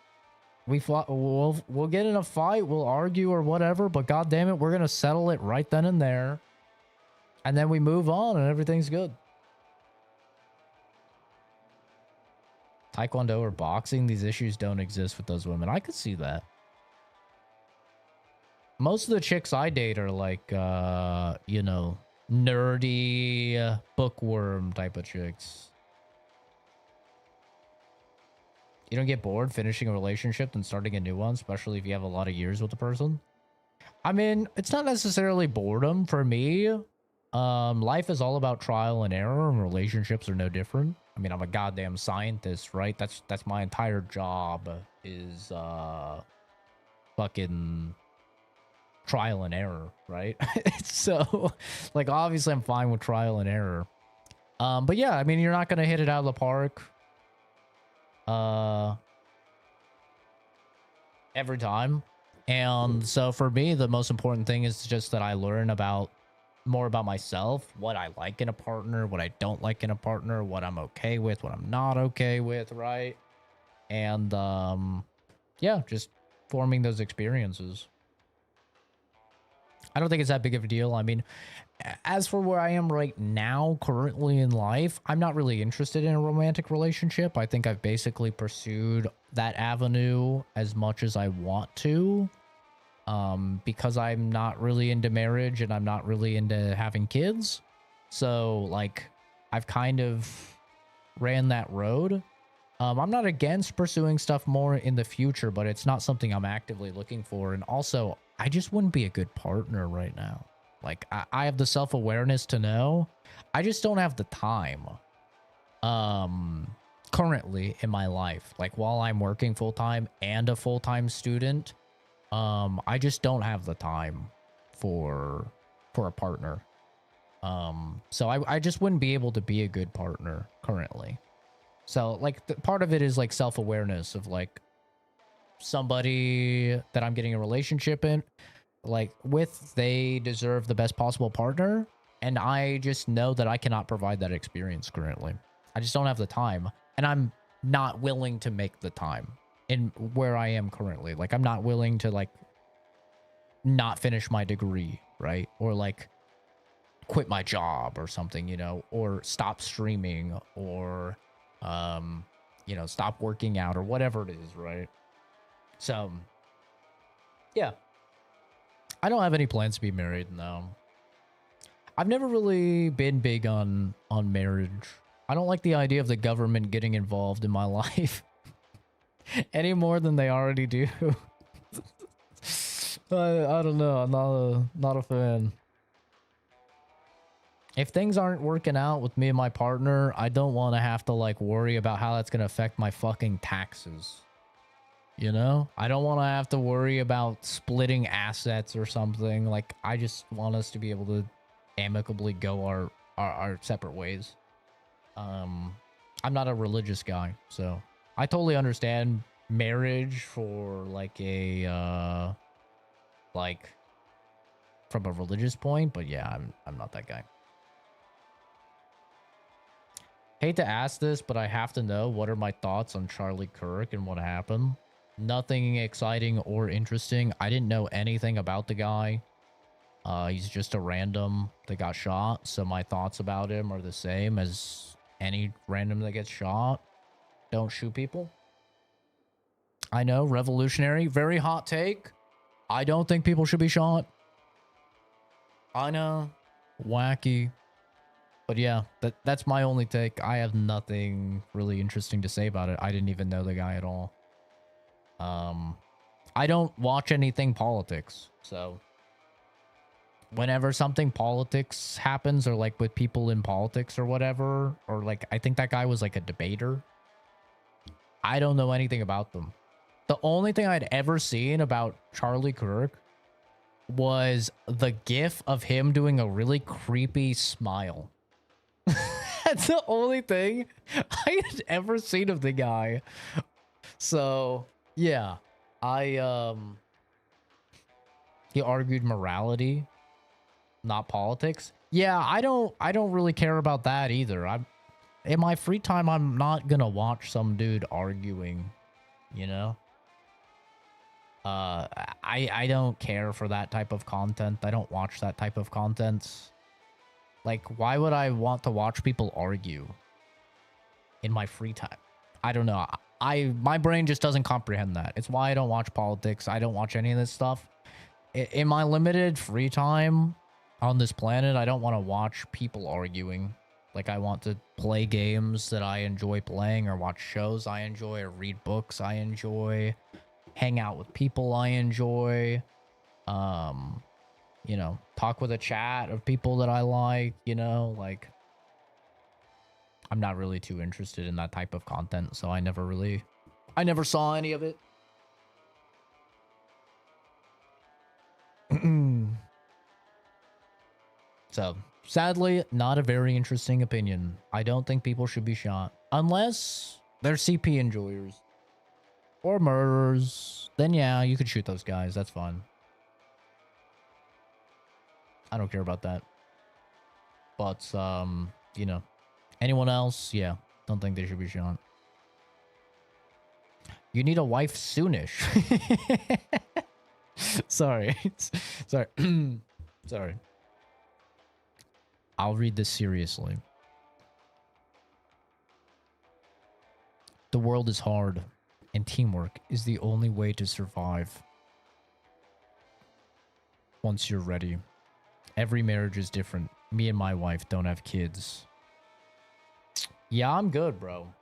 We'll get in a fight, we'll argue or whatever, but god damn it, we're gonna settle it right then and there. And then we move on and everything's good. Taekwondo or boxing, these issues don't exist with those women. I could see that. Most of the chicks I date are like, you know, nerdy, bookworm type of chicks. You don't get bored finishing a relationship and starting a new one, especially if you have a lot of years with the person? I mean, it's not necessarily boredom for me. Life is all about trial and error, and relationships are no different. I mean, I'm a goddamn scientist, right? That's my entire job is fucking trial and error, right? So, like, obviously I'm fine with trial and error. But yeah, I mean, you're not gonna hit it out of the park every time. And so for me, the most important thing is just that I learn about more about myself, what I like in a partner, what I don't like in a partner, what I'm okay with, what I'm not okay with, right? And yeah, just forming those experiences. I don't think it's that big of a deal. I mean, as for where I am right now, currently in life, I'm not really interested in a romantic relationship. I think I've basically pursued that avenue as much as I want to. Because I'm not really into marriage and I'm not really into having kids. So, like, I've kind of ran that road. I'm not against pursuing stuff more in the future, but it's not something I'm actively looking for. And also, I just wouldn't be a good partner right now. Like, I have the self-awareness to know. I just don't have the time. Currently in my life. Like, while I'm working full-time and a full-time student, I just don't have the time for a partner. So I just wouldn't be able to be a good partner currently. So like part of it is like self-awareness of like somebody that I'm getting a relationship in like with, they deserve the best possible partner. And I just know that I cannot provide that experience currently. I just don't have the time, and I'm not willing to make the time in where I am currently. Like, I'm not willing to like not finish my degree, right? Or like quit my job or something, you know, or stop streaming, or you know, stop working out or whatever it is, right? So yeah, I don't have any plans to be married. No, I've never really been big on marriage. I don't like the idea of the government getting involved in my life any more than they already do. I don't know. I'm not a fan. If things aren't working out with me and my partner, I don't want to have to like worry about how that's going to affect my fucking taxes. You know? I don't want to have to worry about splitting assets or something. Like, I just want us to be able to amicably go our separate ways. I'm not a religious guy, so I totally understand marriage for like a like from a religious point, but yeah, I'm not that guy. Hate to ask this, but I have to know, what are my thoughts on Charlie Kirk and what happened? Nothing exciting or interesting. I didn't know anything about the guy. He's just a random that got shot, so my thoughts about him are the same as any random that gets shot. Don't shoot people. I know, revolutionary, very hot take. I don't think people should be shot. I know, wacky. But yeah, that's my only take. I have nothing really interesting to say about it. I didn't even know the guy at all. I don't watch anything politics, so whenever something politics happens, or like with people in politics or whatever, or like, I think that guy was like a debater, I don't know anything about them. The only thing I'd ever seen about Charlie Kirk was the gif of him doing a really creepy smile. That's the only thing I had ever seen of the guy. So yeah, he argued morality, not politics. Yeah, I don't really care about that either. In my free time, I'm not gonna watch some dude arguing, you know? I don't care for that type of content. I don't watch that type of content. Like, why would I want to watch people argue in my free time? I don't know. My brain just doesn't comprehend that. It's why I don't watch politics. I don't watch any of this stuff. In my limited free time on this planet, I don't want to watch people arguing. Like, I want to play games that I enjoy playing, or watch shows I enjoy, or read books I enjoy, hang out with people I enjoy, you know, talk with a chat of people that I like, you know, like, I'm not really too interested in that type of content, so I never saw any of it. So, sadly, not a very interesting opinion. I don't think people should be shot unless they're CP enjoyers. or murderers, then yeah, you could shoot those guys. That's fine. I don't care about that. But, you know, anyone else, yeah, don't think they should be shot. You need a wife soonish. Sorry. Sorry. Sorry. I'll read this seriously. The world is hard, and teamwork is the only way to survive. Once you're ready. Every marriage is different. Me and my wife don't have kids. Yeah, I'm good, bro.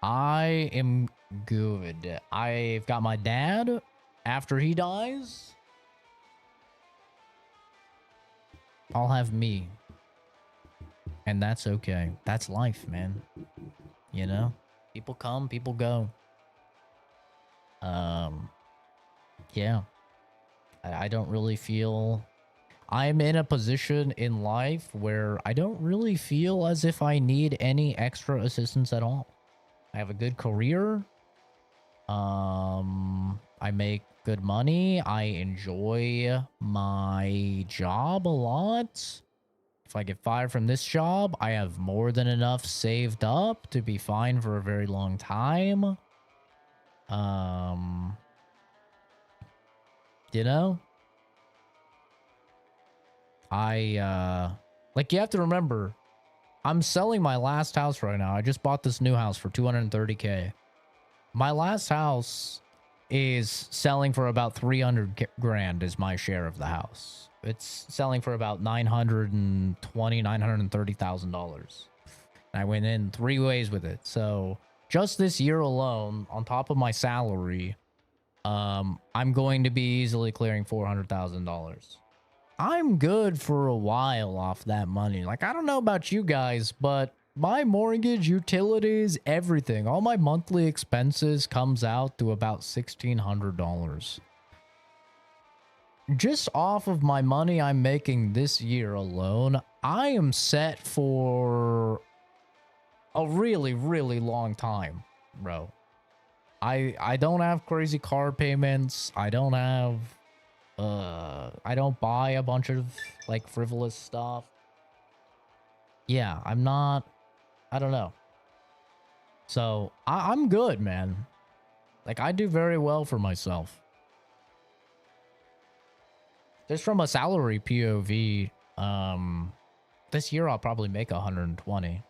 I am good. I've got my dad. After he dies, I'll have me. And that's okay. That's life, man. You know? People come, people go. Yeah. I don't really feel... I'm in a position in life where I don't really feel as if I need any extra assistance at all. I have a good career. I make good money. I enjoy my job a lot. If I get fired from this job, I have more than enough saved up to be fine for a very long time. You know? Like, you have to remember, I'm selling my last house right now. I just bought this new house for 230K. My last house is selling for about 300 grand is my share of the house. It's selling for about $930,000. I went in 3 ways with it. So just this year alone, on top of my salary, I'm going to be easily clearing $400,000. I'm good for a while off that money. Like, I don't know about you guys, but my mortgage, utilities, everything, all my monthly expenses comes out to about $1,600. Just off of my money I'm making this year alone, I am set for a really, really long time, bro. I don't have crazy car payments. I don't have... I don't buy a bunch of, like, frivolous stuff. Yeah, I'm not... I don't know. So, I'm good, man. Like, I do very well for myself. Just from a salary POV, this year I'll probably make 120.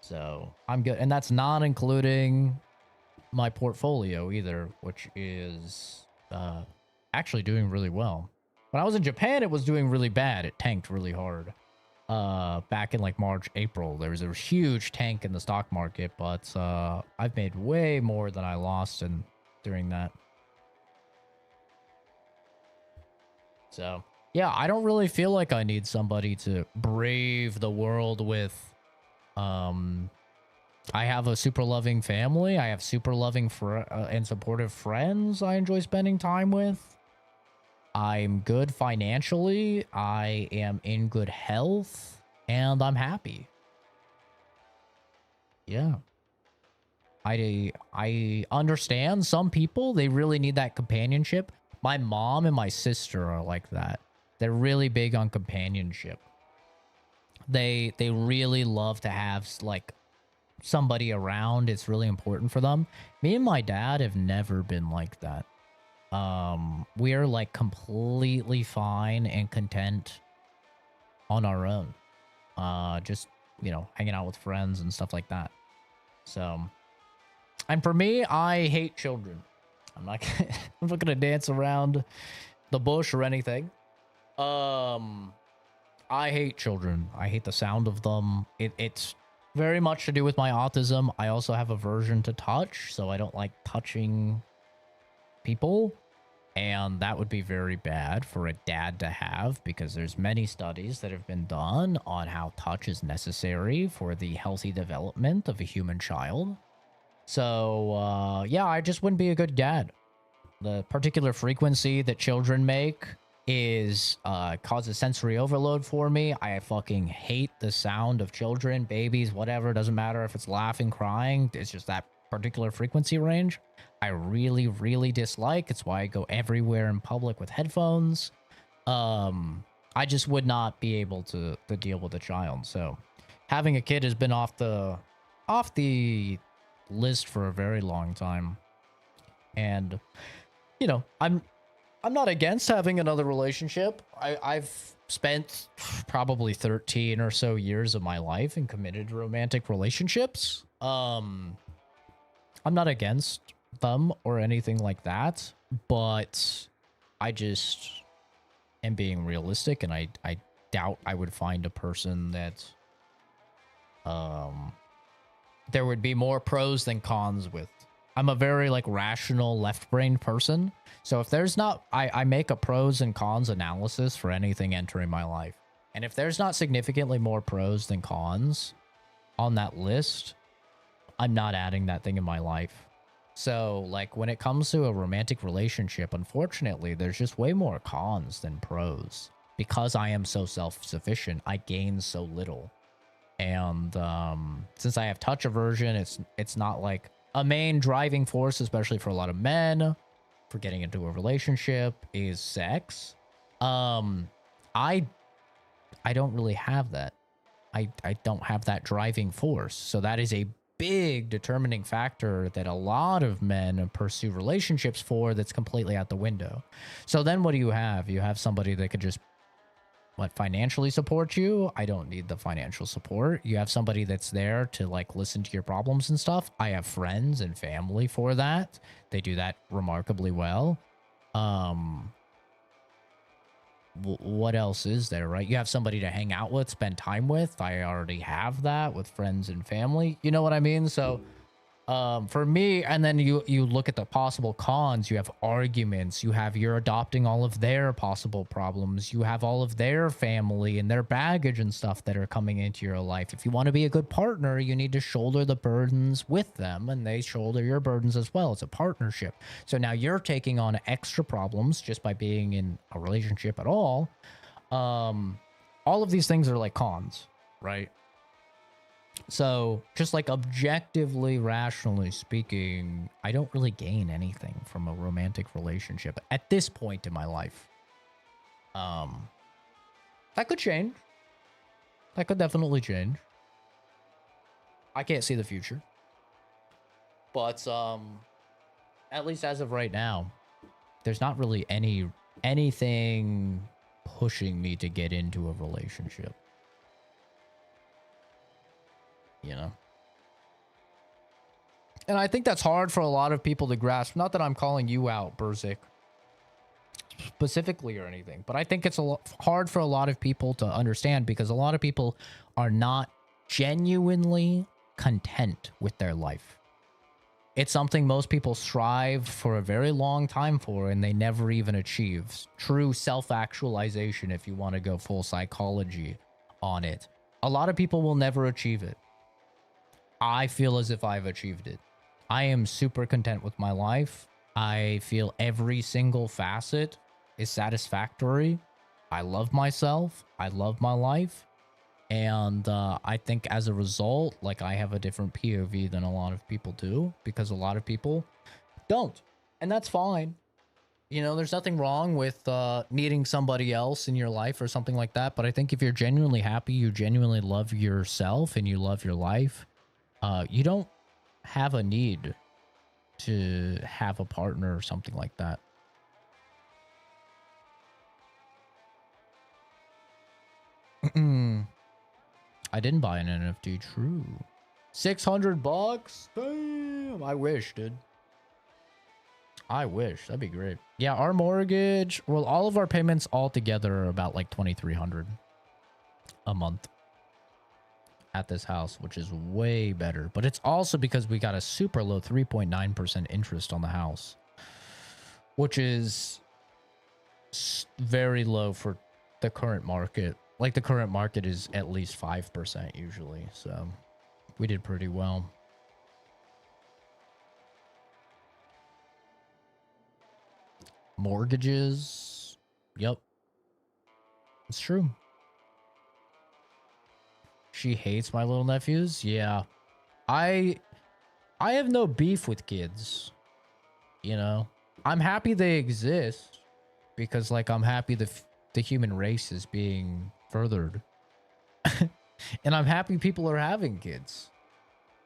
So, I'm good. And that's not including my portfolio either, which is, actually doing really well. When I was in Japan, it was doing really bad. It tanked really hard. Back in like March, April, there was a huge tank in the stock market, but I've made way more than I lost during that. So yeah, I don't really feel like I need somebody to brave the world with. I have a super loving family. I have super loving and supportive friends I enjoy spending time with. I'm good financially, I am in good health, and I'm happy. Yeah. I understand some people, they really need that companionship. My mom and my sister are like that. They're really big on companionship. They really love to have, like, somebody around. It's really important for them. Me and my dad have never been like that. We're like completely fine and content on our own. Just, you know, hanging out with friends and stuff like that. So, and for me, I hate children. I'm not gonna dance around the bush or anything. I hate children. I hate the sound of them. It's very much to do with my autism. I also have aversion to touch, so I don't like touching people. And that would be very bad for a dad to have, because there's many studies that have been done on how touch is necessary for the healthy development of a human child. So, yeah, I just wouldn't be a good dad. The particular frequency that children make is causes sensory overload for me. I fucking hate the sound of children, babies, whatever. Doesn't matter if it's laughing, crying. It's just that particular frequency range, I really, really dislike. It's why I go everywhere in public with headphones. I just would not be able to deal with a child. So having a kid has been off the list for a very long time. And you know, I'm not against having another relationship. I've spent probably 13 or so years of my life in committed romantic relationships. I'm not against them or anything like that, but I just am being realistic, and I doubt I would find a person that there would be more pros than cons with. I'm a very like rational left-brained person. So if there's not, I make a pros and cons analysis for anything entering my life. And if there's not significantly more pros than cons on that list, I'm not adding that thing in my life. So like when it comes to a romantic relationship, unfortunately, there's just way more cons than pros. Because I am so self-sufficient, I gain so little. And since I have touch aversion, it's not like a main driving force, especially for a lot of men, for getting into a relationship, is sex. I don't really have that. I don't have that driving force. So that is a big determining factor that a lot of men pursue relationships for that's completely out the window. So then what do you have? You have somebody that could just financially support you. I don't need the financial support. You have somebody that's there to like listen to your problems and stuff. I have friends and family for that. They do that remarkably well. What else is there, right? You have somebody to hang out with, spend time with. I already have that with friends and family. You know what I mean? So for me, and then you look at the possible cons. You have arguments. You're adopting all of their possible problems. You have all of their family and their baggage and stuff that are coming into your life. If you want to be a good partner, you need to shoulder the burdens with them, and they shoulder your burdens as well. It's a partnership. So now you're taking on extra problems just by being in a relationship at all. All of these things are like cons, right? So just like objectively, rationally speaking, I don't really gain anything from a romantic relationship at this point in my life. That could change. That could definitely change. I can't see the future. But at least as of right now, there's not really anything pushing me to get into a relationship. You know? And I think that's hard for a lot of people to grasp. Not that I'm calling you out, Berzik, specifically or anything, but I think it's hard for a lot of people to understand because a lot of people are not genuinely content with their life. It's something most people strive for a very long time for, and they never even achieve. True self-actualization, if you want to go full psychology on it. A lot of people will never achieve it. I feel as if I've achieved it. I am super content with my life. I feel every single facet is satisfactory. I love myself. I love my life. And I think as a result, like I have a different POV than a lot of people do because a lot of people don't. And that's fine. You know, there's nothing wrong with needing somebody else in your life or something like that. But I think if you're genuinely happy, you genuinely love yourself and you love your life, you don't have a need to have a partner or something like that. I didn't buy an NFT. True. $600? Damn. I wish, dude. I wish. That'd be great. Yeah, our mortgage, well, all of our payments all together are about like $2,300 a month at this house, which is way better. But it's also because we got a super low 3.9% interest on the house, which is very low for the current market. Like the current market is at least 5% usually. So we did pretty well. Mortgages. Yep. It's true. She hates my little nephews. Yeah. I have no beef with kids. You know, I'm happy they exist because, like, I'm happy the human race is being furthered. And I'm happy people are having kids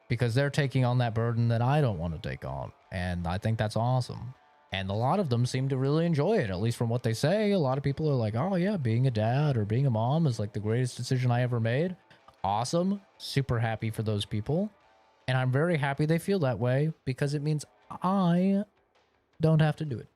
because they're taking on that burden that I don't want to take on. And I think that's awesome. And a lot of them seem to really enjoy it, at least from what they say. A lot of people are like, oh yeah, being a dad or being a mom is like the greatest decision I ever made. Awesome. Super happy for those people. And I'm very happy they feel that way because it means I don't have to do it.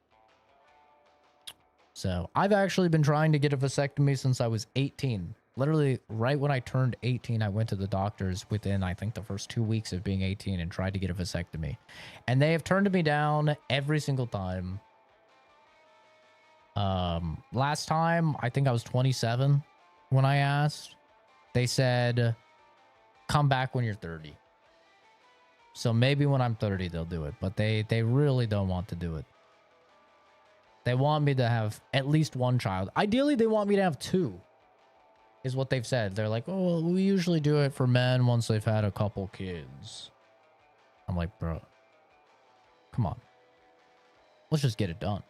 So I've actually been trying to get a vasectomy since I was 18. Literally right when I turned 18, I went to the doctors within, I think, the first 2 weeks of being 18 and tried to get a vasectomy. And they have turned me down every single time. Last time, I think I was 27 when I asked. They said, come back when you're 30. So maybe when I'm 30, they'll do it. But they really don't want to do it. They want me to have at least one child. Ideally, they want me to have two. Is what they've said. They're like, oh, well, we usually do it for men once they've had a couple kids. I'm like, bro, come on. Let's just get it done.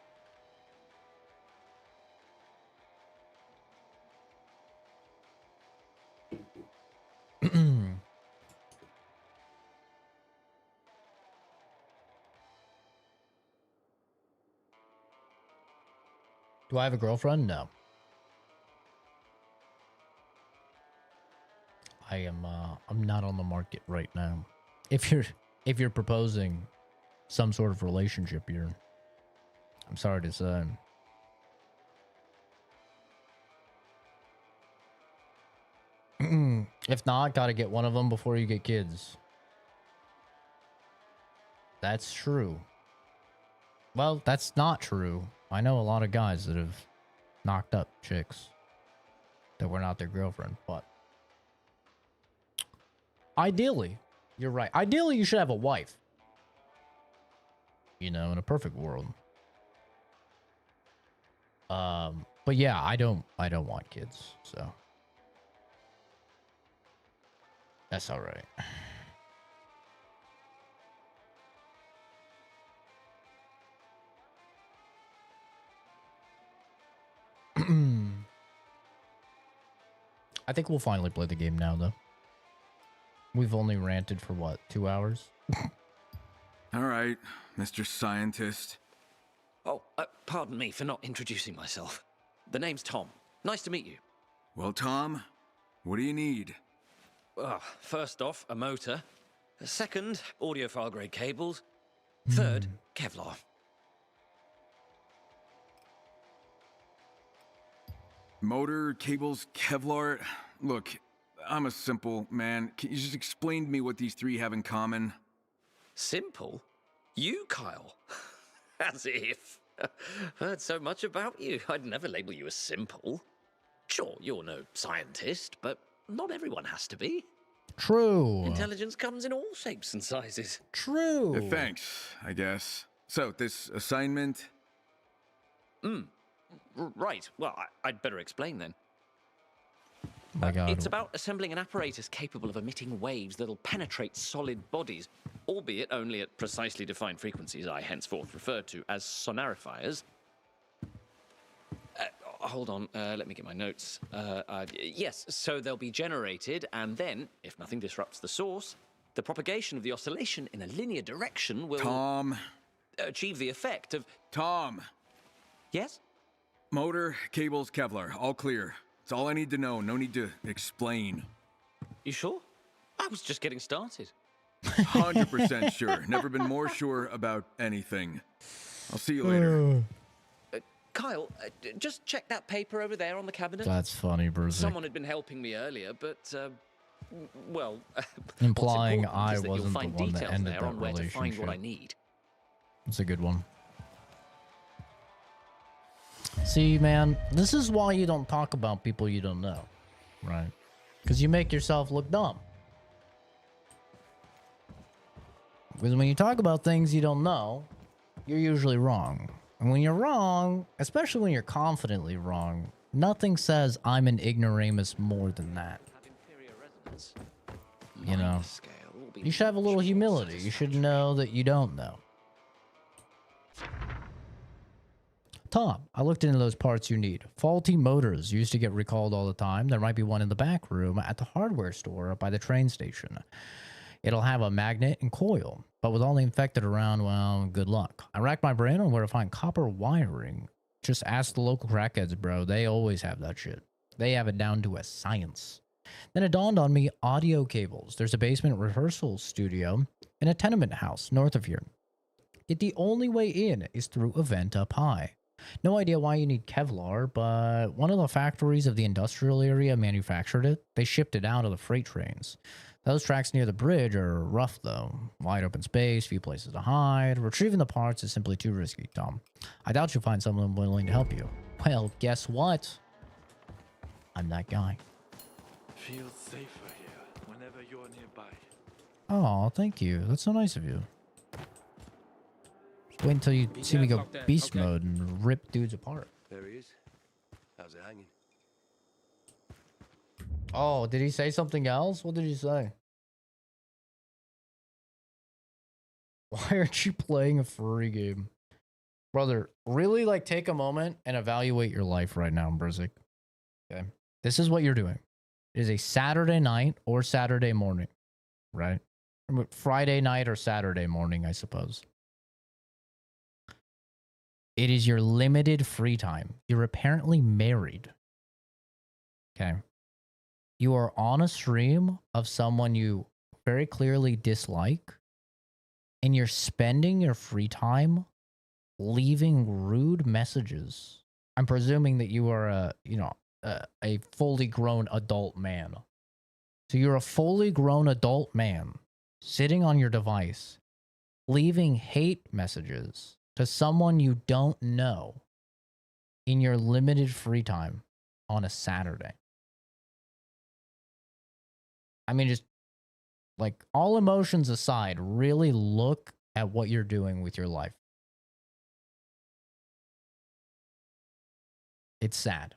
Do I have a girlfriend? No. I'm not on the market right now. If you're proposing some sort of relationship here, I'm sorry to say. If not, gotta get one of them before you get kids. That's true. Well, that's not true. I know a lot of guys that have knocked up chicks that were not their girlfriend, but ideally, you're right. Ideally, you should have a wife. You know, in a perfect world. But yeah, I don't want kids, so that's all right. I think we'll finally play the game now, though. We've only ranted for what, 2 hours? All right, Mr. Scientist. Oh, pardon me for not introducing myself. The name's Tom. Nice to meet you. Well, Tom, what do you need? First off, a motor. Second, audiophile grade cables. Third, Kevlar. Motor, cables, Kevlar. Look, I'm a simple man. Can you just explain to me what these three have in common? Simple? You, Kyle? As if. Heard so much about you. I'd never label you as simple. Sure, you're no scientist, but not everyone has to be. True. Intelligence comes in all shapes and sizes. True. Thanks, I guess. So, this assignment? Right. Well, I'd better explain then. My God. It's about assembling an apparatus capable of emitting waves that'll penetrate solid bodies, albeit only at precisely defined frequencies I henceforth refer to as sonarifiers. Hold on, let me get my notes. Yes, so they'll be generated, and then, if nothing disrupts the source, the propagation of the oscillation in a linear direction will... Tom. Achieve the effect of... Tom. Yes? Motor, cables, Kevlar, all clear. It's all I need to know. No need to explain. You sure? I was just getting started. 100% sure. Never been more sure about anything. I'll see you later. Kyle, just check that paper over there on the cabinet. That's funny, Bruce. Someone had been helping me earlier, but, well... Implying what's important I is that you'll wasn't find the one that details ended there that on where to find what I relationship. need. That's a good one. See, man, this is why you don't talk about people you don't know, right? Because you make yourself look dumb. Because when you talk about things you don't know, you're usually wrong. And when you're wrong, especially when you're confidently wrong, nothing says I'm an ignoramus more than that. Have inferior resonance. You know. Minor scale, be. You should have a little much more humility. You should know that you don't know. Tom, I looked into those parts you need. Faulty motors used to get recalled all the time. There might be one in the back room at the hardware store by the train station. It'll have a magnet and coil, but with all the infected around, well, good luck. I racked my brain on where to find copper wiring. Just ask the local crackheads, bro. They always have that shit. They have it down to a science. Then it dawned on me, audio cables. There's a basement rehearsal studio in a tenement house north of here. The only way in is through a vent up high. No idea why you need Kevlar, but one of the factories of the industrial area manufactured it. They shipped it out of the freight trains. Those tracks near the bridge are rough, though. Wide open space, few places to hide. Retrieving the parts is simply too risky, Tom. I doubt you'll find someone willing to help you. Well, guess what? I'm that guy. Feel safer here whenever you're nearby. Oh, thank you. That's so nice of you. Just wait until you see me go careful out there, beast okay? mode and rip dudes apart. There he is. How's it hanging? Oh, did he say something else? What did he say? Why aren't you playing a furry game? Brother, really, like, take a moment and evaluate your life right now, Brizik. Okay? This is what you're doing. It is a Saturday night or Saturday morning, right? Friday night or Saturday morning, I suppose. It is your limited free time. You're apparently married. Okay? You are on a stream of someone you very clearly dislike, and you're spending your free time leaving rude messages. I'm presuming that you are a fully grown adult man. So you're a fully grown adult man sitting on your device, leaving hate messages to someone you don't know in your limited free time on a Saturday. I mean, just like, all emotions aside, really look at what you're doing with your life. It's sad.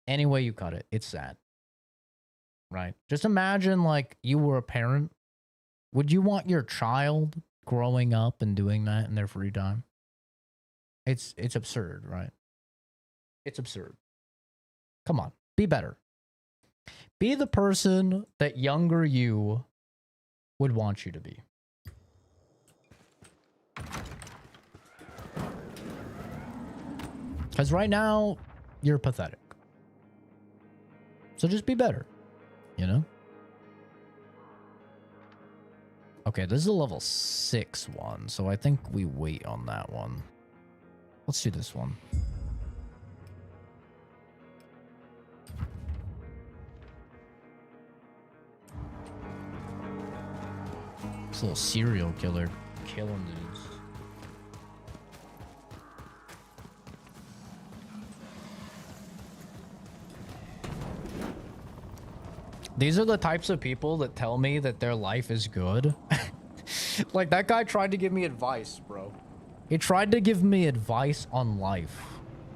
Any way you cut it, it's sad. Right? Just imagine, like, you were a parent. Would you want your child growing up and doing that in their free time? It's absurd, right? It's absurd. Come on, be better. Be the person that younger you would want you to be. Because right now, you're pathetic. So just be better, you know? Okay, this is a level 6 one, so I think we wait on that one. Let's do this one. This little serial killer killing dudes. These are the types of people that tell me that their life is good. Like, that guy tried to give me advice, bro. He tried to give me advice on life.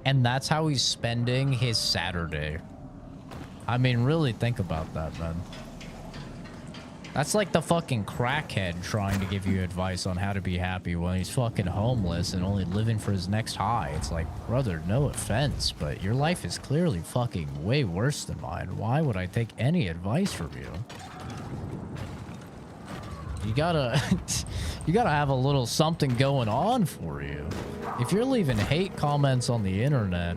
And that's how he's spending his Saturday. I mean, really think about that, man. That's like the fucking crackhead trying to give you advice on how to be happy when he's fucking homeless and only living for his next high. It's like, brother, no offense, but your life is clearly fucking way worse than mine. Why would I take any advice from you? You gotta, you gotta have a little something going on for you. If you're leaving hate comments on the internet,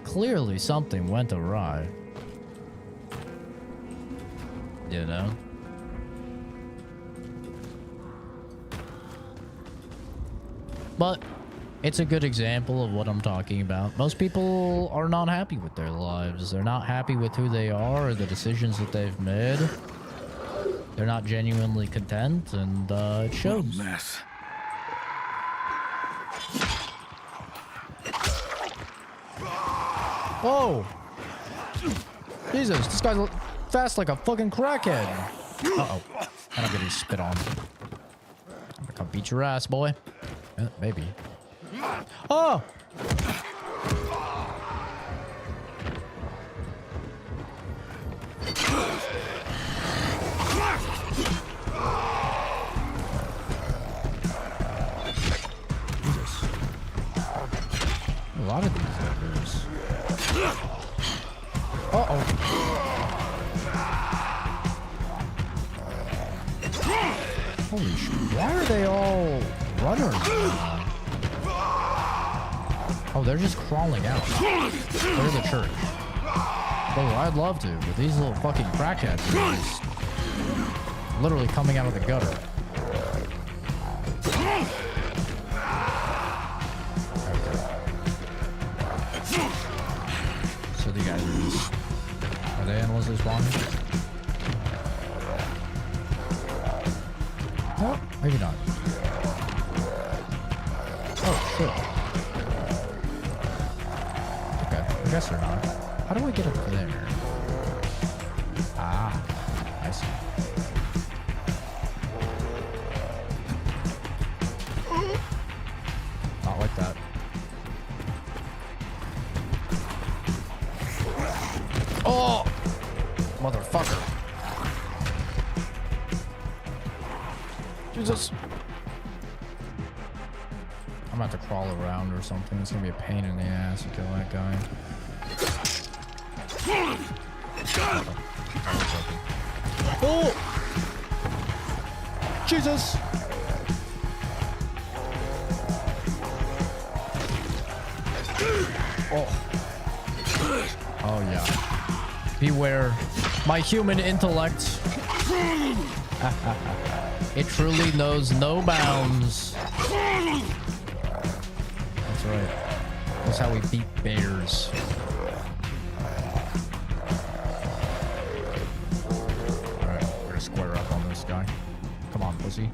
clearly something went awry. You know? But it's a good example of what I'm talking about. Most people are not happy with their lives. They're not happy with who they are or the decisions that they've made. They're not genuinely content, and it shows. What a mess. Whoa! Jesus, this guy's fast like a fucking crackhead. Uh-oh. I don't get any spit on. I'm gonna come beat your ass, boy. Maybe. Oh! Uh-oh. Holy shit. Why are they all runners? Oh, they're just crawling out. They're the church. Oh, I'd love to, but these little fucking crackheads are just literally coming out of the gutter. Okay. So the guys are just... Are they endlessly spawning? No, maybe not. Oh, shit. Okay, I guess they're not. How do I get up there? Ah, I see. Not like that. Oh! Motherfucker. Jesus. I'm about to crawl around or something. It's gonna be a pain in the ass to kill that guy. Oh! Jesus! Oh. Oh yeah. Beware. My human intellect. It truly knows no bounds. That's right. That's how we beat bears. Alright, we're gonna square up on this guy. Come on, pussy.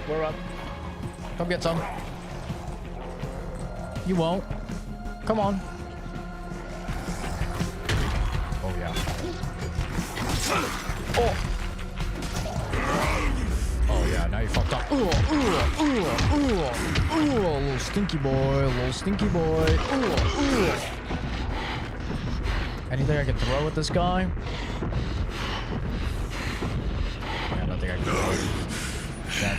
Square up. Come get some. You won't. Come on. Oh, yeah. Oh! Oh, yeah, now you fucked up. Little stinky boy, little stinky boy. Anything I can throw at this guy? Yeah, I don't think I can throw that.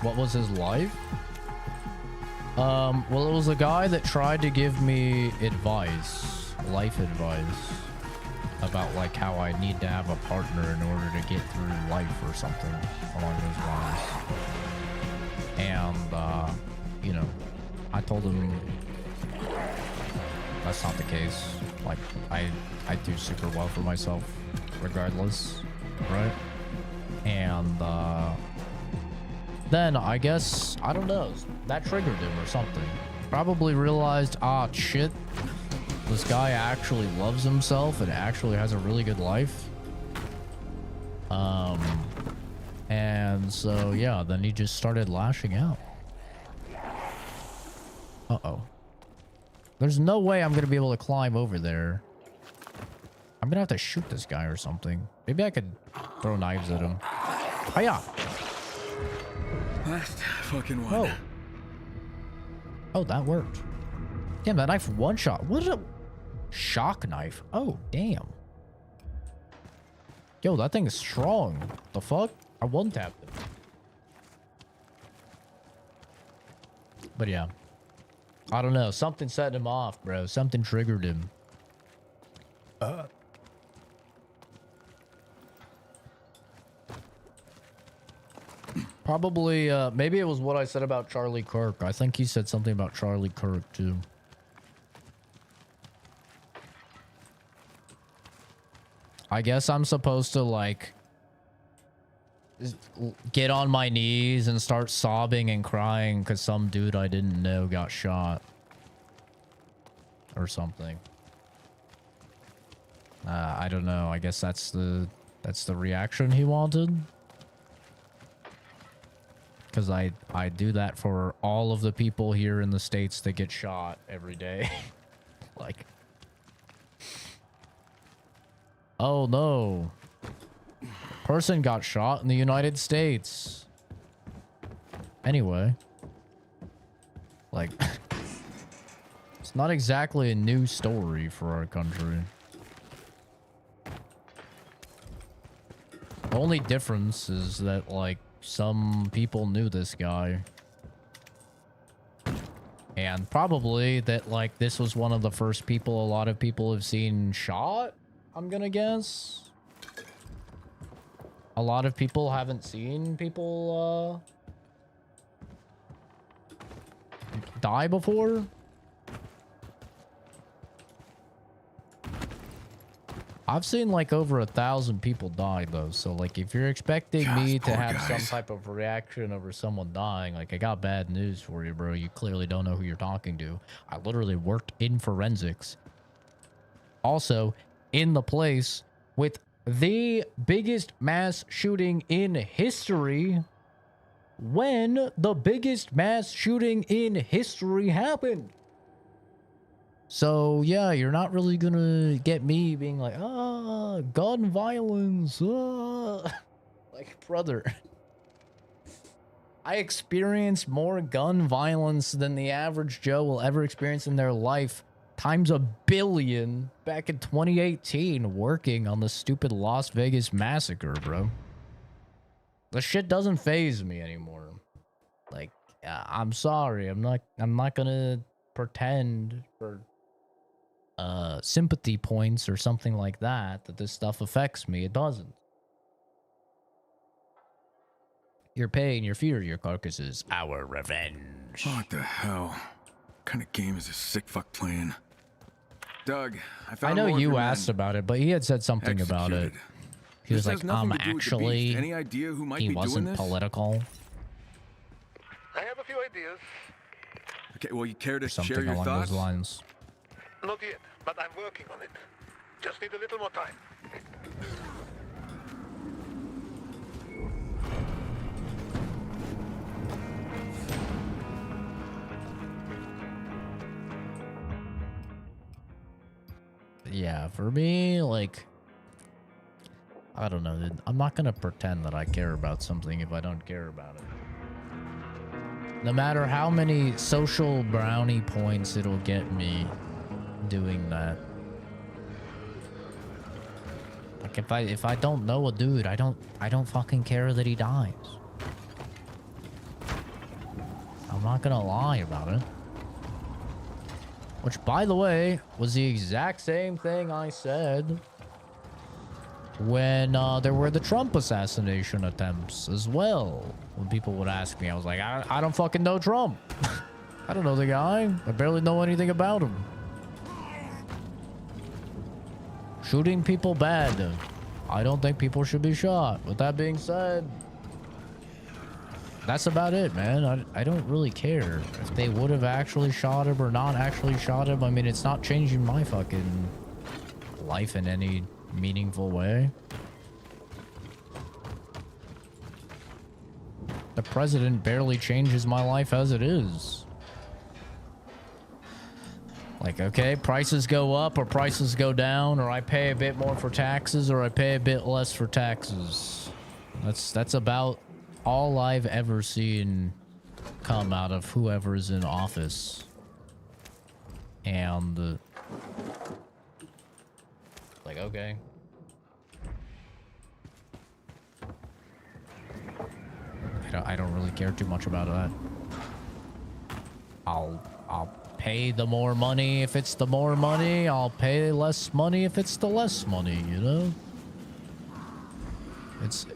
What was his life? Well, it was a guy that tried to give me advice, life advice, about like how I need to have a partner in order to get through life or something along those lines. And, you know, I told him that's not the case. Like, I do super well for myself regardless, right? And, then I guess, I don't know, that triggered him or something. Probably realized, ah, shit, this guy actually loves himself and actually has a really good life. And so, yeah, then he just started lashing out. Uh-oh. There's no way I'm gonna be able to climb over there. I'm gonna have to shoot this guy or something. Maybe I could throw knives at him. Hiya! Last fucking one. Oh. Oh, that worked. Damn, that knife one shot. What a shock knife. Oh, damn. Yo, that thing is strong. The fuck? I one tapped it. But yeah. I don't know. Something set him off, bro. Something triggered him. Probably, maybe it was what I said about Charlie Kirk. I think he said something about Charlie Kirk, too. I guess I'm supposed to, like, get on my knees and start sobbing and crying because some dude I didn't know got shot. Or something. I don't know. I guess that's the reaction he wanted. Because I do that for all of the people here in the States that get shot every day. Like, oh no. Person got shot in the United States. Anyway. Like, it's not exactly a new story for our country. The only difference is that, like, some people knew this guy And probably that, like, this was one of the first people a lot of people have seen shot, I'm gonna guess. A lot of people haven't seen people, die before. I've seen like over 1,000 people die though, so like if you're expecting me to have some type of reaction over someone dying, like I got bad news for you, bro. You clearly don't know who you're talking to. I literally worked in forensics. Also, in the place with the biggest mass shooting in history when the biggest mass shooting in history happened. So, yeah, you're not really gonna get me being like, ah, gun violence, ah. Like, brother, I experienced more gun violence than the average Joe will ever experience in their life, times a billion, back in 2018, working on the stupid Las Vegas massacre, bro. The shit doesn't faze me anymore. Like, I'm sorry, I'm not gonna pretend for sympathy points or something like that that this stuff affects me. It doesn't. Your pain, your fear, your carcasses, our revenge. What the hell? What kind of game is this sick fuck playing? Doug, I found I know more of you your asked men. about it, but he had said something about it. Executed. He was This has like, nothing to do with the actually, beast. Any idea who might he be doing wasn't this? political. I have a few ideas. Okay, well, you care to Something share your along thoughts? those lines. Not yet, but I'm working on it. Just need a little more time. Yeah, for me, like, I don't know, dude. I'm not gonna pretend that I care about something if I don't care about it. No matter how many social brownie points it'll get me doing that. Like if I don't know a dude, I don't fucking care that he dies. I'm not gonna lie about it. Which, by the way, was the exact same thing I said when there were the Trump assassination attempts as well. When people would ask me, I was like, I don't fucking know Trump. I don't know the guy. I barely know anything about him. Shooting people bad. I don't think people should be shot. With that being said, that's about it, man. I don't really care if they would have actually shot him or not actually shot him. I mean, it's not changing my fucking life in any meaningful way. The president barely changes my life as it is. Like, okay, prices go up or prices go down, or I pay a bit more for taxes or I pay a bit less for taxes. That's about all I've ever seen come out of whoever is in office. And like, okay. I don't really care too much about that. I'll pay the more money if it's the more money. I'll pay less money if it's the less money, you know? It's,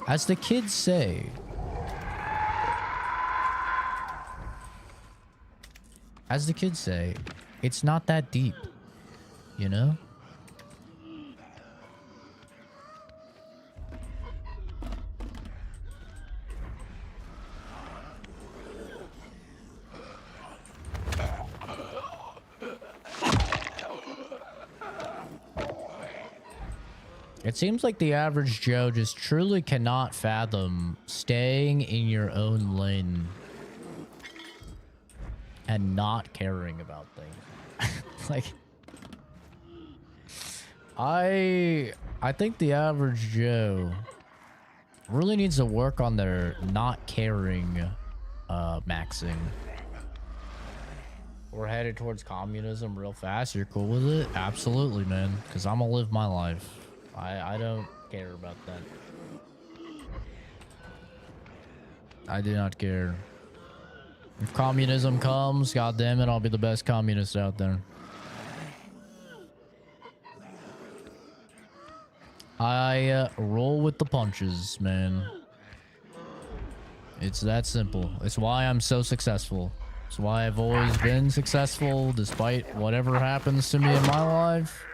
as the kids say, it's not that deep, you know? It seems like the average Joe just truly cannot fathom staying in your own lane and not caring about things. Like, I think the average Joe really needs to work on their not caring maxing. We're headed towards communism real fast. You're cool with it? Absolutely, man. Because I'm gonna live my life. I don't care about that. I do not care. If communism comes, god damn it, I'll be the best communist out there. I roll with the punches, man. It's that simple. It's why I'm so successful. It's why I've always been successful despite whatever happens to me in my life.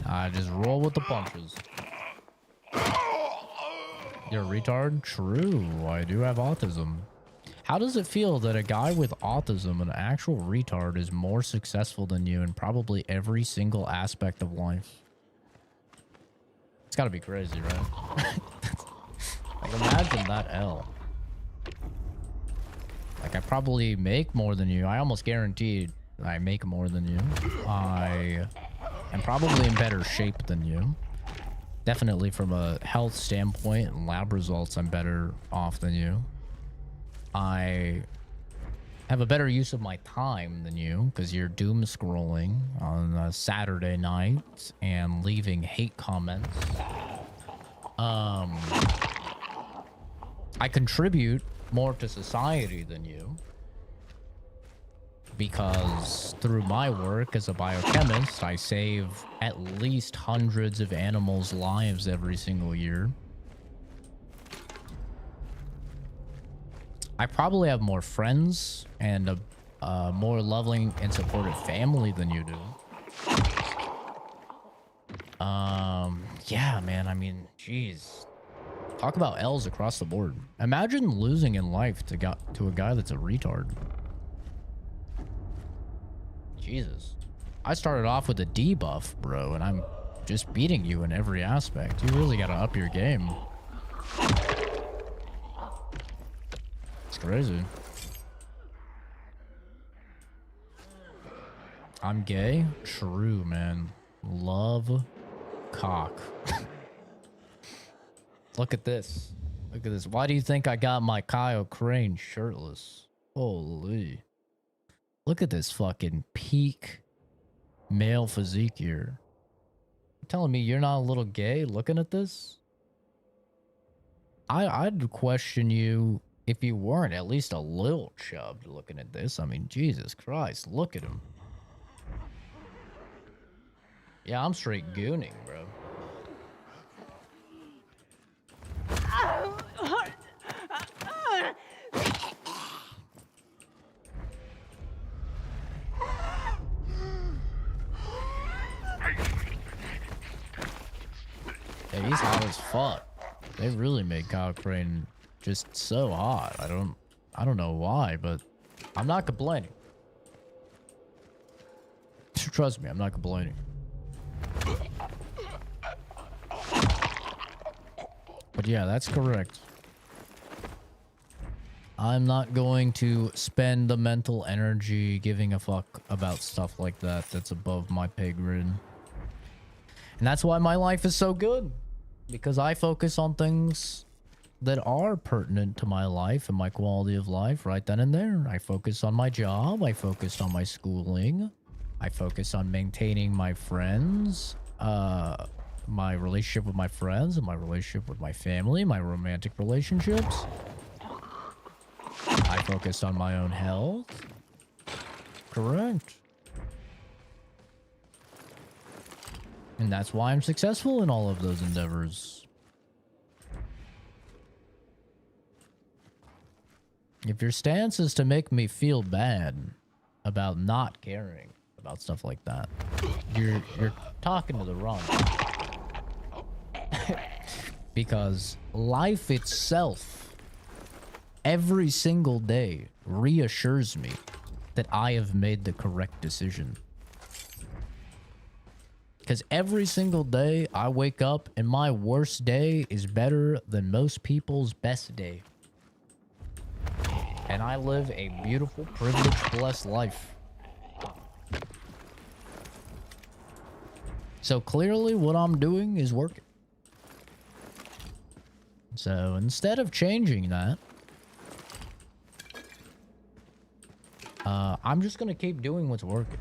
I just roll with the punches. You're a retard? True, I do have autism. How does it feel that a guy with autism, an actual retard, is more successful than you in probably every single aspect of life? It's gotta be crazy, right? Like, imagine that L. Like, I probably make more than you. I almost guaranteed I make more than you. I am probably in better shape than you. Definitely from a health standpoint and lab results, I'm better off than you. I have a better use of my time than you because you're doom scrolling on a Saturday night and leaving hate comments. I contribute more to society than you because through my work as a biochemist, I save at least hundreds of animals' lives every single year. I probably have more friends and a more loving and supportive family than you do. Yeah, man, I mean, jeez. Talk about L's across the board. Imagine losing in life to a guy that's a retard. Jesus. I started off with a debuff, bro, and I'm just beating you in every aspect. You really gotta up your game. It's crazy. I'm gay? True, man. Love cock. Look at this. Look at this. Why do you think I got my Kyle Crane shirtless? Holy. Look at this fucking peak male physique here. You're telling me you're not a little gay looking at this? I'd question you if you weren't at least a little chubbed looking at this. I mean, Jesus Christ, look at him. Yeah, I'm straight gooning, bro. Yeah, he's hot as fuck. They really made Kyle Crane just so hot. I don't know why, but I'm not complaining. Trust me, I'm not complaining. But yeah, that's correct. I'm not going to spend the mental energy giving a fuck about stuff like that. That's above my pay grade. And that's why my life is so good. Because I focus on things that are pertinent to my life and my quality of life right then and there. I focus on my job. I focus on my schooling. I focus on maintaining my friends, my relationship with my friends, and my relationship with my family, my romantic relationships. I focus on my own health. Correct. And that's why I'm successful in all of those endeavors. If your stance is to make me feel bad about not caring about stuff like that, you're talking to the wrong guy. Because life itself, every single day, reassures me that I have made the correct decision. Because every single day I wake up and my worst day is better than most people's best day. And I live a beautiful, privileged, blessed life. So clearly what I'm doing is working. So instead of changing that, I'm just going to keep doing what's working.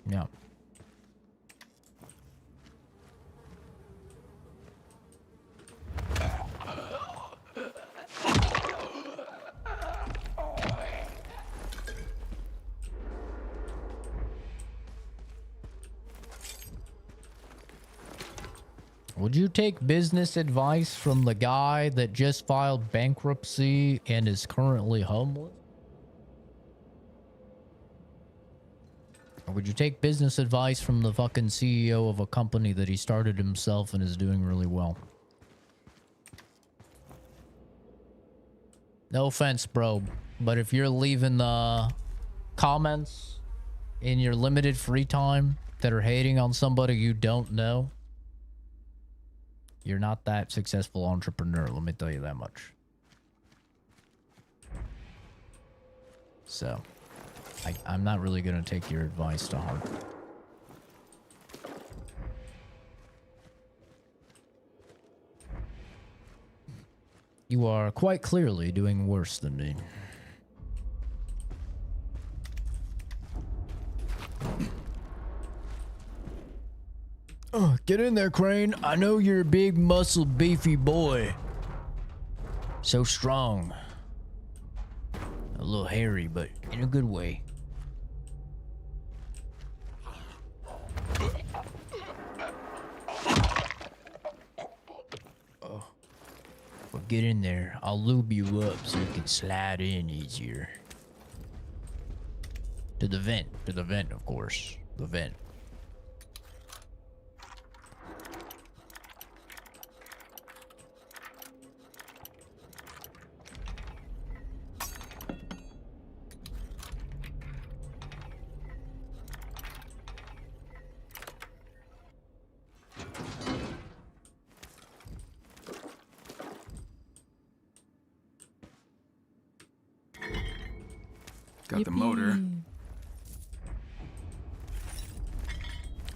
Yeah. Would you take business advice from the guy that just filed bankruptcy and is currently homeless? Or would you take business advice from the fucking CEO of a company that he started himself and is doing really well? No offense, bro, but if you're leaving the comments in your limited free time that are hating on somebody you don't know, you're not that successful entrepreneur, let me tell you that much. So, I'm not really going to take your advice to heart. You are quite clearly doing worse than me. Oh, get in there, Crane. I know you're a big, muscle, beefy boy. So strong. A little hairy, but in a good way. Oh. Well, get in there. I'll lube you up so you can slide in easier. To the vent. To the vent, of course. The vent. Got the motor.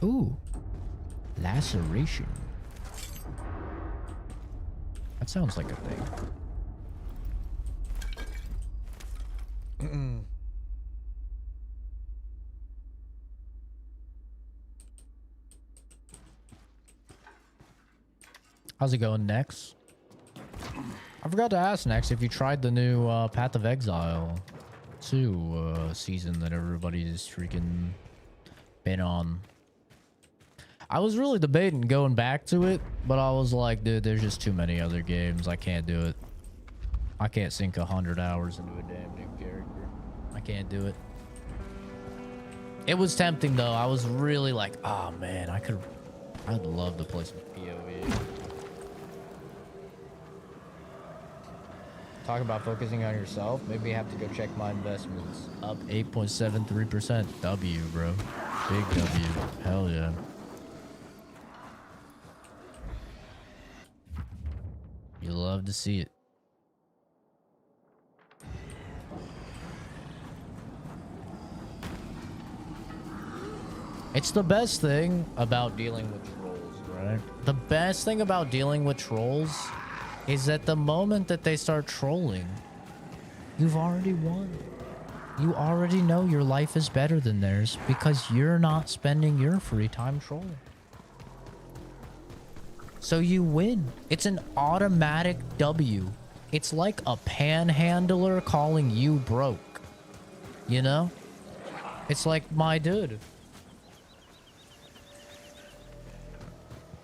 Ooh. Laceration. That sounds like a thing. How's it going, Nex? I forgot to ask Nex if you tried the new Path of Exile 2 season that everybody's freaking been on. I was really debating going back to it, but I was like, dude, there's just too many other games. I can't do it. I can't sink 100 hours into a damn new character. I can't do it. It was tempting though. I was really like, oh man, I'd love to play some PoE. Talk about focusing on yourself. Maybe I have to go check my investments. Up 8.73%. W, bro. Big W. Hell yeah. You love to see it. It's the best thing about dealing with trolls, right? The best thing about dealing with trolls is that the moment that they start trolling, you've already won. You already know your life is better than theirs because you're not spending your free time trolling. So you win. It's an automatic W. It's like a panhandler calling you broke. You know? It's like, my dude,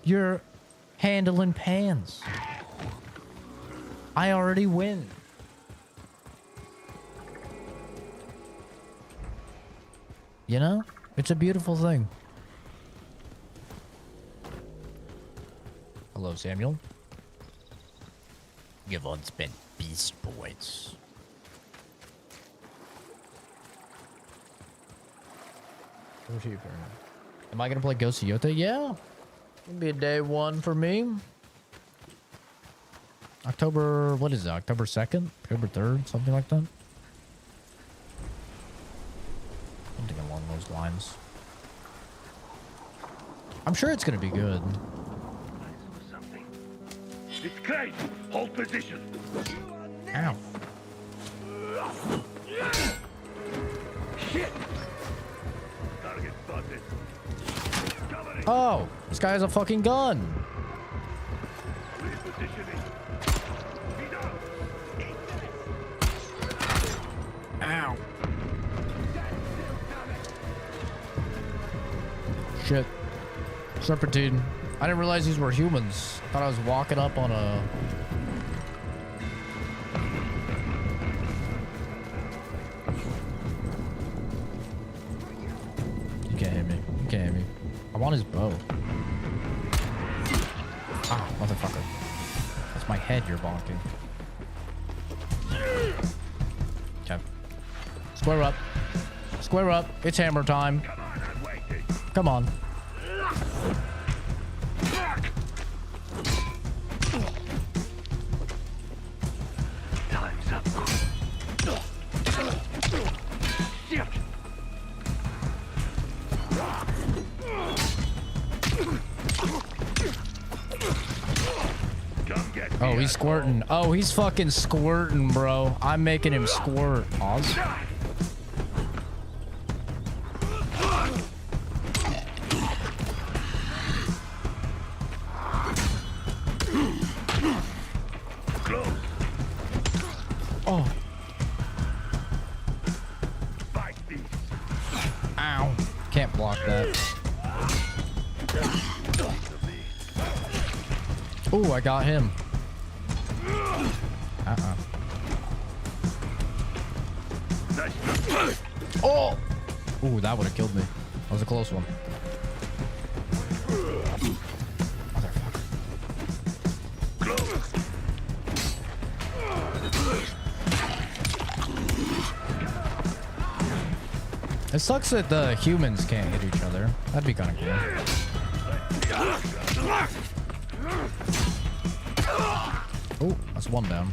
you're handling pans. I already win. You know? It's a beautiful thing. Hello, Samuel. Give unspent beast points. Am I gonna play Ghost of Yota? Yeah. It'll be a day one for me. October, what is it? October 2nd? October 3rd? Something like that? Something along those lines. I'm sure it's gonna be good. It's Crane! Hold position! Ow. Shit! Target spotted. Oh! This guy has a fucking gun! Repositioning. He's out! Ow. Shit. Serpentine. I didn't realize these were humans. I thought I was walking up on a... You can't hit me. You can't hit me. I want his bow. Ah, motherfucker. That's my head you're bonking. Okay. Square up. Square up. It's hammer time. Come on. Time's up. Oh, he's squirting. Oh, he's fucking squirting, bro. I'm making him squirt. Oz. Oh. Ow. Can't block that. Ooh, I got him. Oh! Ooh, that would have killed me. That was a close one. Motherfucker. It sucks that the humans can't hit each other. That'd be kind of cool. Oh, that's one down.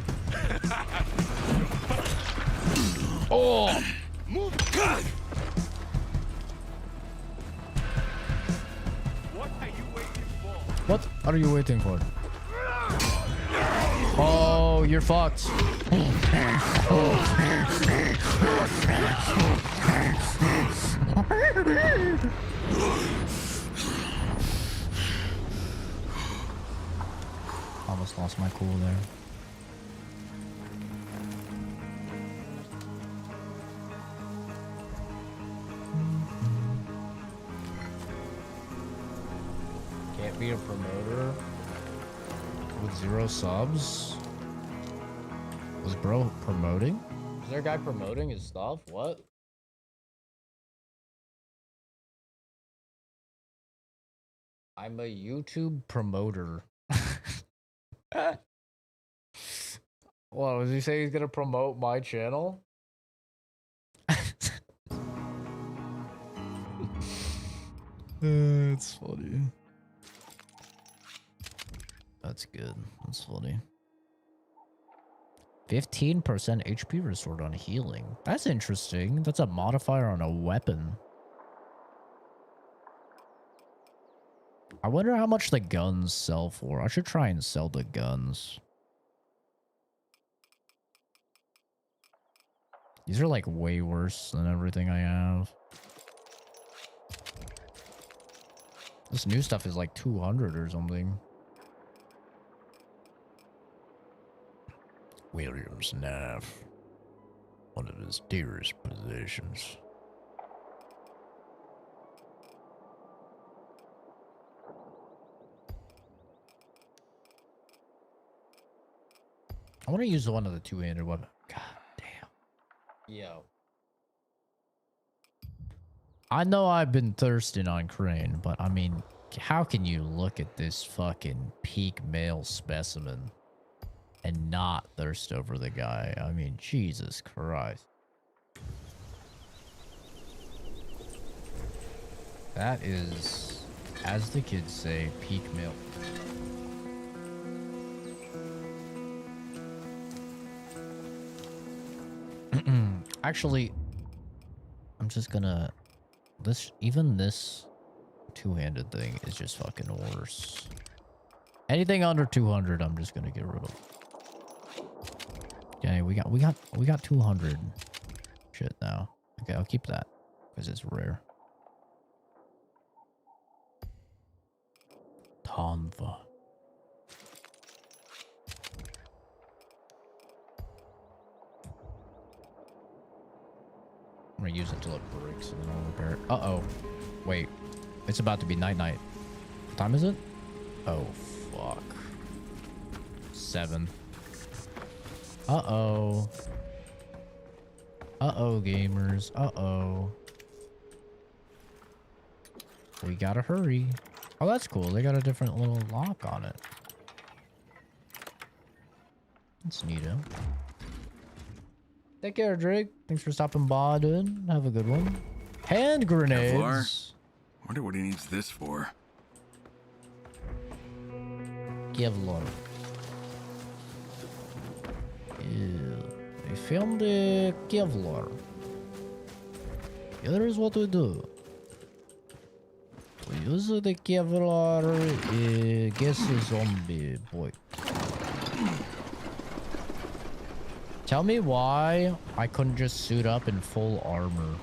Oh! What are you waiting for? Oh, you're fucked. Almost lost my cool there. Can't be a promoter with 0 subs? Was bro promoting? Is there a guy promoting his stuff? What? I'm a YouTube promoter. What, does he say he's gonna promote my channel? It's funny. That's good. That's funny. 15% HP restored on healing. That's interesting. That's a modifier on a weapon. I wonder how much the guns sell for. I should try and sell the guns. These are like way worse than everything I have. This new stuff is like 200 or something. William's knife. One of his dearest possessions. I want to use one of the two-handed weapon. God damn. Yo. I know I've been thirsting on Crane, but I mean, how can you look at this fucking peak male specimen and not thirst over the guy? I mean, Jesus Christ. That is, as the kids say, peak male. Actually, I'm just gonna... Even this two-handed thing is just fucking worse. Anything under 200, I'm just gonna get rid of. Okay, we got 200 shit now. Okay, I'll keep that because it's rare. Tanva. I'm gonna use it until it breaks and then I'll repair it. Uh-oh. Wait. It's about to be night-night. What time is it? Oh, fuck. 7. Uh-oh. Uh-oh, gamers. Uh-oh. We gotta hurry. Oh, that's cool. They got a different little lock on it. That's neato. Take care, Drake. Thanks for stopping by, dude. Have a good one. Hand grenades. Wonder what he needs this for. Kevlar. I found the Kevlar. Here's what we do. We use the Kevlar against a zombie boy. Tell me why I couldn't just suit up in full armor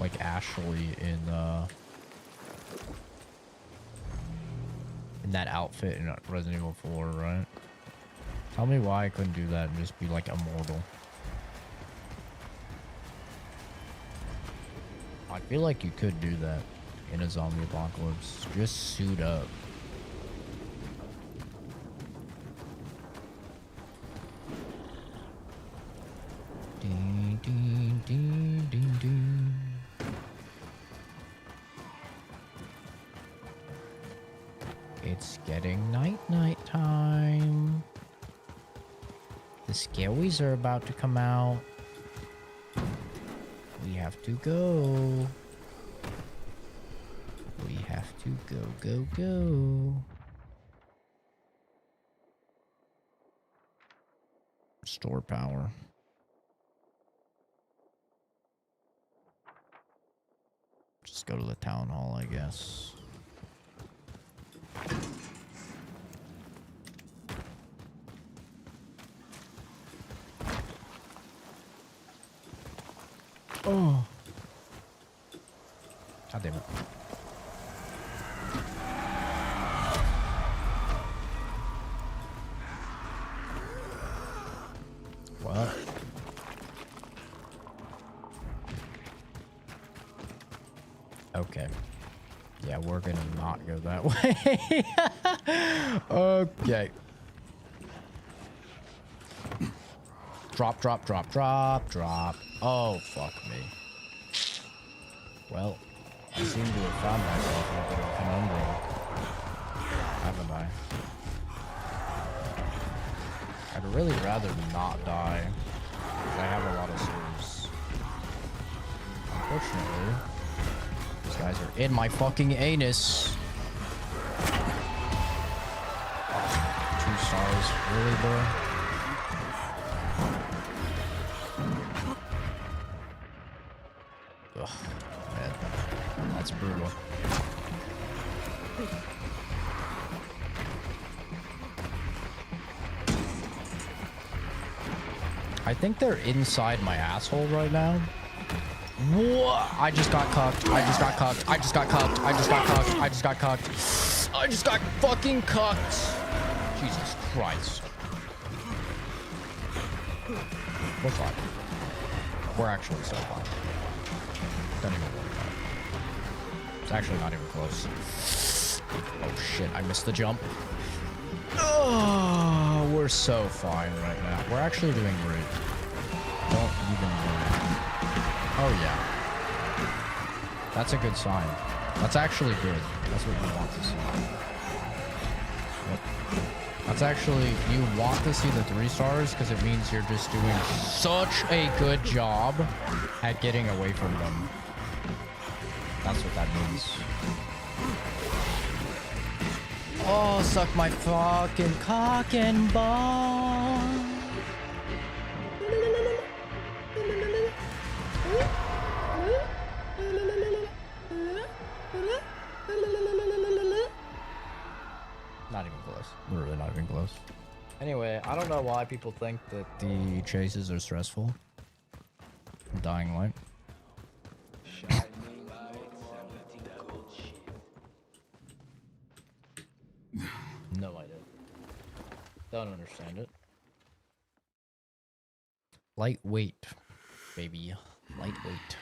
like Ashley in that outfit in Resident Evil 4, right? Tell me why I couldn't do that and just be like immortal. I feel like you could do that in a zombie apocalypse. Just suit up. Ding, ding, ding, ding, ding. It's getting night time. The scaries are about to come out. We have to go. We have to go. Store power. Just go to the town hall, I guess. Oh. God damn it. What? Okay. Yeah, we're gonna not go that way. Okay. Drop. Oh, fuck me. Well, I seem to have found myself in a bit of a conundrum. Haven't I? I'd really rather not die, because I have a lot of souls. Unfortunately, these guys are in my fucking anus. 2 stars. Really, bro? Ugh, man. That's brutal. I think they're inside my asshole right now. What? I just got cucked. I just got fucking cucked. Jesus Christ. We're fine. We're actually so fine. Don't even worry about it. It's actually not even close. Oh shit, I missed the jump. Oh, we're so fine right now. We're actually doing great. Don't even worry. Oh yeah. That's a good sign. That's actually good. That's what you want to see. Yep. That's actually, you want to see the 3 stars because it means you're just doing such a good job at getting away from them. That's what that means. Oh, suck my fucking cock and ball. Not even close. Literally not even close. Anyway, I don't know why people think that the chases are stressful. Dying light. No idea. Don't understand it. Lightweight, baby. Lightweight.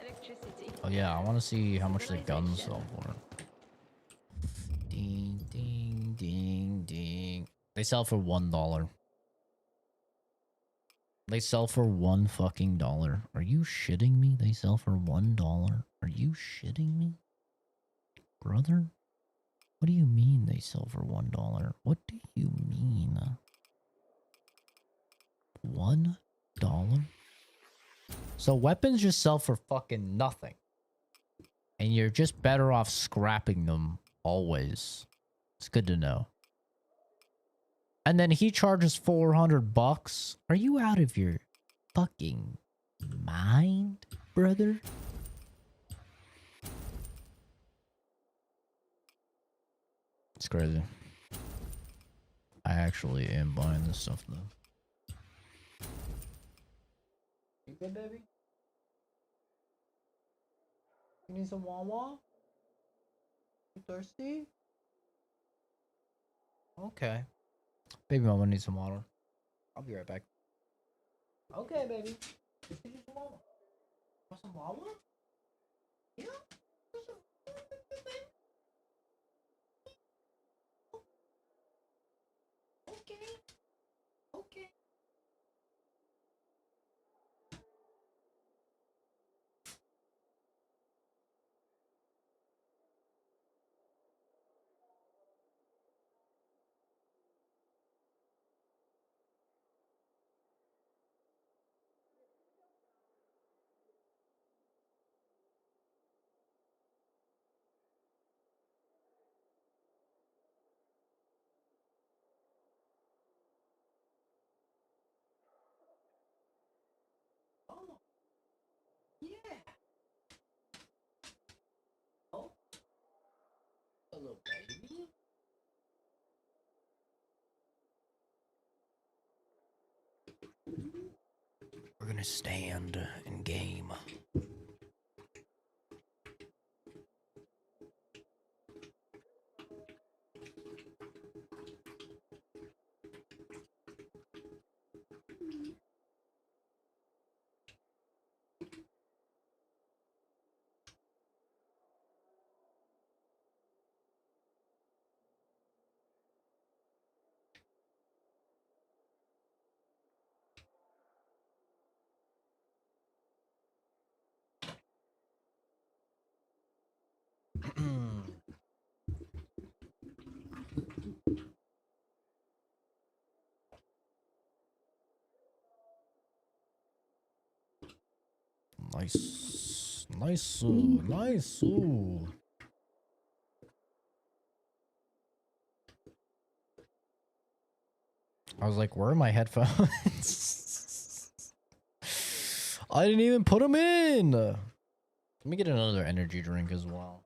Electricity. Oh yeah, I want to see how much the guns sell for. Ding, ding, ding, ding. They sell for $1. They sell for $1 fucking dollar. Are you shitting me? They sell for $1. Are you shitting me? Brother? What do you mean they sell for $1? What do you mean? $1? So weapons just sell for fucking nothing. And you're just better off scrapping them always. It's good to know. And then he charges $400. Are you out of your fucking mind, brother? It's crazy. I actually am buying this stuff though. You good, baby? You need some Wawa? You thirsty? Okay. Baby mama needs some water. I'll be right back. Okay, baby. Just need some Wawa. Want some Wawa? Yeah? Okay. Okay. Oh. Yeah. Oh. Hello, baby. We're gonna stand and game. Nice. Nice. Nice. I was like, where are my headphones? I didn't even put them in. Let me get another energy drink as well.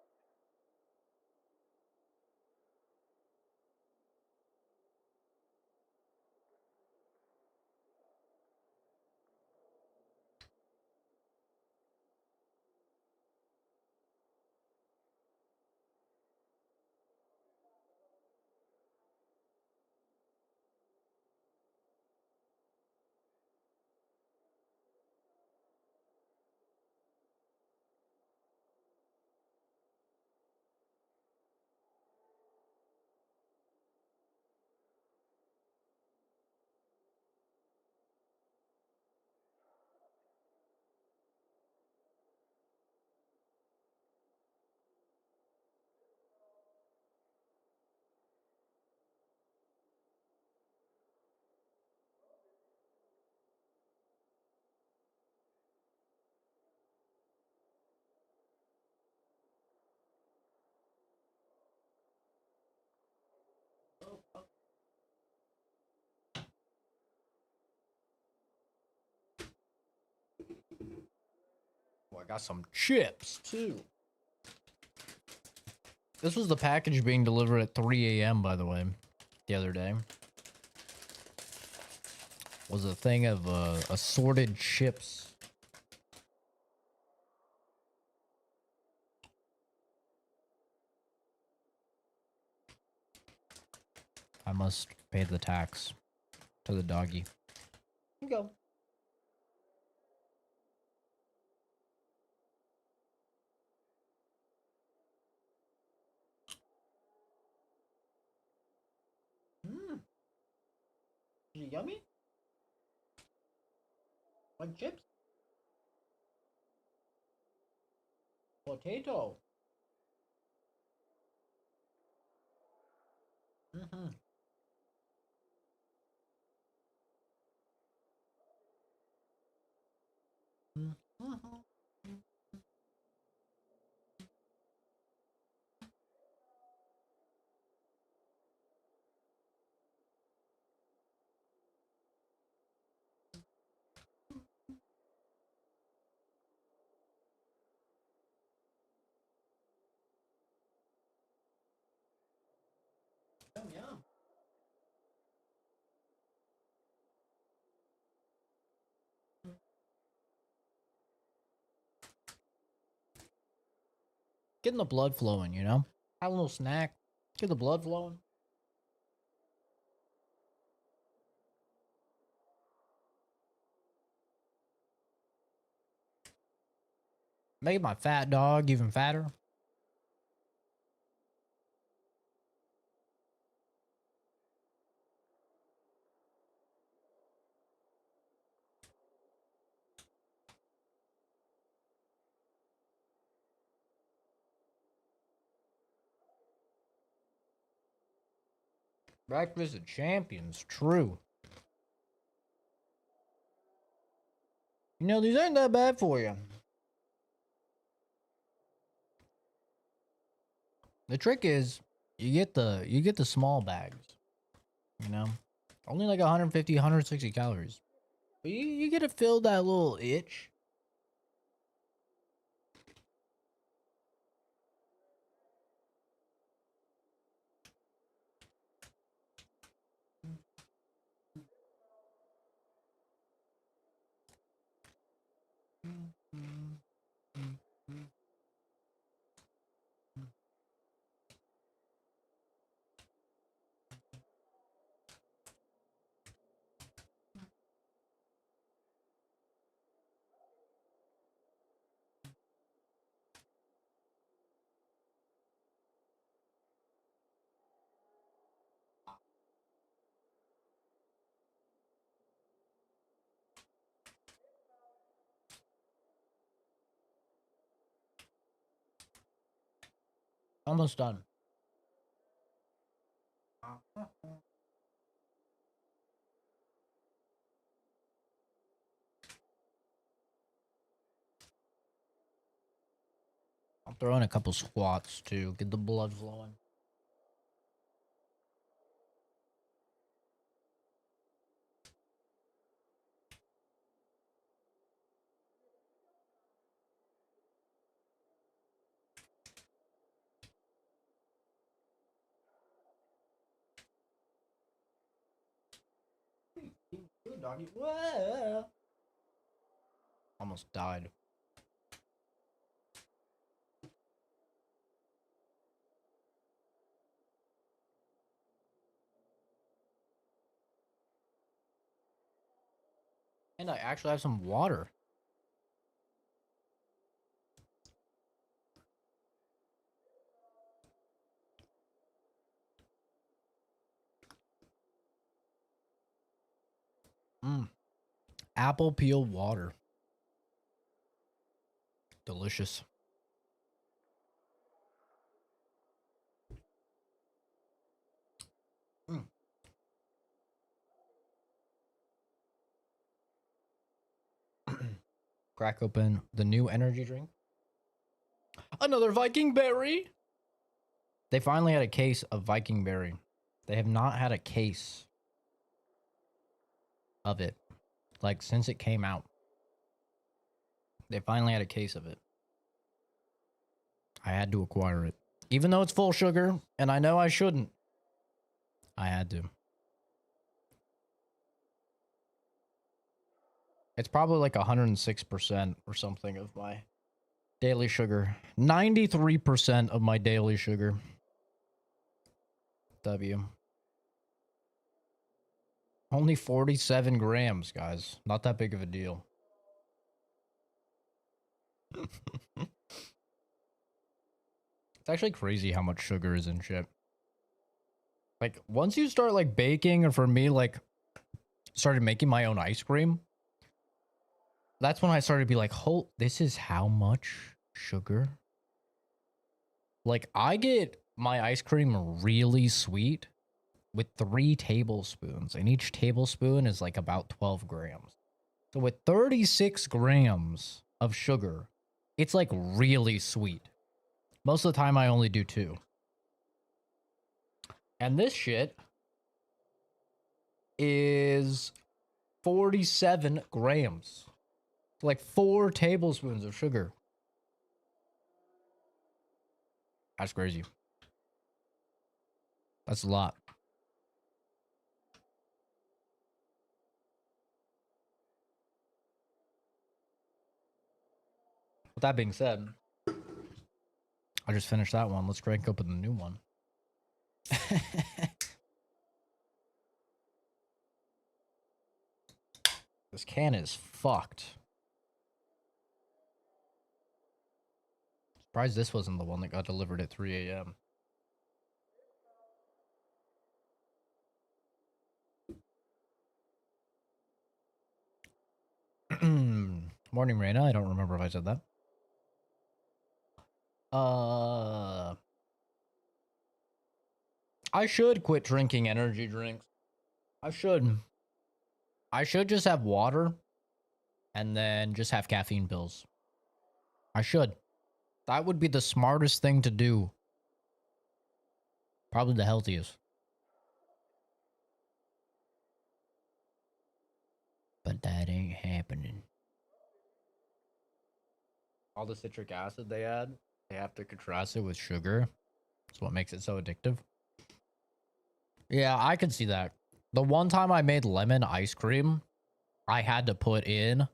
Oh, I got some chips too. This was the package being delivered at 3 a.m. by the way, the other day. Was a thing of assorted chips. I must pay the tax to the doggy. Here you go. it yummy? Like chips? Potato. Mm-hmm. Mm-hmm. Yum, yum. Getting the blood flowing, you know? Have a little snack. Get the blood flowing. Make my fat dog even fatter. Breakfast of champions, true. You know, these ain't that bad for you. The trick is you get the small bags, you know? Only like 150, 160 calories. But you get to fill that little itch. Almost done. I'll throw in a couple squats too, get the blood flowing. Good doggy. Whoa. Almost died. And I actually have some water. Apple peel water. Delicious. Crack open the new energy drink. Another Viking berry. They finally had a case of Viking berry. They have not had a case of it, like, since it came out. They finally had a case of it. I had to acquire it. Even though it's full sugar, and I know I shouldn't. I had to. It's probably like 106% or something of my daily sugar. 93% of my daily sugar. W. Only 47 grams, guys. Not that big of a deal. It's actually crazy how much sugar is in shit. Like, once you start, like, baking, or for me, like, started making my own ice cream, that's when I started to be like, "Oh, this is how much sugar." Like, I get my ice cream really sweet with 3 tablespoons, and each tablespoon is like about 12 grams. So with 36 grams of sugar, it's like really sweet. Most of the time, I only do 2. And this shit is 47 grams. Like 4 tablespoons of sugar. That's crazy. That's a lot. With that being said, I just finished that one. Let's crank open the new one. This can is fucked. Surprised this wasn't the one that got delivered at 3 a.m. Morning, Raina. I don't remember if I said that. I should quit drinking energy drinks. I should. I should just have water and then just have caffeine pills. I should. That would be the smartest thing to do. Probably the healthiest. But that ain't happening. All the citric acid they add, they have to contrast it with sugar. That's what makes it so addictive. Yeah, I could see that. The one time I made lemon ice cream, I had to put in,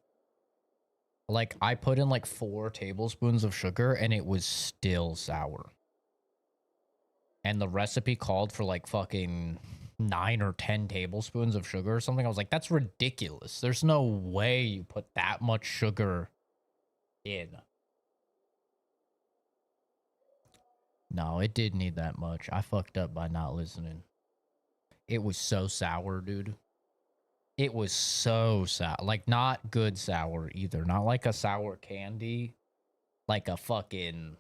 like, I put in like 4 tablespoons of sugar and it was still sour. And the recipe called for like fucking 9 or 10 tablespoons of sugar or something. I was like, that's ridiculous. There's no way you put that much sugar in. No, it did need that much. I fucked up by not listening. It was so sour, dude. It was so sour. Like, not good sour either. Not like a sour candy. Like a fucking...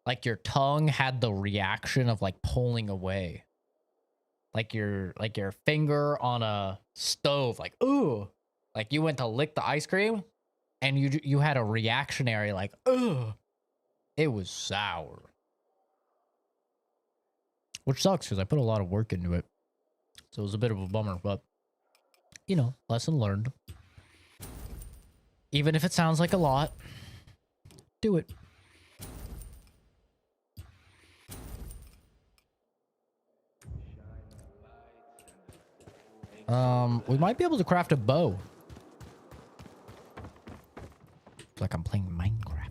Like, your tongue had the reaction of, like, pulling away. Like your finger on a stove. Like, ooh. Like, you went to lick the ice cream, and you had a reactionary, like, ugh. It was sour. Which sucks, because I put a lot of work into it. So it was a bit of a bummer, but, you know, lesson learned. Even if it sounds like a lot, do it. We might be able to craft a bow. It's like I'm playing Minecraft.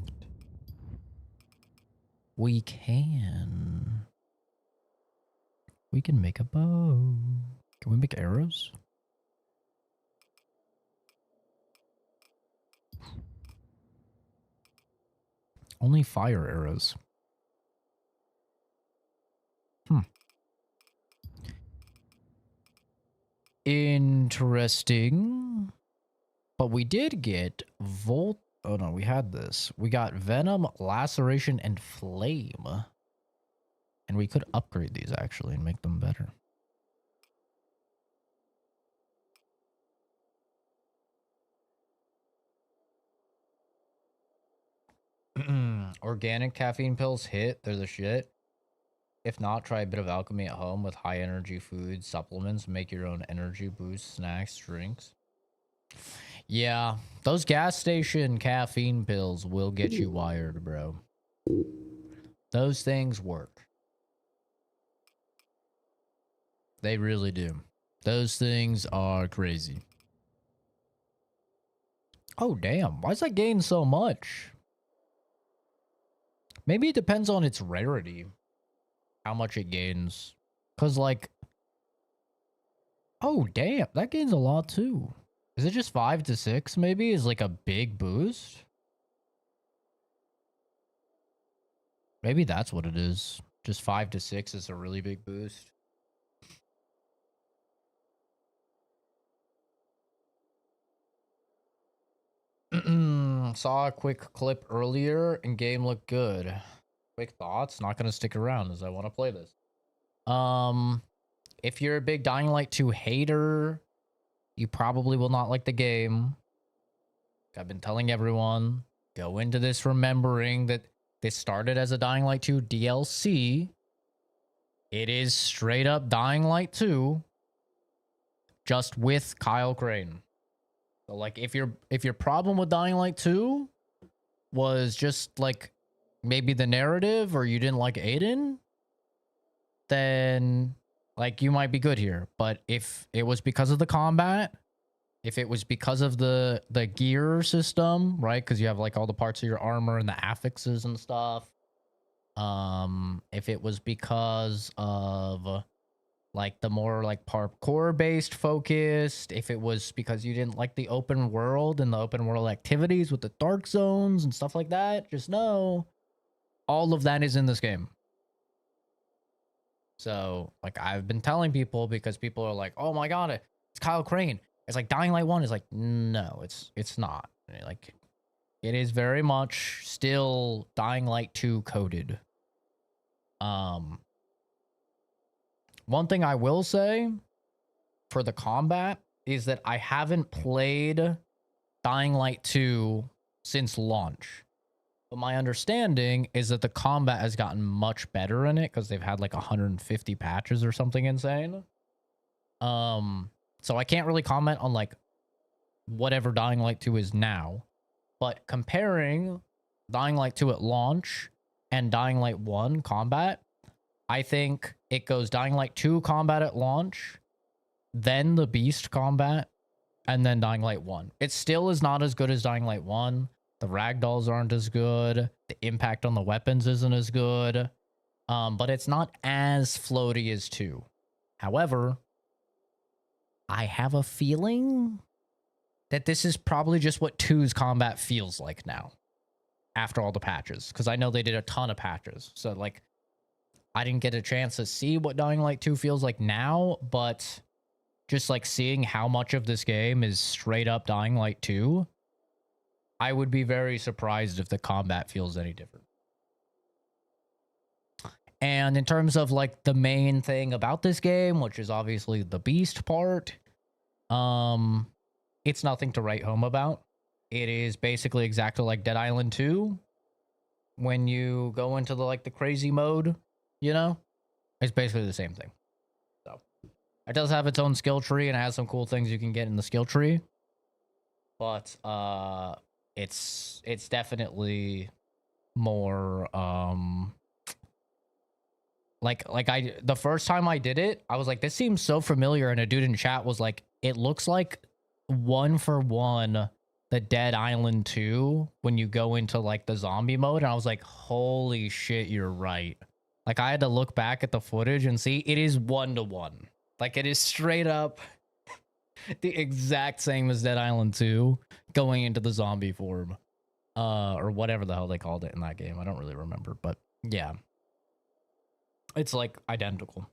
We can make a bow. Can we make arrows? Only fire arrows. Interesting. But we did get Volt. Oh no, we had this. We got Venom, Laceration, and Flame. And we could upgrade these actually and make them better. Organic caffeine pills hit. They're the shit. If not, try a bit of alchemy at home with high energy food supplements. Make your own energy boost, snacks, drinks. Yeah, those gas station caffeine pills will get you wired, bro. Those things work. They really do. Those things are crazy. Oh, damn. Why is that gain so much? Maybe it depends on its rarity. How much it gains. Because, like... Oh, damn. That gains a lot, too. Is it just 5 to 6, maybe? Is like a big boost? Maybe that's what it is. Just 5 to 6 is a really big boost. Saw a quick clip earlier and game looked good. Quick thoughts. Not gonna stick around as I want to play this. If you're a big Dying Light 2 hater, you probably will not like the game. I've been telling everyone, go into this remembering that this started as a Dying Light 2 DLC. It is straight up Dying Light 2, just with Kyle Crane. So like if your problem with Dying Light 2 was just like maybe the narrative or you didn't like Aiden, then like you might be good here. But if it was because of the combat, if it was because of the gear system, right? Because you have like all the parts of your armor and the affixes and stuff. If it was because of like the more like parkour based focused, if it was because you didn't like the open world and the open world activities with the dark zones and stuff like that, just know all of that is in this game. So like I've been telling people, because people are like, oh my god, it's Kyle Crane. It's like Dying Light 1 is like, no, it's not. Like it is very much still Dying Light 2 coded. One thing I will say for the combat is that I haven't played Dying Light 2 since launch. But my understanding is that the combat has gotten much better in it because they've had like 150 patches or something insane. So I can't really comment on like whatever Dying Light 2 is now. But comparing Dying Light 2 at launch and Dying Light 1 combat, I think it goes Dying Light 2 combat at launch, then the Beast combat, and then Dying Light 1. It still is not as good as Dying Light 1. The ragdolls aren't as good. The impact on the weapons isn't as good. But it's not as floaty as 2. However, I have a feeling that this is probably just what 2's combat feels like now after all the patches, because I know they did a ton of patches. So like I didn't get a chance to see what Dying Light 2 feels like now, but just like seeing how much of this game is straight up Dying Light 2, I would be very surprised if the combat feels any different. And in terms of like the main thing about this game, which is obviously the Beast part, it's nothing to write home about. It is basically exactly like Dead Island 2 when you go into the like the crazy mode, you know? It's basically the same thing. So it does have its own skill tree and it has some cool things you can get in the skill tree. But it's definitely more the first time I did it, I was like, this seems so familiar, and a dude in chat was like, it looks like 1-for-1 the Dead Island 2 when you go into like the zombie mode, and I was like, holy shit, you're right. Like I had to look back at the footage and see it is 1-to-1. Like it is straight up the exact same as Dead Island 2 going into the zombie form. Or whatever the hell they called it in that game. I don't really remember, but yeah. It's like identical.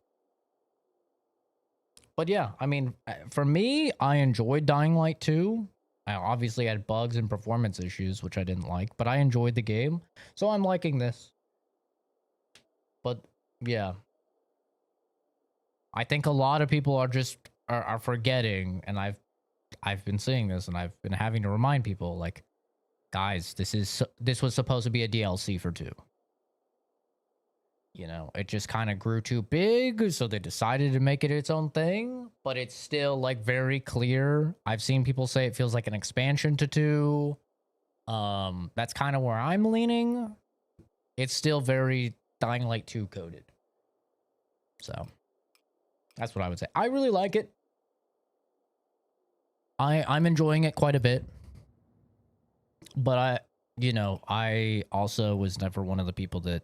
But yeah, I mean, for me, I enjoyed Dying Light 2. I obviously had bugs and performance issues, which I didn't like, but I enjoyed the game. So I'm liking this. But yeah. I think a lot of people are just are forgetting, and I've been seeing this and I've been having to remind people like, guys, this was supposed to be a DLC for 2. You know, it just kind of grew too big, so they decided to make it its own thing, but it's still like very clear. I've seen people say it feels like an expansion to 2. That's kind of where I'm leaning. It's still very Dying Light 2 coded. So that's what I would say. I really like it. I'm enjoying it quite a bit. But I also was never one of the people that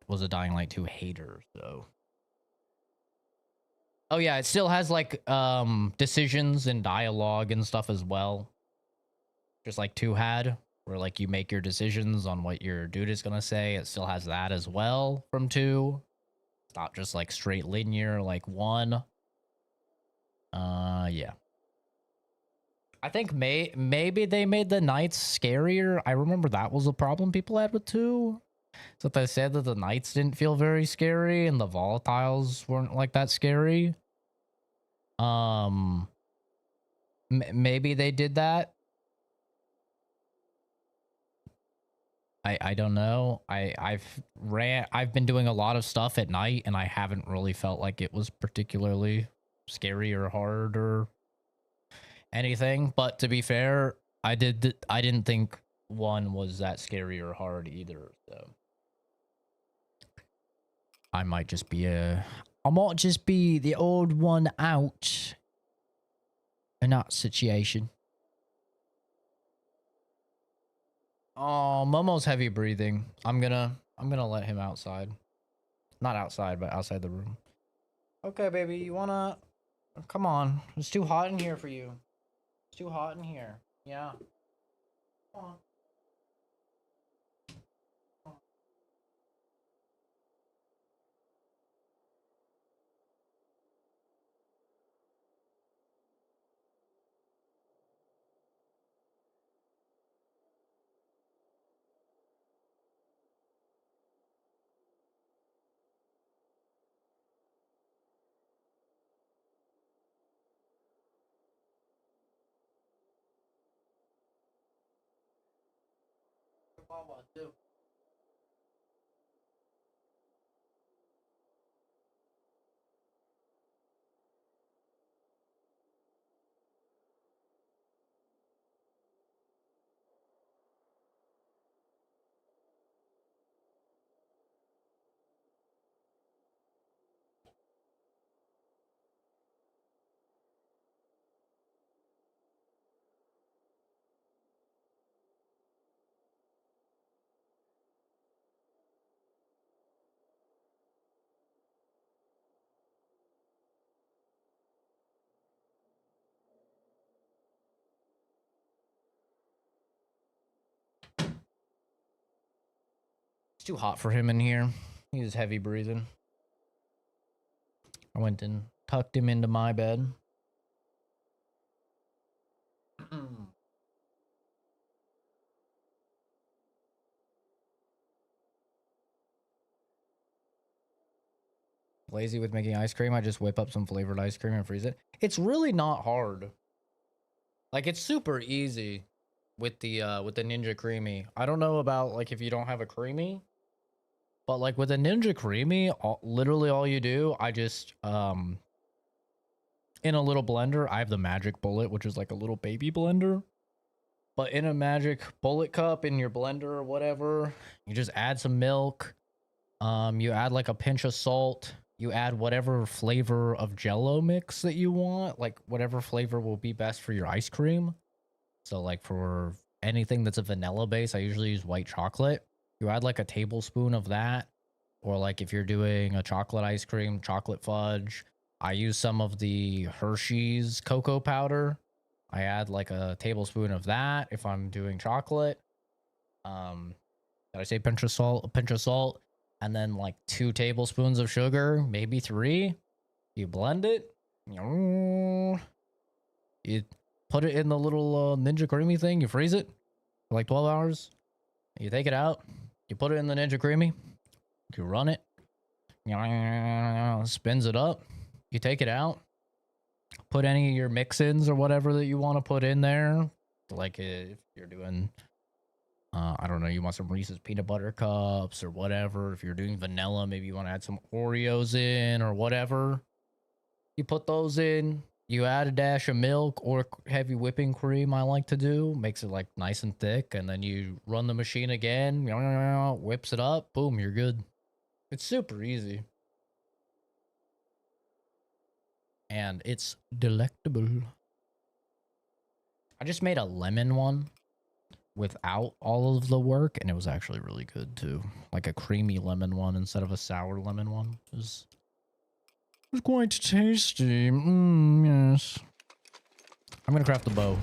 was a Dying Light 2 hater, so. Oh yeah, it still has like decisions and dialogue and stuff as well. Just like 2 had, where like you make your decisions on what your dude is gonna say. It still has that as well from 2. It's not just like straight linear like 1. Yeah. I think maybe they made the nights scarier. I remember that was a problem people had with 2. So they said that the nights didn't feel very scary and the volatiles weren't like that scary. Maybe they did that. I don't know. I've been doing a lot of stuff at night and I haven't really felt like it was particularly scary or hard or anything. But to be fair, I didn't think 1 was that scary or hard either. So I might just be the old one out in that situation. Oh, Momo's heavy breathing. I'm gonna let him outside. Not outside, but outside the room. Okay, baby, you wanna come on. It's too hot in here for you. It's too hot in here. Yeah. Come on. It's too hot for him in here. He's heavy breathing. I went and tucked him into my bed. Lazy with making ice cream. I just whip up some flavored ice cream and freeze it. It's really not hard. Like, it's super easy with the Ninja Creamy. I don't know about like if you don't have a creamy, but like with a Ninja Creamy, literally all you do, I just in a little blender, I have the Magic Bullet, which is like a little baby blender. But in a Magic Bullet cup in your blender or whatever, you just add some milk. You add like a pinch of salt. You add whatever flavor of Jello mix that you want, like whatever flavor will be best for your ice cream. So like for anything that's a vanilla base, I usually use white chocolate. You add like a tablespoon of that, or like if you're doing a chocolate ice cream, chocolate fudge, I use some of the Hershey's cocoa powder. I add like a tablespoon of that if I'm doing chocolate. Did I say pinch of salt? A pinch of salt. And then like 2 tablespoons of sugar, maybe 3. You blend it. You put it in the little Ninja Creamy thing. You freeze it for like 12 hours. You take it out. You put it in the Ninja Creamy. You run it. Spins it up. You take it out. Put any of your mix-ins or whatever that you want to put in there. Like if you're doing... I don't know, you want some Reese's peanut butter cups or whatever. If you're doing vanilla, maybe you want to add some Oreos in or whatever. You put those in. You add a dash of milk or heavy whipping cream, I like to do. Makes it like nice and thick. And then you run the machine again. Whips it up. Boom, you're good. It's super easy. And it's delectable. I just made a lemon one without all of the work, and it was actually really good too. Like a creamy lemon one instead of a sour lemon one. It was quite tasty. Yes. I'm gonna craft the bow.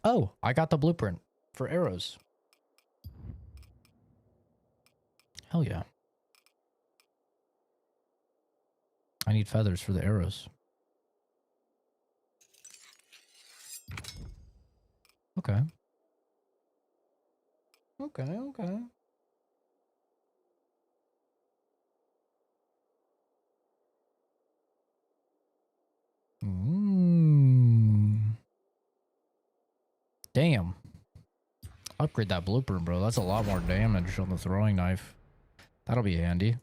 Oh, I got the blueprint for arrows. Hell yeah. I need feathers for the arrows. Okay. Okay. Damn. Upgrade that blueprint, bro. That's a lot more damage on the throwing knife. That'll be handy.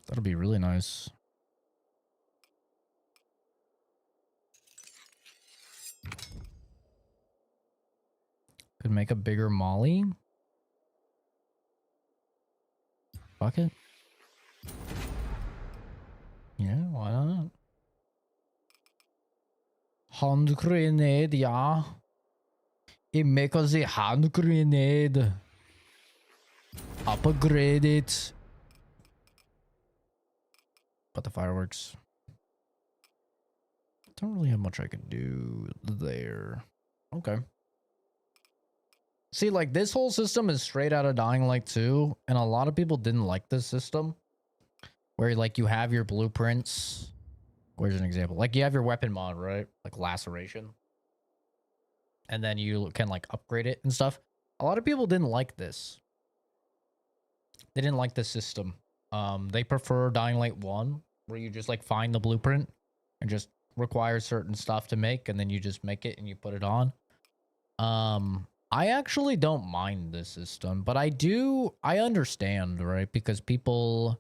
That'll be really nice. Could make a bigger molly. Fuck it. Yeah, why not? Hand grenade, yeah. It make us a hand grenade. Upgrade it. But the fireworks. Don't really have much I can do there. Okay. See, like, this whole system is straight out of Dying Light 2, and a lot of people didn't like this system. Where, like, you have your blueprints. Where's an example? Like, you have your weapon mod, right? Like, laceration. And then you can, like, upgrade it and stuff. A lot of people didn't like this. They didn't like the system. They prefer Dying Light 1, where you just, like, find the blueprint and just require certain stuff to make, and then you just make it and you put it on. I actually don't mind this system, but I understand, right? Because people,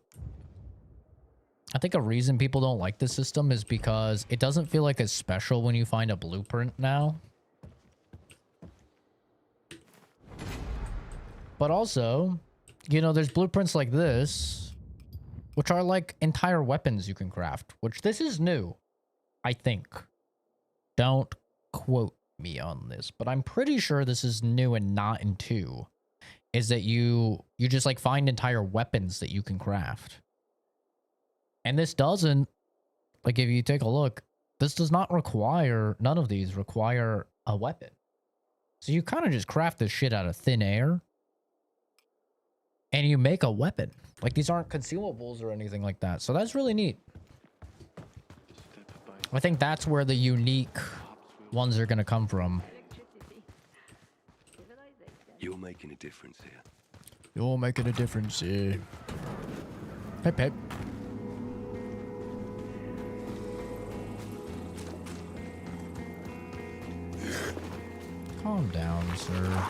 I think a reason people don't like this system is because it doesn't feel like it's special when you find a blueprint now. But also, you know, there's blueprints like this, which are like entire weapons you can craft, which this is new, I think. Don't quote me on this, but I'm pretty sure this is new and not in 2. Is that you just like find entire weapons that you can craft. And this doesn't, like, if you take a look, this does not require, none of these require a weapon. So you kind of just craft this shit out of thin air. And you make a weapon. Like, these aren't consumables or anything like that. So that's really neat. I think that's where the unique ones are going to come from. You're making a difference here. You're making a difference here. Hey, hey. Calm down, sir.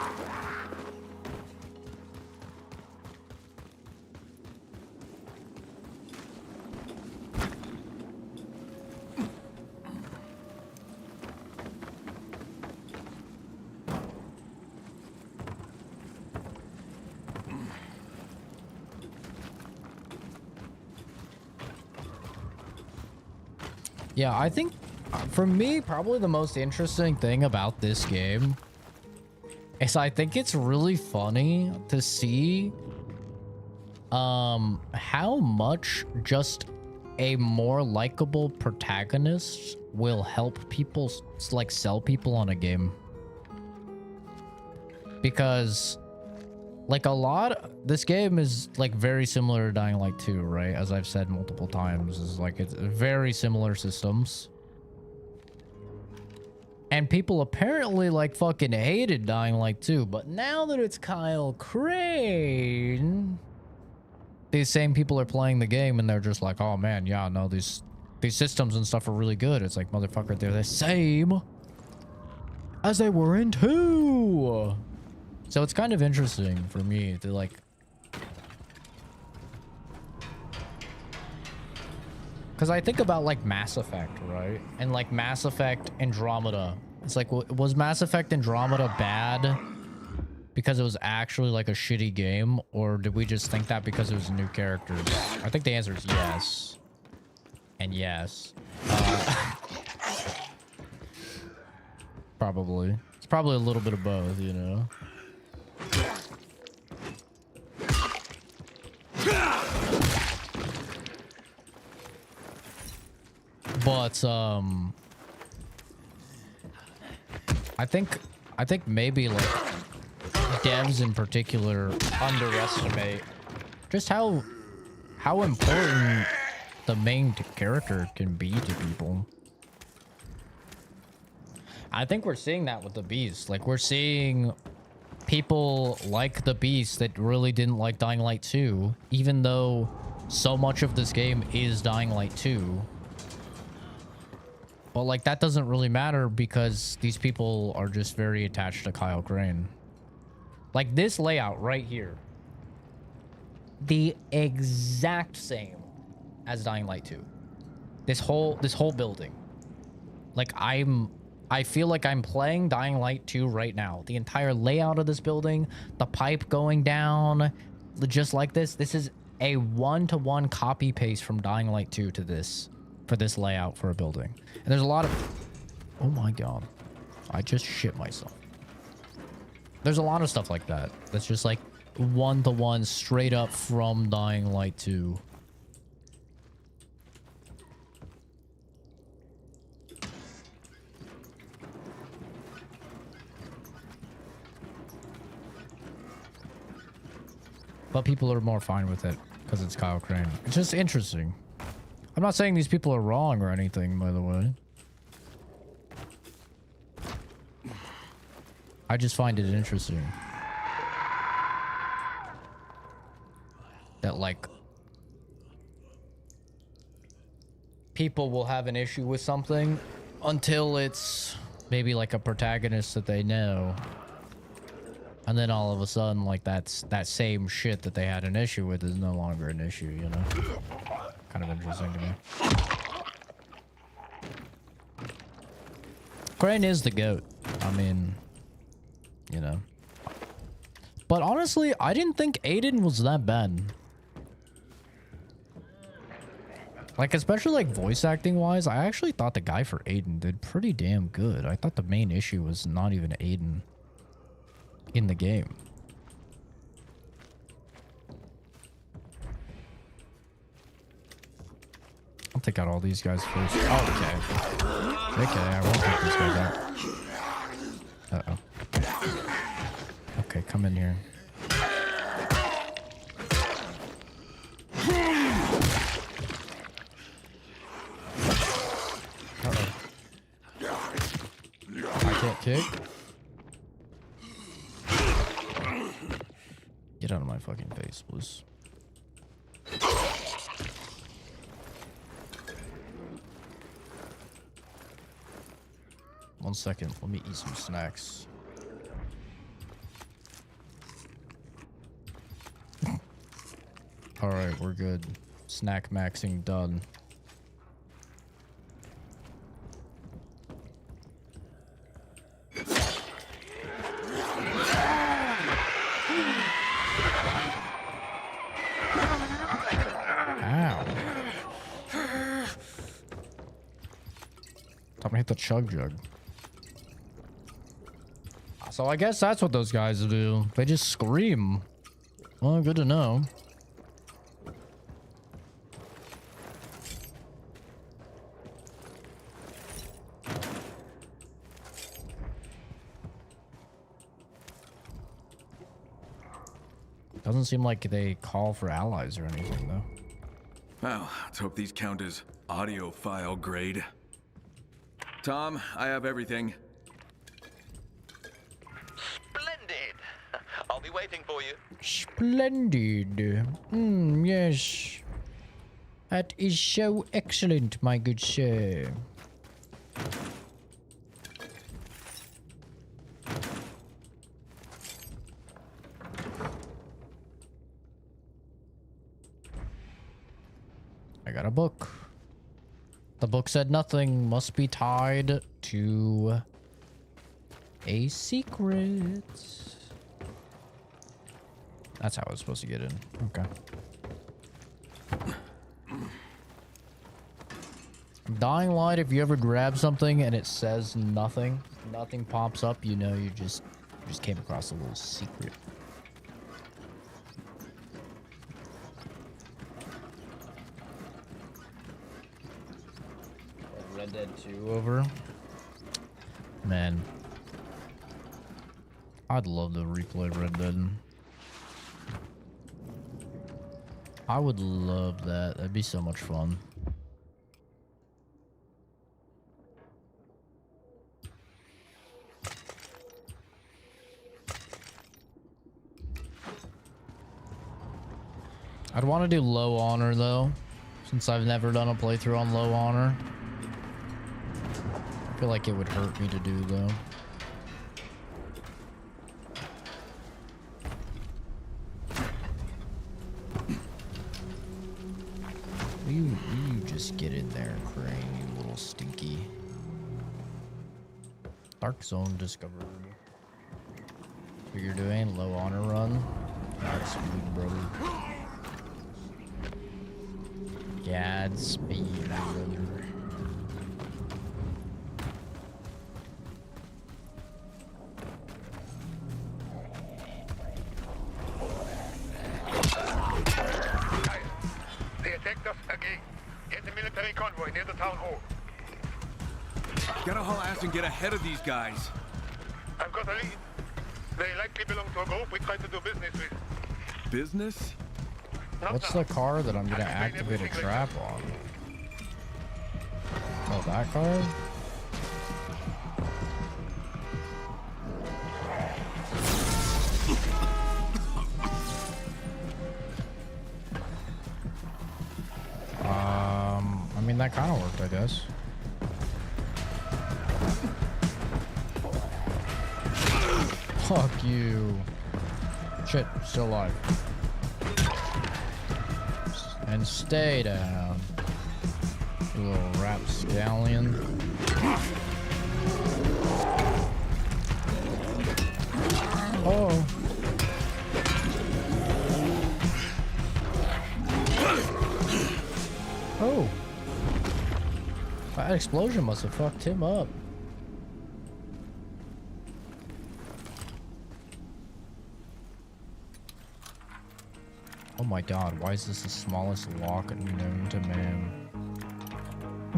Yeah, I think for me, probably the most interesting thing about this game is I think it's really funny to see how much just a more likable protagonist will help people, like, sell people on a game. Because, like, this game is, like, very similar to Dying Light 2, right? As I've said multiple times, is like, it's very similar systems. And people apparently, like, fucking hated Dying Light 2, but now that it's Kyle Crane, these same people are playing the game and they're just like, oh man, yeah, no, these systems and stuff are really good. It's like, motherfucker, they're the same as they were in 2. So it's kind of interesting for me to, like, because I think about, like, Mass Effect, right? And, like, Mass Effect Andromeda. It's like, was Mass Effect Andromeda bad because it was actually, like, a shitty game? Or did we just think that because it was new characters? I think the answer is yes. And yes. Probably. It's probably a little bit of both, you know? But I think maybe, like, devs in particular underestimate just how important the main character can be to people. I think we're seeing that with the Beast. Like, we're seeing people like the Beast that really didn't like Dying Light 2, even though so much of this game is Dying Light 2. But, like, that doesn't really matter because these people are just very attached to Kyle Crane. Like, this layout right here. The exact same as Dying Light 2. This whole building. Like, I feel like I'm playing Dying Light 2 right now. The entire layout of this building, the pipe going down, just like this. This is a one-to-one copy paste from Dying Light 2 to this, for this layout for a building. And there's a lot of... Oh my god. I just shit myself. There's a lot of stuff like that. That's just like one-to-one straight up from Dying Light 2. But people are more fine with it because it's Kyle Crane. It's just interesting. I'm not saying these people are wrong or anything, by the way. I just find it interesting that, like, people will have an issue with something until it's maybe like a protagonist that they know. And then all of a sudden, like, that same shit that they had an issue with is no longer an issue, you know? Kind of interesting to me. Crane is the GOAT. I mean, you know. But honestly, I didn't think Aiden was that bad. Like, especially, like, voice acting wise, I actually thought the guy for Aiden did pretty damn good. I thought the main issue was not even Aiden in the game. I'll take out all these guys first. Oh, okay. Okay, I won't take these guys out. Uh-oh. Okay, come in here. Uh-oh. I can't kick? Get out of my fucking face, please. One second. Let me eat some snacks. Alright, we're good. Snack maxing done. Ow. Time to hit the chug jug. So I guess that's what those guys do. They just scream. Well, good to know. Doesn't seem like they call for allies or anything, though. Well, let's hope these count as audio file grade. Tom, I have everything. Splendid! I'll be waiting for you. Splendid. Yes. That is so excellent, my good sir. I got a book. The book said nothing must be tied to a secret. That's how I was supposed to get in. Okay. Dying Light, if you ever grab something and it says nothing, nothing pops up, you know you just came across a little secret. Red Dead 2 over. Man. I'd love to replay Red Dead. I would love that. That'd be so much fun. I'd want to do low honor though, since I've never done a playthrough on low honor. I feel like it would hurt me to do though. You just get in there, Crane, you little stinky. Dark zone discovered. What you're doing? Low honor run? Godspeed, brother. Godspeed, brother. They attacked us again. Get the military convoy near the town hall. Gotta haul ass and get ahead of these guys. I've got a lead. They likely belong to a group we try to do business with. Business? Not What's now. the car that I'm gonna activate a trap on? Oh, that car? I mean, that kind of worked, I guess. Fuck you. Shit, still alive. And stay down. You little rapscallion. Oh. Oh. That explosion must have fucked him up. Oh my god, why is this the smallest lock known to man?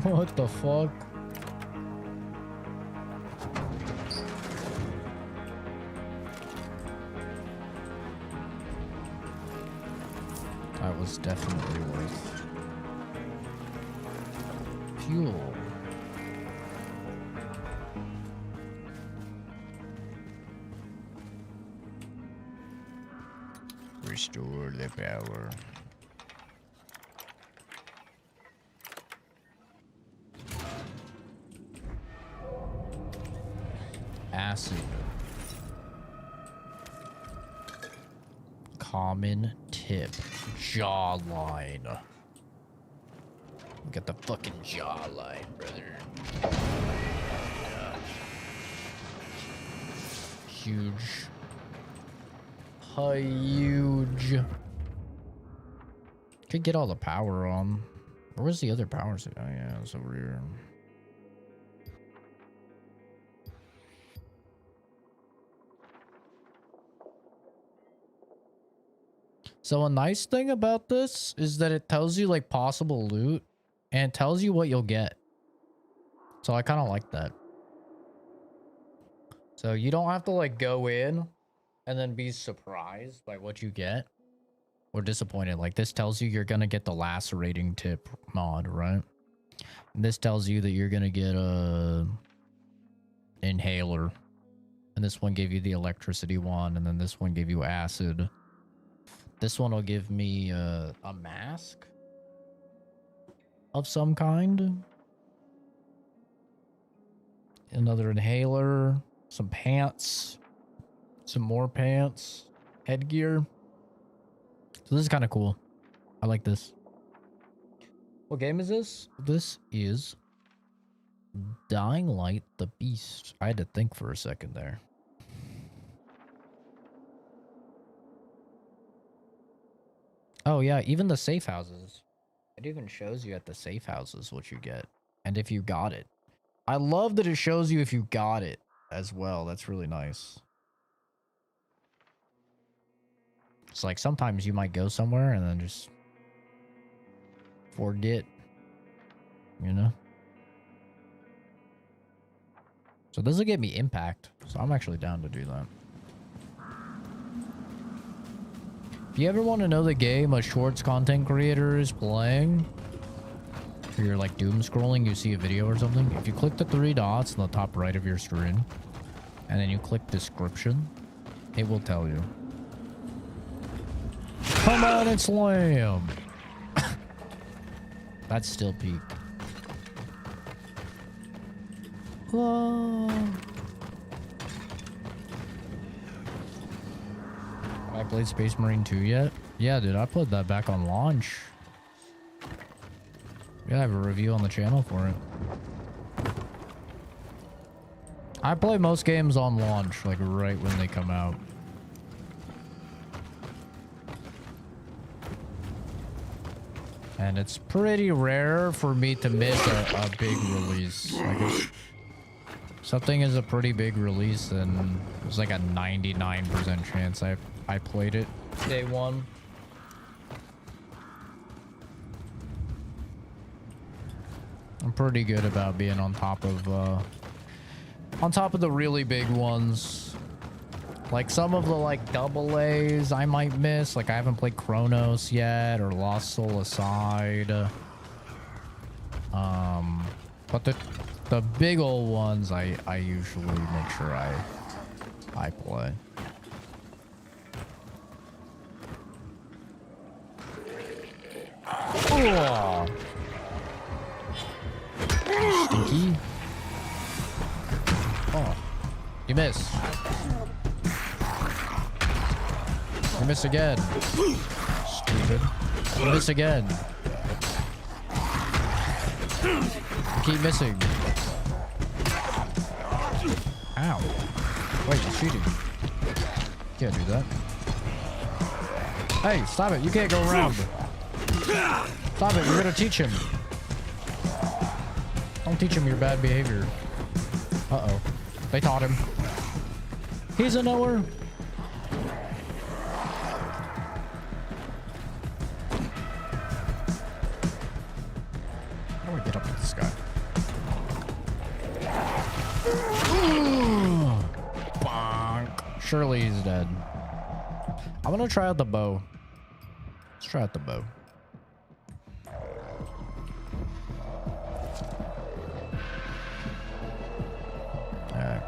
What the fuck? That was definitely worth fuel. Restore the power. Acid. Common tip. Jawline. Get the fucking jawline, brother. Huge. Huge. Could get all the power on. Where's the other powers? Oh yeah, it's over here. So a nice thing about this is that it tells you like possible loot and it tells you what you'll get. So I kind of like that. So you don't have to like go in and then be surprised by what you get or disappointed. Like this tells you you're gonna get the lacerating tip mod, right? And this tells you that you're gonna get a inhaler, and this one gave you the electricity one, and then this one gave you acid. This one will give me a mask of some kind, another inhaler, some pants, some more pants, headgear. So this is kind of cool. I like this. What game is this? This is Dying Light the Beast. I had to think for a second there. Oh yeah, even the safe houses. It even shows you at the safe houses what you get and if you got it. I love that it shows you if you got it as well. That's really nice. It's like sometimes you might go somewhere and then just forget, you know? So this will get me impact. So I'm actually down to do that. If you ever want to know the game a Shorts content creator is playing, or you're like doom scrolling, you see a video or something, if you click the 3 dots in the top right of your screen, and then you click description, it will tell you. Come on and slam. That's still peak. Whoa. I played Space Marine 2 yet? Yeah, dude, I put that back on launch. Yeah, I have a review on the channel for it. I play most games on launch, like right when they come out. And it's pretty rare for me to miss a big release. Like if something is a pretty big release, then there's like a 99% chance I played it day one. I'm pretty good about being on top of the really big ones. Like some of the like double A's I might miss. Like I haven't played Chronos yet or Lost Soul Aside. But the big old ones I usually make sure I play. Oh. Stinky. Oh. You miss. You miss again. Stupid. You miss again. You keep missing. Ow. Wait, he's cheating. Can't do that. Hey, stop it. You can't go around. Stop it. You're gonna teach him. Don't teach him your bad behavior. Uh-oh. They taught him. He's a knower. How do I get up to this guy? Bonk. Surely he's dead. I'm gonna try out the bow. Let's try out the bow. Alright.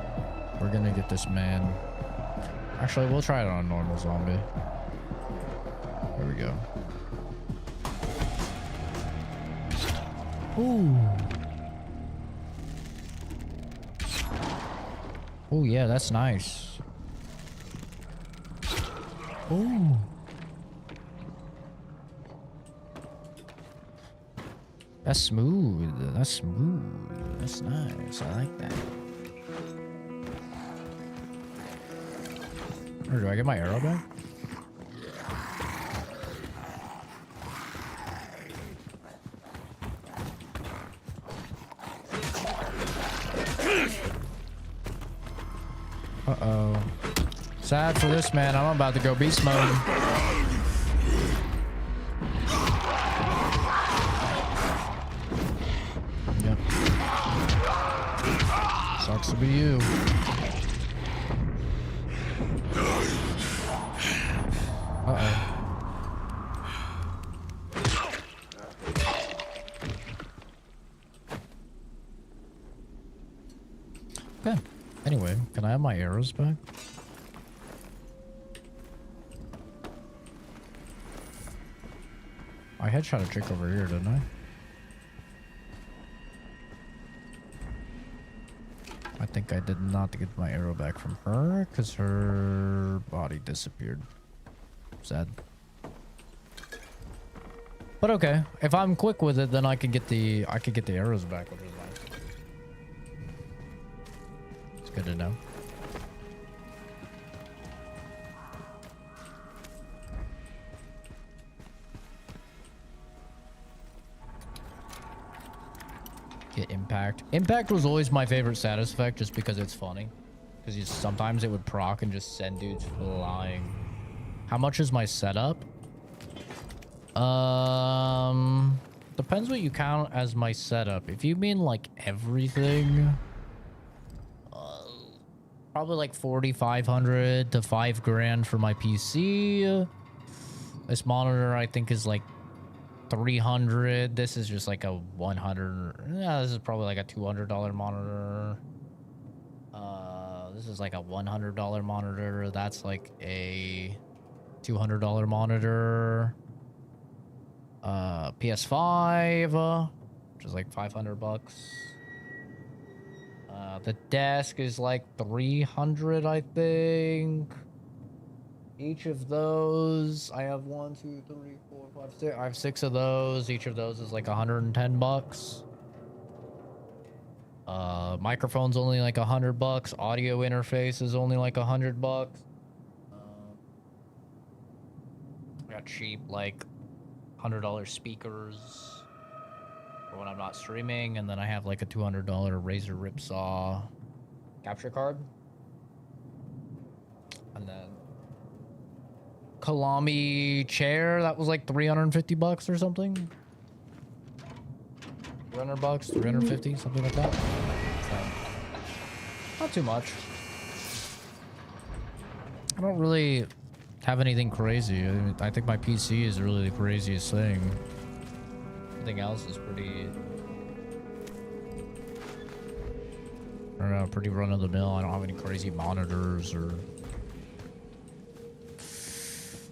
We're gonna get this man. Actually, we'll try it on a normal zombie. There we go. Ooh. Oh yeah, that's nice. Ooh. That's smooth. That's smooth. That's nice. I like that. Or do I get my arrow back? Uh-oh. Sad for this man. I'm about to go beast mode. Yep. Sucks to be you. Uh-oh. Okay. Anyway, can I have my arrows back? I headshot a chick over here, didn't I? I think I did not get my arrow back from her because her body disappeared. Sad. But okay, if I'm quick with it, then I can get the arrows back, which is nice. It's good to know. Get impact. Impact was always my favorite status effect just because it's funny. Because sometimes it would proc and just send dudes flying. How much is my setup? Depends what you count as my setup. If you mean like everything, probably like 4,500 to 5 grand for my PC. This monitor I think is like 300. This is just like a 100. Yeah, this is probably like a $200 monitor. This is like a $100 monitor. That's like a $200 monitor. PS5, which is like 500 bucks. The desk is like 300, I think. Each of those, I have 1, 2, 3, 4, 5, 6. I have 6 of those. Each of those is like 110 bucks. Microphone's only like 100 bucks. Audio interface is only like 100 bucks. I got cheap like $100 speakers for when I'm not streaming, and then I have like a $200 Razer Ripsaw capture card, and then Kalami chair that was like 350 bucks or something. 300 bucks, 350, something like that. So, not too much. I don't really have anything crazy. I think my PC is really the craziest thing. Everything else is pretty, I don't know, pretty run of the mill. I don't have any crazy monitors or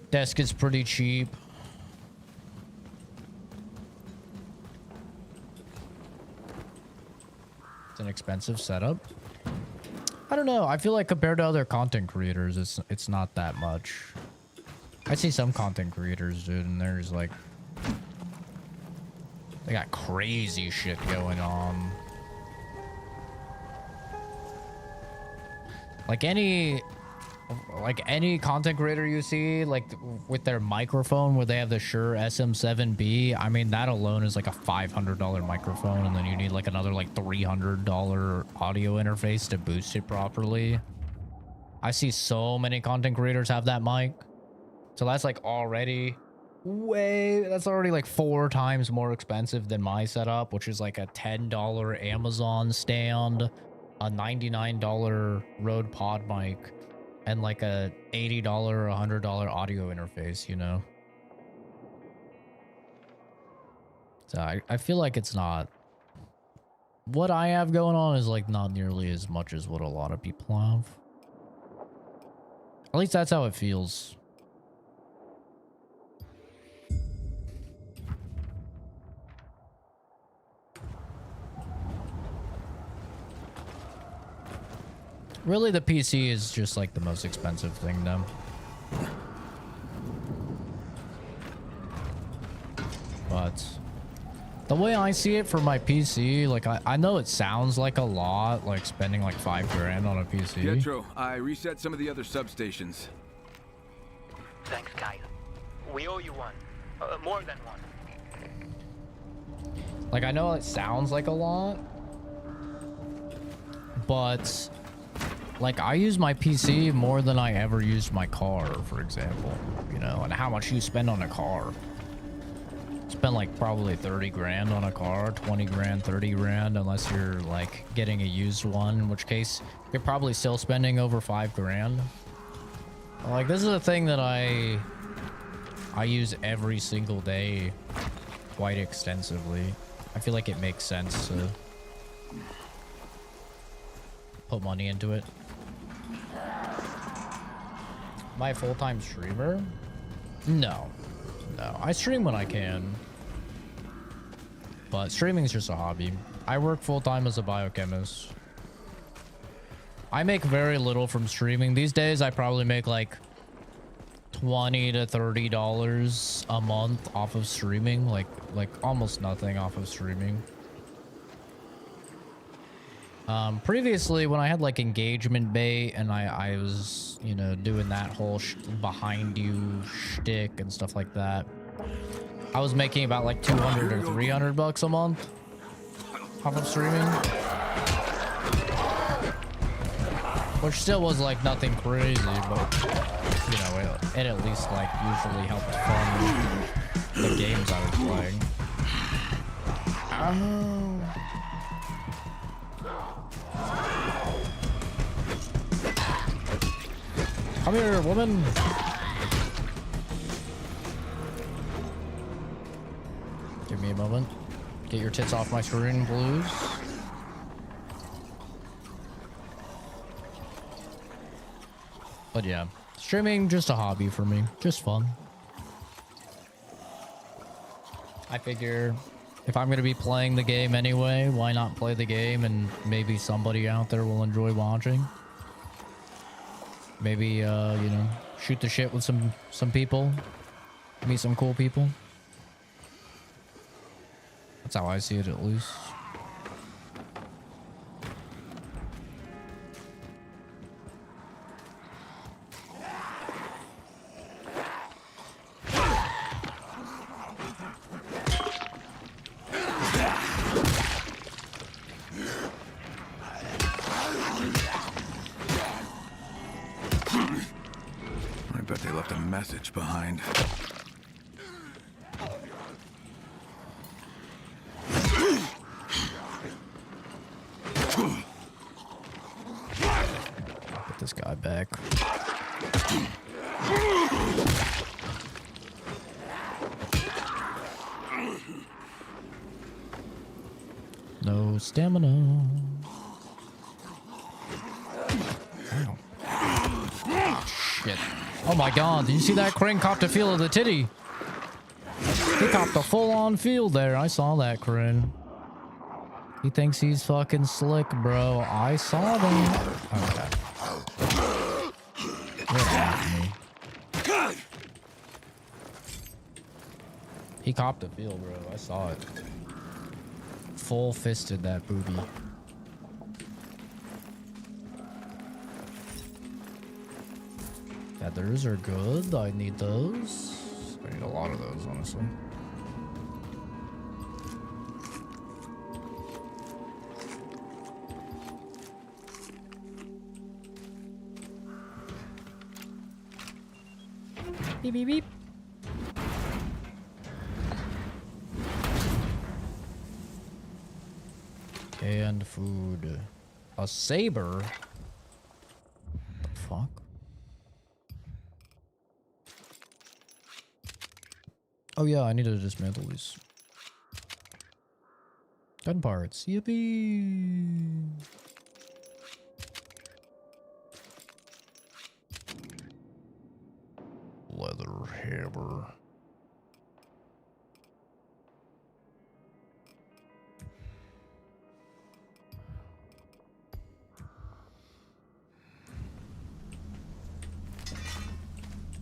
desk is pretty cheap. It's an expensive setup. I don't know. I feel like compared to other content creators, it's not that much. I see some content creators, dude, and there's like, they got crazy shit going on. Like any content creator you see, like with their microphone where they have the Shure SM7B, I mean, that alone is like a $500 microphone, and then you need like another like $300 audio interface to boost it properly. I see so many content creators have that mic. So that's like already that's already like 4 times more expensive than my setup, which is like a $10 Amazon stand, a $99 Rode Pod mic, and like a $80 or $100 audio interface, you know? So I feel like it's not, what I have going on is like not nearly as much as what a lot of people have. At least that's how it feels. Really, the PC is just like the most expensive thing, though. But the way I see it for my PC, like I know it sounds like a lot, like spending like $5 grand on a PC. Pietro, I reset some of the other substations. Thanks, Kyle. We owe you one. More than one. Like, I know it sounds like a lot, but like I use my PC more than I ever used my car, for example, you know, and how much you spend on a car. Spend like probably 30 grand on a car, 20 grand, 30 grand, unless you're like getting a used one, in which case you're probably still spending over 5 grand. Like, this is a thing that I use every single day quite extensively. I feel like it makes sense to put money into it. Am I a full-time streamer? No. No. I stream when I can. But streaming is just a hobby. I work full-time as a biochemist. I make very little from streaming. These days, I probably make like $20 to $30 a month off of streaming. Like almost nothing off of streaming. Previously, when I had like engagement bait and I was, you know, doing that whole behind you shtick and stuff like that, I was making about like 200 or 300 bucks a month off of streaming, which still was like nothing crazy, but you know, it at least like usually helped fund the games I was playing. Oh. Come here, woman. Give me a moment. Get your tits off my screen, blues. But yeah, Streaming, just a hobby for me. Just fun. I figure if I'm going to be playing the game anyway, why not play the game and maybe somebody out there will enjoy watching? Maybe, you know, shoot the shit with some people. Meet some cool people. That's how I see it, at least. I bet they left a message behind. Put this guy back. No stamina. Ow. Shit. Oh my god, did you see that? Crane copped a feel of the titty. He copped a full-on feel there. I saw that, Crane. He thinks he's fucking slick, bro. I saw that. Okay. Get off me. He copped a feel, bro. I saw it. Full-fisted that booby. Feathers are good. I need those. I need a lot of those, honestly. Beep, beep, beep. Canned food. A saber? What the fuck? Oh yeah, I need to dismantle these. Gun parts. Yippee! Leather hammer.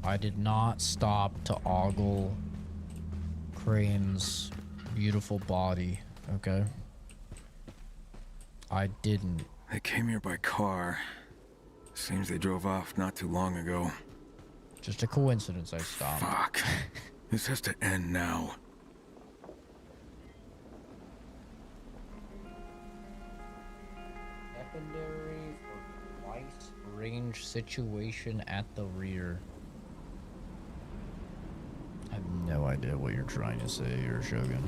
I did not stop to ogle Crane's beautiful body, okay? I didn't. They came here by car. Seems they drove off not too long ago. Just a coincidence I stopped. Fuck. This has to end now. Secondary for twice range situation at the rear. I have no idea what you're trying to say here, Shogun.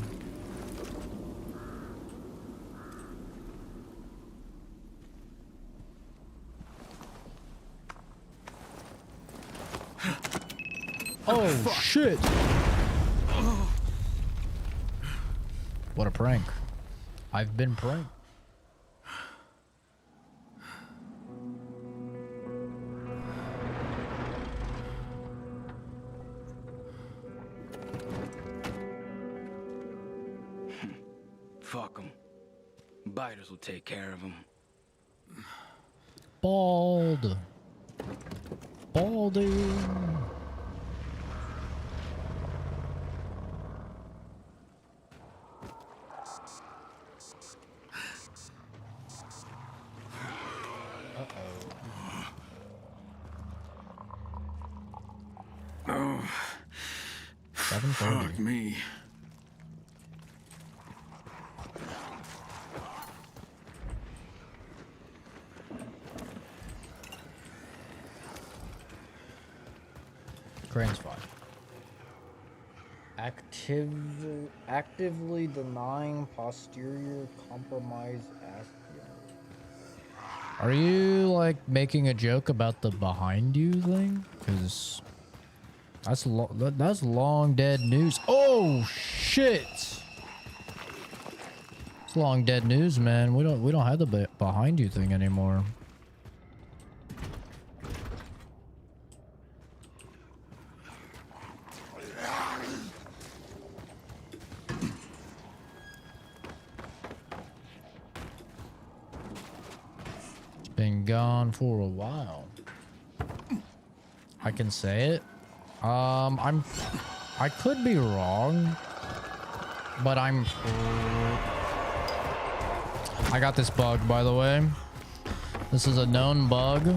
Oh, shit! What a prank. I've been pranked. Fuck them. Biters will take care of them. Bald. Balding. Oh. 7:30. Fuck me. Crane's fine. Actively denying posterior compromise aspium. Are you like making a joke about the behind you thing? Because that's long dead news. Oh shit! It's long dead news, man. We don't have the behind you thing anymore. Been gone for a while. I can say it. I could be wrong, but I got this bug, by the way. This is a known bug.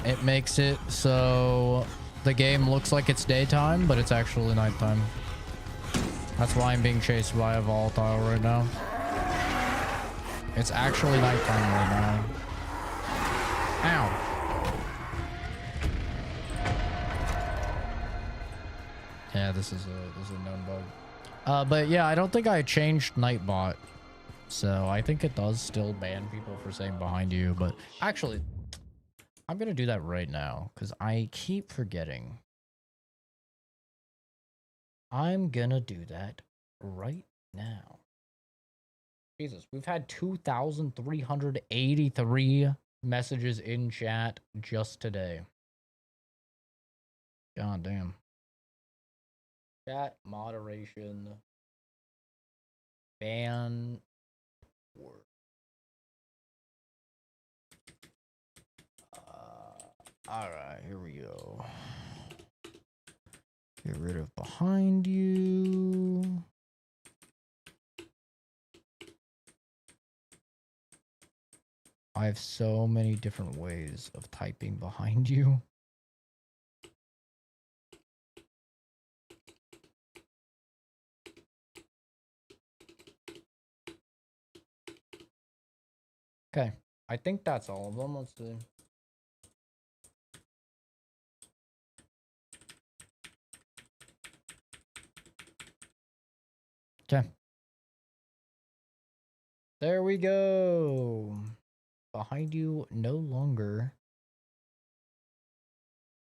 It makes it so the game looks like it's daytime, but it's actually nighttime. That's why I'm being chased by a volatile right now. It's actually nighttime right now. Ow. Yeah, this is a known bug. But yeah, I don't think I changed Nightbot. So I think it does still ban people for saying behind you, but actually I'm gonna do that right now because I keep forgetting. I'm gonna do that right now. Jesus, we've had 2,383 messages in chat just today. God damn. Chat moderation ban word. All right, here we go. Get rid of behind you. I have so many different ways of typing behind you. Okay, I think that's all of them. Let's see. Okay. There we go. Behind you no longer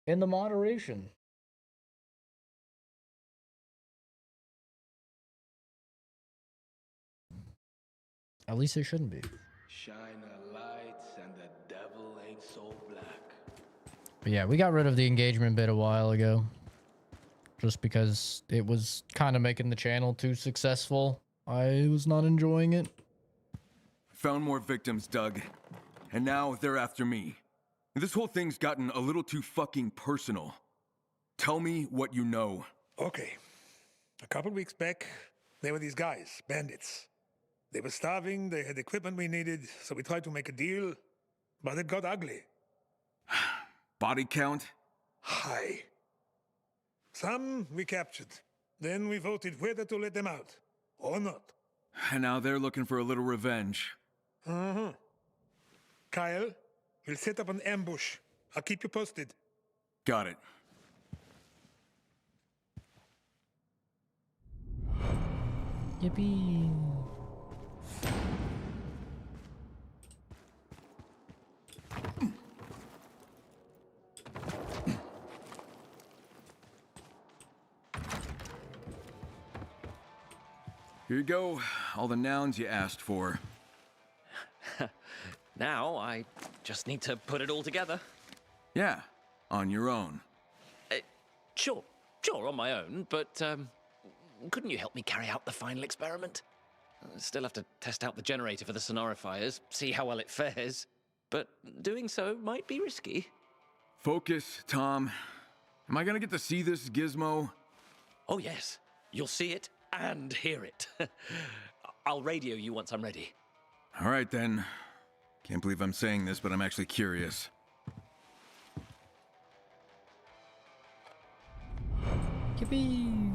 in the moderation. At least it shouldn't be. Shine a light and the devil ain't so black. But yeah, we got rid of the engagement bit a while ago. Just because it was kind of making the channel too successful. I was not enjoying it. Found more victims, Doug. And now they're after me. This whole thing's gotten a little too fucking personal. Tell me what you know. Okay. A couple weeks back, there were these guys, bandits. They were starving, they had equipment we needed, so we tried to make a deal, but it got ugly. Body count? High. Some we captured. Then we voted whether to let them out, or not. And now they're looking for a little revenge. Uh-huh. Kyle, we'll set up an ambush. I'll keep you posted. Got it. Yippee. Here you go. All the nouns you asked for. Now I just need to put it all together. Yeah, on your own. Sure, on my own, but couldn't you help me carry out the final experiment? I still have to test out the generator for the sonorifiers, see how well it fares, but doing so might be risky. Focus, Tom. Am I gonna get to see this gizmo? Oh yes, you'll see it and hear it. I'll radio you once I'm ready. All right then. Can't believe I'm saying this, but I'm actually curious. Yippee.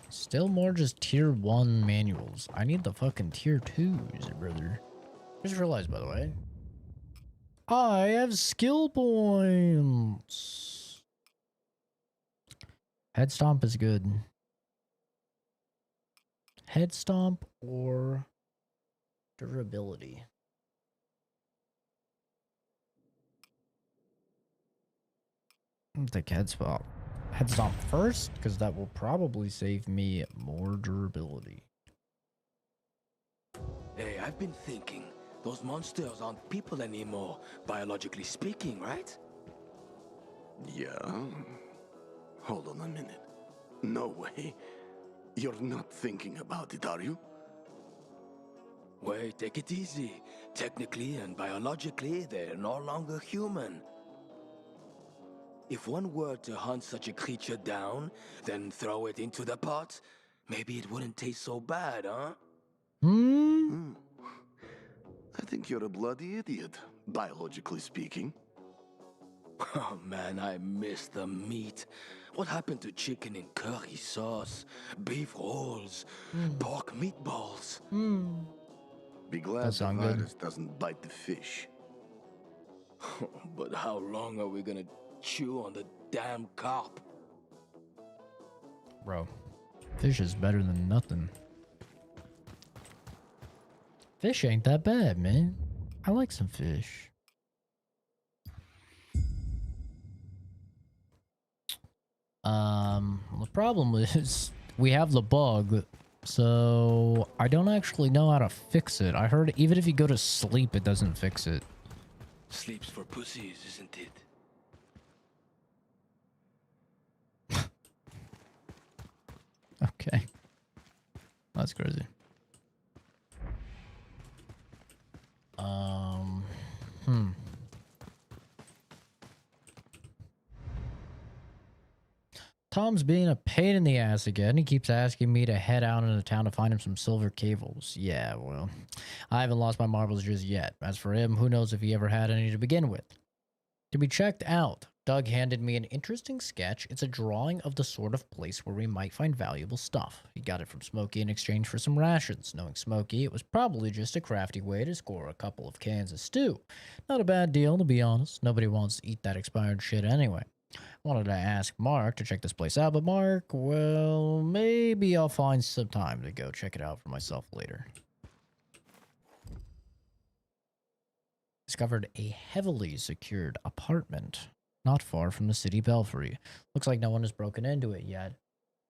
Still more just tier 1 manuals. I need the fucking tier 2s, brother. Just realized, by the way, I have skill points. Head stomp is good. Head stomp or durability. I think head stomp first, because that will probably save me more durability. Hey, I've been thinking. Those monsters aren't people anymore, biologically speaking, right? Yeah? Hold on a minute. No way. You're not thinking about it, are you? Wait, take it easy. Technically and biologically, they're no longer human. If one were to hunt such a creature down, then throw it into the pot, maybe it wouldn't taste so bad, huh? I think you're a bloody idiot, biologically speaking. Oh man, I miss the meat. What happened to chicken in curry sauce, beef rolls, pork meatballs? Be glad That the sound good. virus doesn't bite the fish. But how long are we gonna chew on the damn carp? Bro, fish is better than nothing. Fish ain't that bad, man. I like some fish. The problem is we have the bug, so I don't actually know how to fix it. I heard even if you go to sleep, it doesn't fix it. Sleeps for pussies, isn't it? Okay. That's crazy. Tom's being a pain in the ass again. He keeps asking me to head out into town to find him some silver cables. Yeah, well, I haven't lost my marbles just yet. As for him, who knows if he ever had any to begin with. To be checked out, Doug handed me an interesting sketch. It's a drawing of the sort of place where we might find valuable stuff. He got it from Smokey in exchange for some rations. Knowing Smokey, it was probably just a crafty way to score a couple of cans of stew. Not a bad deal, to be honest. Nobody wants to eat that expired shit anyway. Wanted to ask Mark to check this place out, but Mark, well, maybe I'll find some time to go check it out for myself later. Discovered a heavily secured apartment not far from the city belfry. Looks like no one has broken into it yet.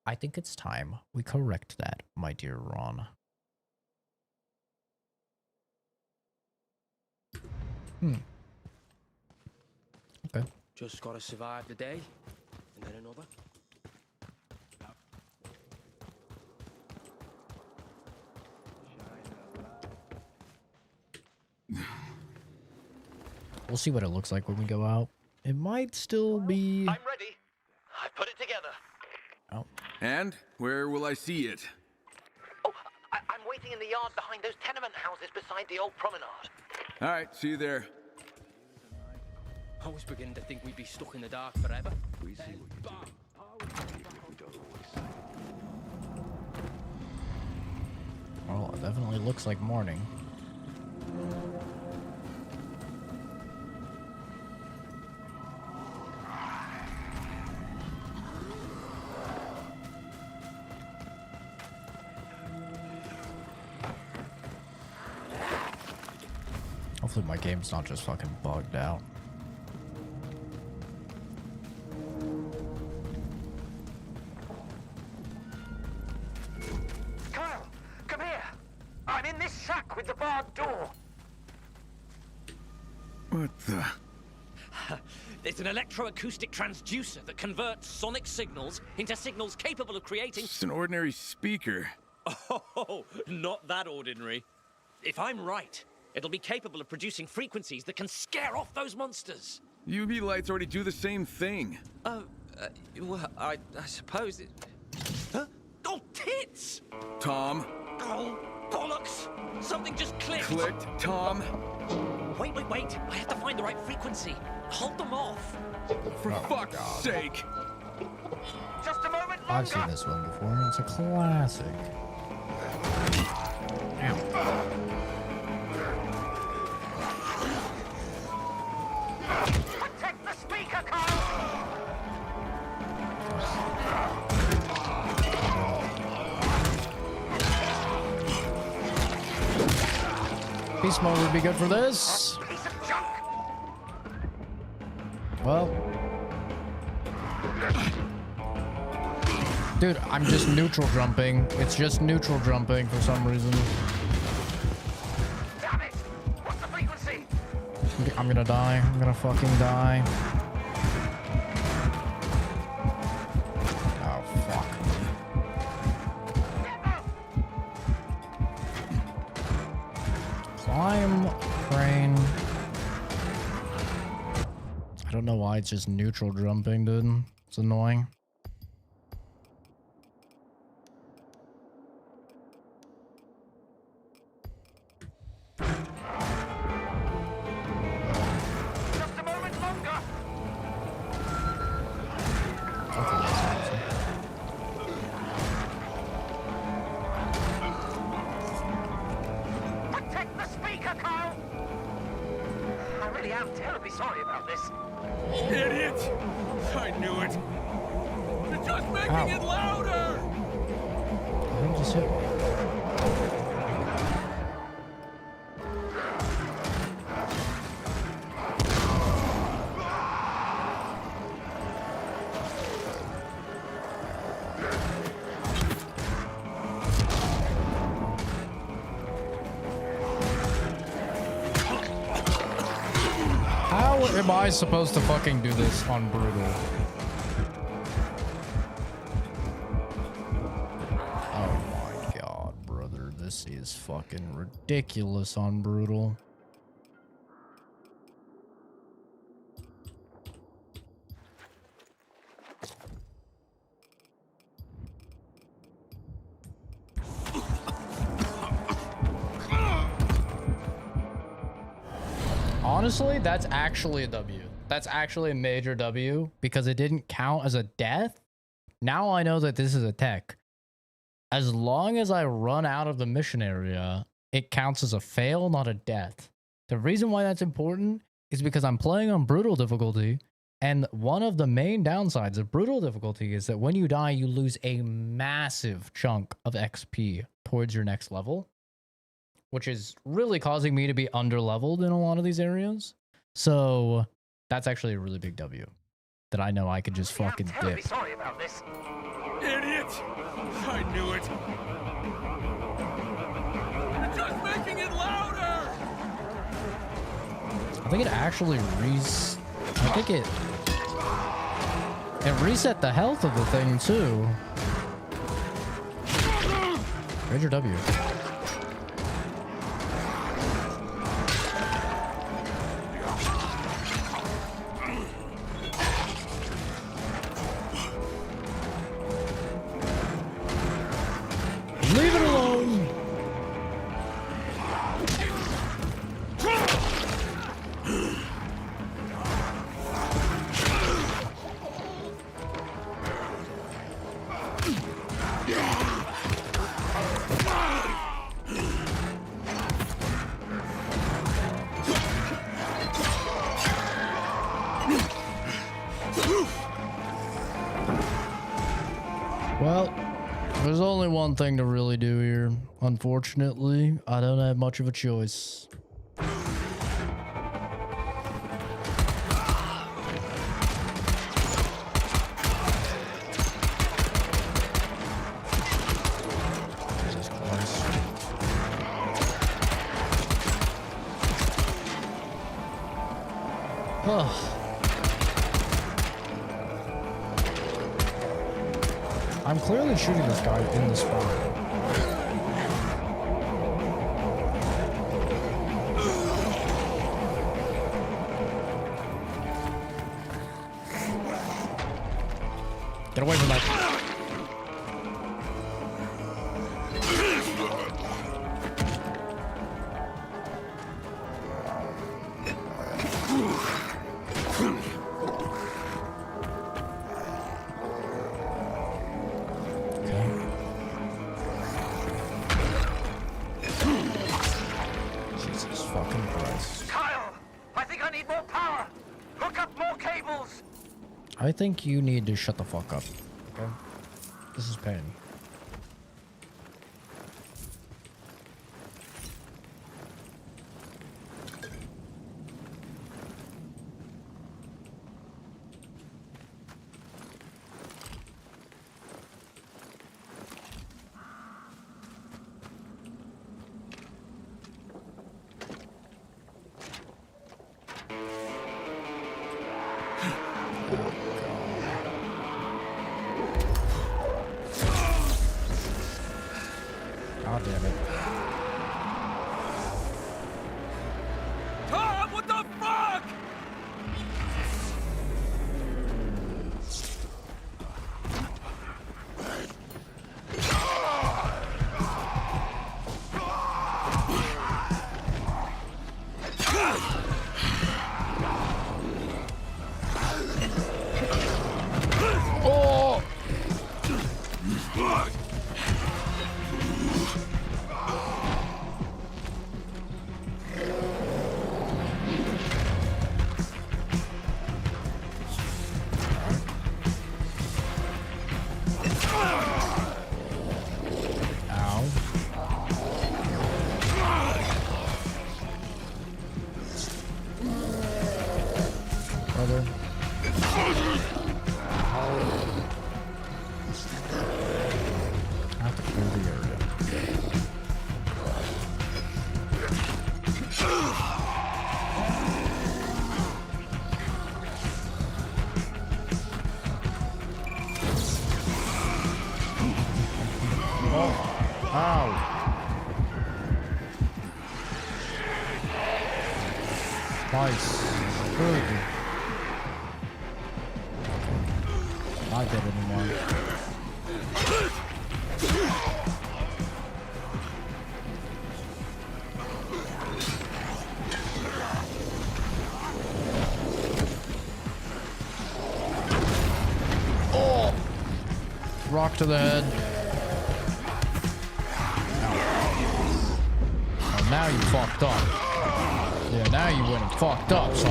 I think it's time we correct that, my dear Ron. Okay. Just gotta survive the day, and then another. We'll see what it looks like when we go out. It might still be... I'm ready. I put it together. Oh. And where will I see it? Oh, I'm waiting in the yard behind those tenement houses beside the old promenade. All right, see you there. I was beginning to think we'd be stuck in the dark forever. We see what you do. Even if we don't always say. Well, it definitely looks like morning. Hopefully my game's not just fucking bugged out. Kyle, come here. I'm in this shack with the barred door. What the? It's an electroacoustic transducer that converts sonic signals into signals capable of creating... It's an ordinary speaker. Oh, not that ordinary. If I'm right, it'll be capable of producing frequencies that can scare off those monsters. UV lights already do the same thing. Well, I suppose it... Huh? Oh, tits! Tom. Oh, bollocks! Something just clicked. Clicked, Tom. Wait. I have to find the right frequency. Hold them off. For fuck's sake. Just a moment longer. I've seen this one before. It's a classic. Protect the speaker, Kyle. Beast mode would be good for this. Piece of junk. Well. Dude, I'm just neutral jumping. It's just neutral jumping for some reason. Damn it. What's the frequency? I'm gonna die. I'm gonna fucking die. Oh, fuck. climb crane. I don't know why it's just neutral jumping, dude. It's annoying. Just a moment longer. Protect the speaker, Kyle. I really am terribly sorry about this. Idiot! I knew it! You're just making it louder! I think just hit me. How am I supposed to fucking do this on brutal? Oh my god, brother. This is fucking ridiculous on brutal. Honestly, that's actually a W. That's actually a major W because it didn't count as a death. Now I know that this is a tech. As long as I run out of the mission area, it counts as a fail, not a death. The reason why that's important is because I'm playing on brutal difficulty, and one of the main downsides of brutal difficulty is that when you die, you lose a massive chunk of XP towards your next level, which is really causing me to be under-leveled in a lot of these areas. So that's actually a really big W that I know I could just fucking dip. Terribly sorry about this. Idiot! I knew it! You're just making it louder! I think it actually I think it reset the health of the thing too. Major W. Leave it alone. Well, there's only one thing to really do here. Unfortunately, I don't have much of a choice. Jesus Christ. Oh. I'm clearly shooting this guy in the spot. Get away from that. Jesus fucking Christ. Kyle, I think I need more power. Hook up more cables. I think you need to shut the fuck up. Okay? This is pain. God damn it. Ow. Nice. Good. Not dead anymore. Oh! Rock to the head. Oh, now you fucked up. Yeah, now you went and fucked up, son.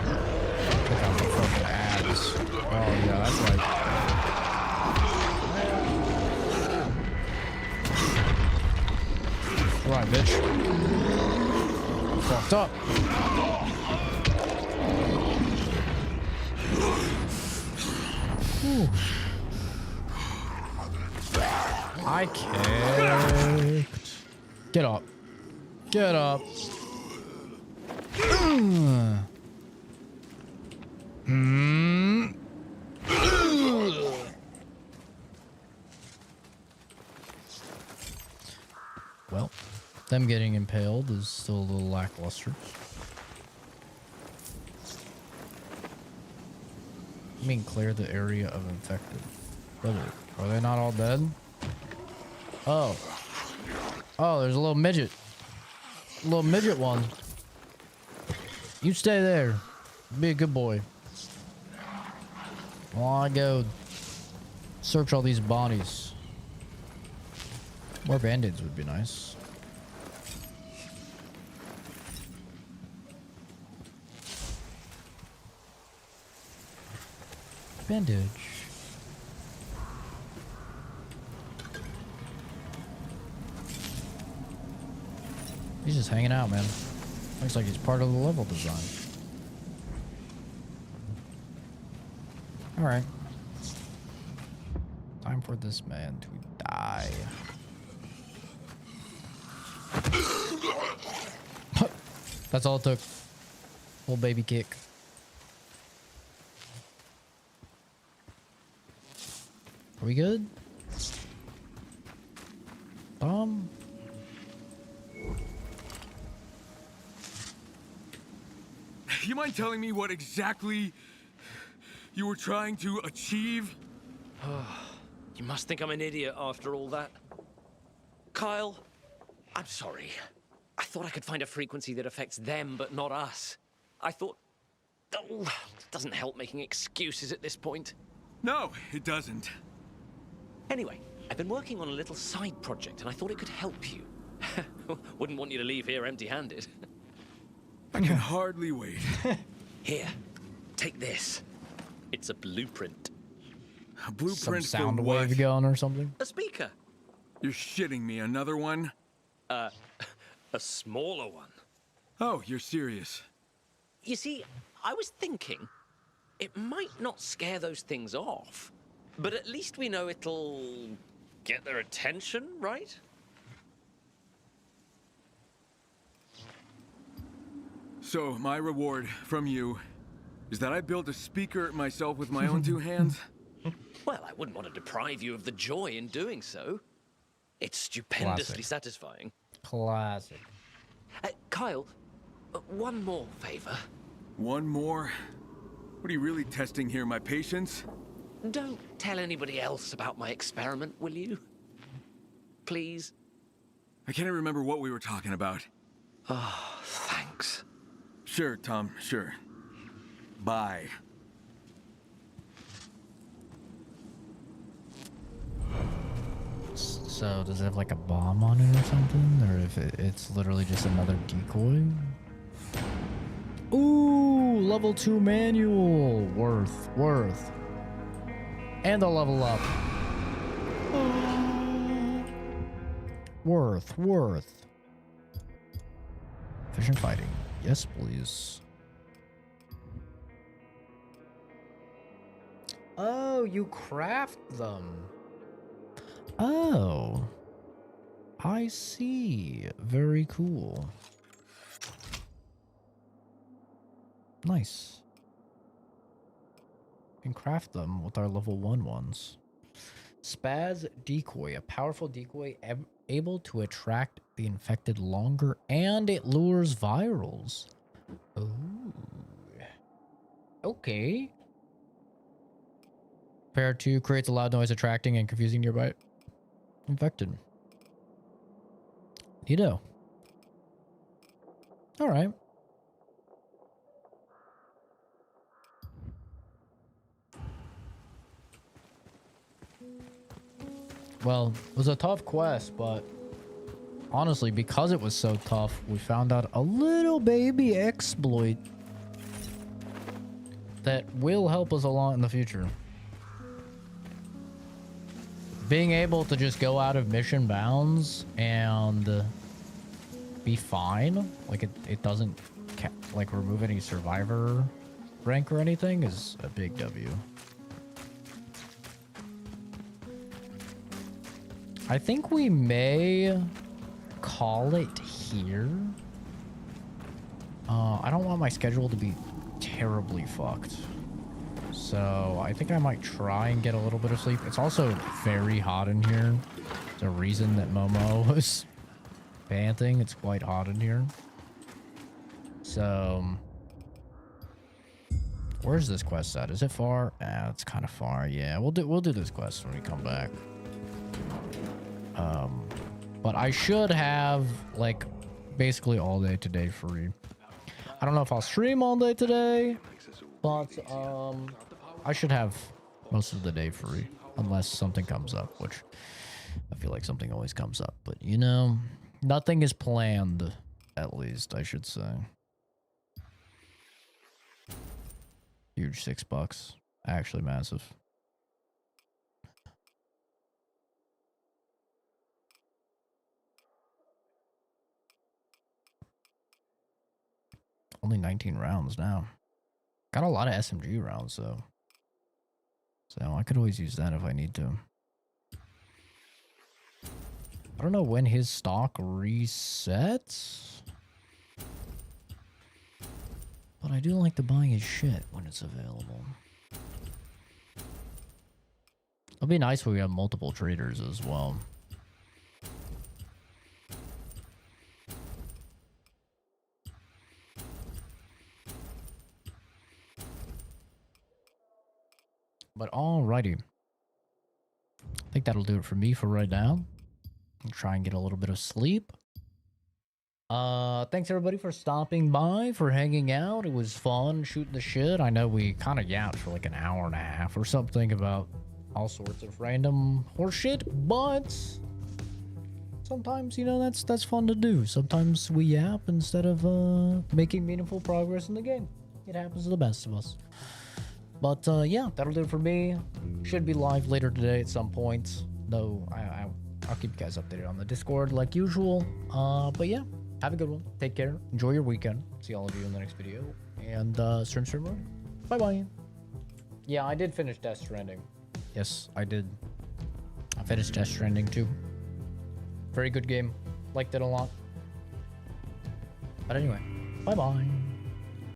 Look at the fucking ads. Oh, yeah, that's right. Right, bitch. Fucked up. Whew. I kicked. Get up. Get up. Well, them getting impaled is still a little lackluster. I mean, clear the area of infected. Brother, are they not all dead? Oh. Oh, there's a little midget. Little midget one. You stay there. Be a good boy. While I go search all these bodies. More band-aids would be nice. Bandage. He's just hanging out, man. Looks like he's part of the level design. Alright. Time for this man to die. That's all it took. Little baby kick. Are we good? You mind telling me what exactly you were trying to achieve? You must think I'm an idiot after all that. Kyle, I'm sorry. I thought I could find a frequency that affects them, but not us. I thought... Oh, it doesn't help making excuses at this point. No, it doesn't. Anyway, I've been working on a little side project, and I thought it could help you. Wouldn't want you to leave here empty-handed. I can hardly wait. Here, take this. It's a blueprint. A blueprint Some for sound what? wave gun or something? A speaker. You're shitting me. Another one? A smaller one. Oh, you're serious. You see, I was thinking, it might not scare those things off, but at least we know it'll get their attention, right? So, my reward from you is that I built a speaker myself with my own two hands? Well, I wouldn't want to deprive you of the joy in doing so. It's stupendously Classic. satisfying. Classic. Kyle, one more favor. One more? What are you really testing here, my patience? Don't tell anybody else about my experiment, will you? Please? I can't remember what we were talking about. Oh, thanks. Sure, Tom, sure. Bye. So, does it have like a bomb on it or something? Or if it's literally just another decoy? Ooh, level 2 manual. Worth. And a level up. Worth. Efficient fighting. Yes, please. Oh, you craft them. Oh. I see. Very cool. Nice. We can craft them with our level 1 ones. Spaz decoy, a powerful decoy able to attract the infected longer, and it lures virals. Ooh. Okay. Pair 2 creates a loud noise, attracting and confusing nearby infected. Neato. All right. Well, it was a tough quest, but honestly, because it was so tough, we found out a little baby exploit that will help us a lot in the future. Being able to just go out of mission bounds and be fine, like it doesn't like remove any survivor rank or anything, is a big W. I think we may call it here. I don't want my schedule to be terribly fucked. So I think I might try and get a little bit of sleep. It's also very hot in here. The reason that Momo is panting, it's quite hot in here. So where's this quest at? Is it far? It's kind of far. Yeah, we'll do this quest when we come back. But I should have like basically all day today free. I don't know if I'll stream all day today, but I should have most of the day free unless something comes up, which I feel like something always comes up. But you know, nothing is planned, at least I should say. Huge $6, actually massive. Only 19 rounds now. Got a lot of SMG rounds though. So I could always use that if I need to. I don't know when his stock resets. But I do like to buy his shit when it's available. It'll be nice when we have multiple traders as well. But alrighty. I think that'll do it for me for right now. I'll try and get a little bit of sleep. Thanks everybody for stopping by, for hanging out. It was fun shooting the shit. I know we kind of yapped for like an hour and a half or something about all sorts of random horseshit, but sometimes, you know, that's fun to do. Sometimes we yap instead of making meaningful progress in the game. It happens to the best of us. But yeah, that'll do it for me. Should be live later today at some point. Though I'll keep you guys updated on the Discord like usual. But yeah, have a good one. Take care. Enjoy your weekend. See all of you in the next video. And stream. Bye-bye. Yeah, I did finish Death Stranding. Yes, I did. I finished Death Stranding too. Very good game. Liked it a lot. But anyway, bye-bye.